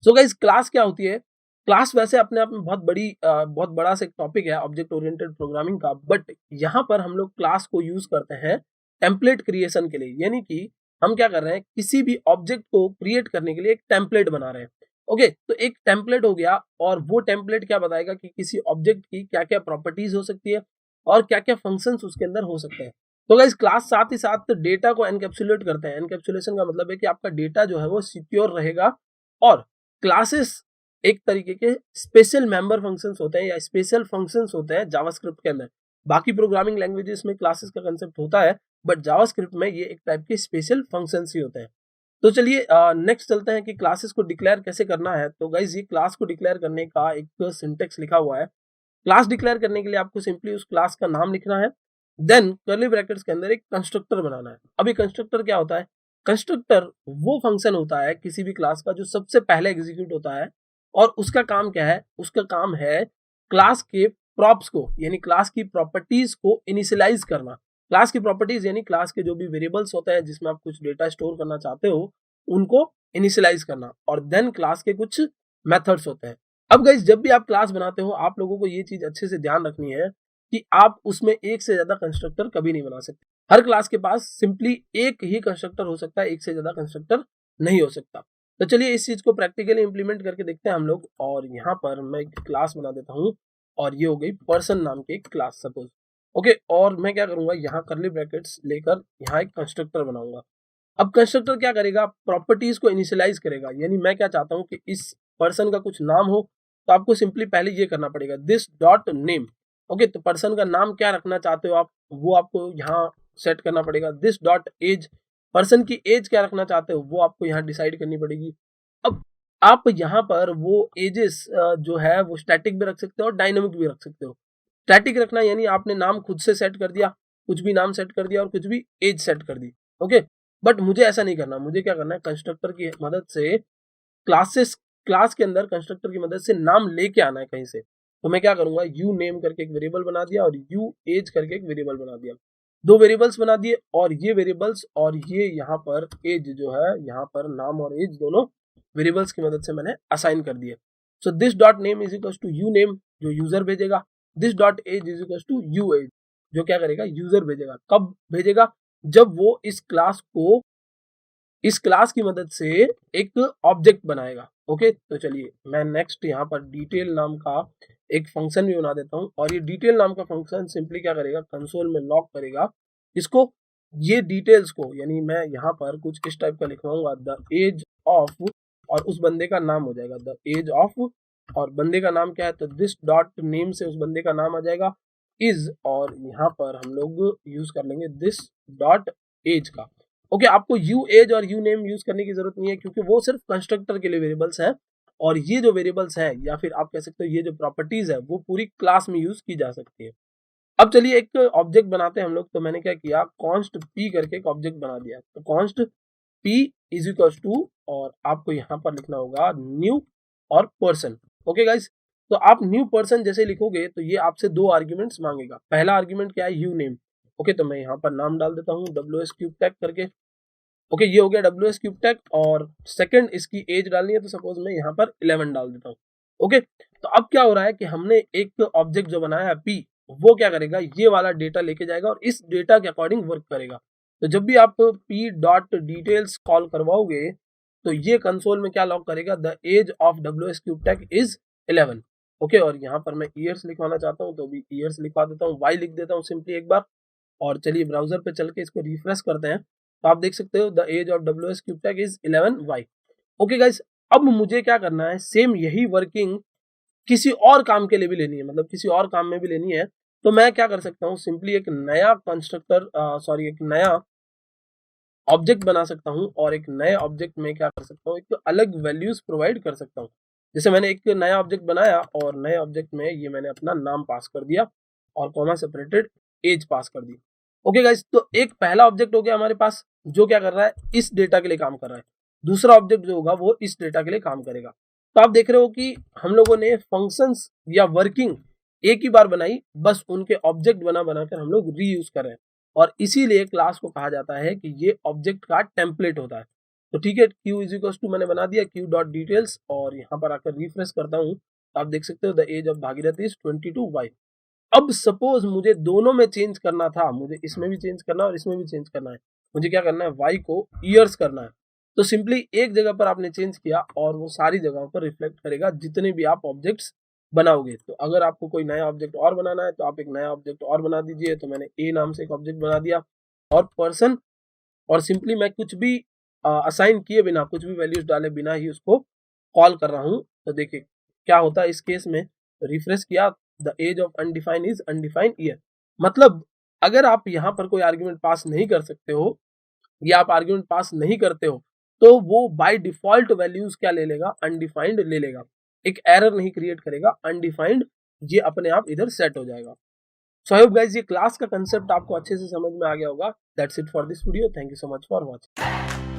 सो गाइस क्लास क्या होती है, क्लास वैसे अपने आप में बहुत बड़ा सा एक टॉपिक है ऑब्जेक्ट ओरिएंटेड प्रोग्रामिंग का, बट यहाँ पर हम लोग क्लास को यूज करते हैं टेम्पलेट क्रिएशन के लिए। यानी कि हम क्या कर रहे हैं, किसी भी ऑब्जेक्ट को क्रिएट करने के लिए एक टेम्पलेट बना रहे हैं। ओके, तो एक टेम्पलेट हो गया, और वो टेम्पलेट क्या बताएगा कि किसी ऑब्जेक्ट की क्या क्या प्रॉपर्टीज हो सकती है और क्या क्या फंक्शंस उसके अंदर हो सकते हैं। तो गाइस क्लास साथ ही साथ डेटा को एनकैप्सुलेट करते हैं। एनकैप्सुलेशन का मतलब है कि आपका डेटा जो है वो सिक्योर रहेगा, और क्लासेस एक तरीके के स्पेशल मेंबर फंक्शंस होते हैं या स्पेशल फंक्शंस होते हैं जावास्क्रिप्ट के अंदर। बाकी प्रोग्रामिंग लैंग्वेजेस में क्लासेस का कंसेप्ट होता है, बट जावास्क्रिप्ट में ये एक टाइप के स्पेशल फंक्शंस ही होते हैं। तो चलिए नेक्स्ट चलते हैं कि क्लासेस को डिक्लेयर कैसे करना है। तो गाइज ये क्लास को डिक्लेयर करने का एक सिंटेक्स लिखा हुआ है। क्लास डिक्लेयर करने के लिए आपको सिंपली उस क्लास का नाम लिखना है, देन कर्ली ब्रैकेट्स के अंदर एक कंस्ट्रक्टर बनाना है। अभी कंस्ट्रक्टर क्या होता है, कंस्ट्रक्टर वो फंक्शन होता है किसी भी क्लास का जो सबसे पहले एग्जीक्यूट होता है, और उसका काम क्या है, उसका काम है क्लास के प्रॉप्स को, यानी क्लास की प्रॉपर्टीज को इनिशियलाइज करना। क्लास की प्रॉपर्टीज यानी क्लास के जो भी वेरिएबल्स होते हैं जिसमें आप कुछ डेटा स्टोर करना चाहते हो, उनको इनिशियलाइज करना, और देन क्लास के कुछ मेथड्स होते हैं। अब गाइस जब भी आप क्लास बनाते हो, आप लोगों को ये चीज अच्छे से ध्यान रखनी है कि आप उसमें एक से ज्यादा कंस्ट्रक्टर कभी नहीं बना सकते। हर क्लास के पास सिंपली एक ही कंस्ट्रक्टर हो सकता है, एक से ज्यादा कंस्ट्रक्टर नहीं हो सकता। तो चलिए इस चीज को प्रैक्टिकली इंप्लीमेंट करके देखते हैं हम लोग। और यहाँ पर मैं एक क्लास बना देता हूँ, और ये हो गई पर्सन नाम की एक क्लास सपोज। ओके, और मैं क्या करूंगा, यहाँ कर्ली ब्रैकेट्स लेकर यहाँ एक कंस्ट्रक्टर बनाऊंगा। अब कंस्ट्रक्टर क्या करेगा, प्रॉपर्टीज को इनिशियलाइज करेगा। यानी मैं क्या चाहता हूँ कि इस पर्सन का कुछ नाम हो, तो आपको सिंपली पहले ये करना पड़ेगा, दिस डॉट नेम। ओके, तो पर्सन का नाम क्या रखना चाहते हो आप, वो आपको यहाँ सेट करना पड़ेगा। दिस डॉट एज, पर्सन की एज क्या रखना चाहते हो वो आपको यहाँ डिसाइड करनी पड़ेगी। अब आप यहाँ पर वो एजेस जो है वो स्टैटिक भी रख सकते हो और डायनामिक भी रख सकते हो। स्टैटिक रखना यानी आपने नाम खुद से सेट कर दिया, कुछ भी नाम सेट कर दिया और कुछ भी एज सेट कर दी। ओके, बट मुझे ऐसा नहीं करना, मुझे क्या करना है, कंस्ट्रक्टर की मदद से क्लास के अंदर कंस्ट्रक्टर की मदद से नाम लेके आना है कहीं से। तो मैं क्या करूंगा, यू नेम करके एक वेरिएबल बना दिया और यू एज करके एक वेरिएबल बना दिया। दो वेरिएबल्स बना दिए, और ये वेरिएबल्स और ये यहाँ पर एज जो है, यहाँ पर नाम और एज दोनों वेरिएबल्स की मदद से मैंने असाइन कर दिए। So this dot name is equal to u name, जो यूजर भेजेगा। This dot age is equal to u age, जो क्या करेगा, यूजर भेजेगा। कब भेजेगा, जब वो इस क्लास की मदद से एक ऑब्जेक्ट बनाएगा। ओके, तो चलिए मैं नेक्स्ट यहाँ पर डिटेल नाम का एक फंक्शन भी बना देता हूँ, और ये डिटेल नाम का फंक्शन सिंपली क्या करेगा, कंसोल में लॉक करेगा इसको, ये डिटेल्स को, यानी मैं यहाँ पर कुछ इस टाइप का लिखवाऊंगा, द एज ऑफ, और उस बंदे का नाम हो जाएगा द एज ऑफ और बंदे का नाम क्या है, तो दिस डॉट नेम से उस बंदे का नाम आ जाएगा इज, और यहाँ पर हम लोग यूज कर लेंगे दिस डॉट एज का। ओके, आपको यू एज और यू नेम यूज करने की जरूरत नहीं है, क्योंकि वो सिर्फ कंस्ट्रक्टर के लिए वेरिएबल्स हैं, और ये जो वेरिएबल्स हैं या फिर आप कह सकते हो ये जो प्रॉपर्टीज है वो पूरी क्लास में यूज की जा सकती है। अब चलिए एक ऑब्जेक्ट बनाते हैं हम लोग। तो मैंने क्या किया, कॉन्स्ट पी करके एक ऑब्जेक्ट बना दिया। तो const p is equal to, और आपको यहाँ पर लिखना होगा न्यू और पर्सन। ओके गाइस, तो आप न्यू पर्सन जैसे लिखोगे तो ये आपसे दो आर्ग्यूमेंट्स मांगेगा। पहला आर्ग्यूमेंट क्या है, यू नेम। ओके, तो मैं यहाँ पर नाम डाल देता हूँ WS क्यूब टैग करके। ओके, ये हो गया WS क्यूब टैग, और सेकंड इसकी एज डालनी है, तो सपोज मैं यहाँ पर 11 डाल देता हूँ। ओके, तो अब क्या हो रहा है कि हमने एक ऑब्जेक्ट जो बनाया है पी, वो क्या करेगा, ये वाला डेटा लेके जाएगा और इस डेटा के अकॉर्डिंग वर्क करेगा। तो जब भी आप p डॉट डिटेल्स कॉल करवाओगे तो ये कंसोल में क्या लॉग करेगा, the age of WS cube tag is 11। Okay, और यहाँ पर मैं ईयर्स लिखवाना चाहता हूँ तो भी ईयर्स लिखवा देता हूँ, y लिख देता हूँ सिंपली एक बार। और चलिए ब्राउजर पे चल के इसको रिफ्रेश करते हैं, तो आप देख सकते हो the age of WS cube tag is 11y। Okay guys, अब मुझे क्या करना है, सेम यही वर्किंग किसी और काम के लिए भी लेनी है, मतलब किसी और काम में भी लेनी है। तो मैं क्या कर सकता हूँ, सिंपली एक नया कंस्ट्रक्टर एक नया ऑब्जेक्ट बना सकता हूँ, और एक नए ऑब्जेक्ट में क्या कर सकता हूँ, एक अलग वैल्यूज प्रोवाइड कर सकता हूँ। जैसे मैंने एक नया ऑब्जेक्ट बनाया और नए ऑब्जेक्ट में ये मैंने अपना नाम पास कर दिया और कॉमा सेपरेटेड एज पास कर दी। ओके गाइस, तो एक पहला ऑब्जेक्ट हो गया हमारे पास जो क्या कर रहा है, इस डेटा के लिए काम कर रहा है। दूसरा ऑब्जेक्ट जो होगा वो इस डेटा के लिए काम करेगा। तो आप देख रहे हो कि हम लोगों ने फंक्शंस या वर्किंग एक ही बार बनाई, बस उनके ऑब्जेक्ट बना बनाकर हम लोग रीयूज कर रहे हैं, और इसीलिए क्लास को कहा जाता है कि ये ऑब्जेक्ट का टेम्पलेट होता है। तो ठीक है, क्यू इज इक्वल टू मैंने बना दिया क्यू डॉट डिटेल्स, और यहाँ पर आकर रिफ्रेश करता हूँ तो आप देख सकते हो the age of Bhagirathi is 22y। अब सपोज मुझे दोनों में चेंज करना था, मुझे इसमें भी चेंज करना है और इसमें भी चेंज करना है। मुझे क्या करना है, y को ईयर्स करना है। तो सिंपली एक जगह पर आपने चेंज किया और वो सारी जगहों पर रिफ्लेक्ट करेगा जितने भी आप ऑब्जेक्ट्स बनाओगे। तो अगर आपको कोई नया ऑब्जेक्ट और बनाना है तो आप एक नया ऑब्जेक्ट और बना दीजिए। तो मैंने ए नाम से एक ऑब्जेक्ट बना दिया और पर्सन, और सिंपली मैं कुछ भी असाइन किए बिना, कुछ भी वैल्यूज डाले बिना ही उसको कॉल कर रहा हूँ। तो देखिए क्या होता है इस केस में, रिफ्रेश किया, the age of undefined is undefined year. मतलब अगर आप यहाँ पर कोई आर्ग्यूमेंट पास नहीं कर सकते हो या आप आर्ग्यूमेंट पास नहीं करते हो तो वो बाय डिफॉल्ट वैल्यूज क्या ले लेगा, अनडिफाइंड ले लेगा, एक एरर नहीं क्रिएट करेगा, अनडिफाइंड ये अपने आप इधर सेट हो जाएगा। सो आई होप गाइस ये क्लास का कंसेप्ट आपको अच्छे से समझ में आ गया होगा। That's it for this video, thank you so much for watching.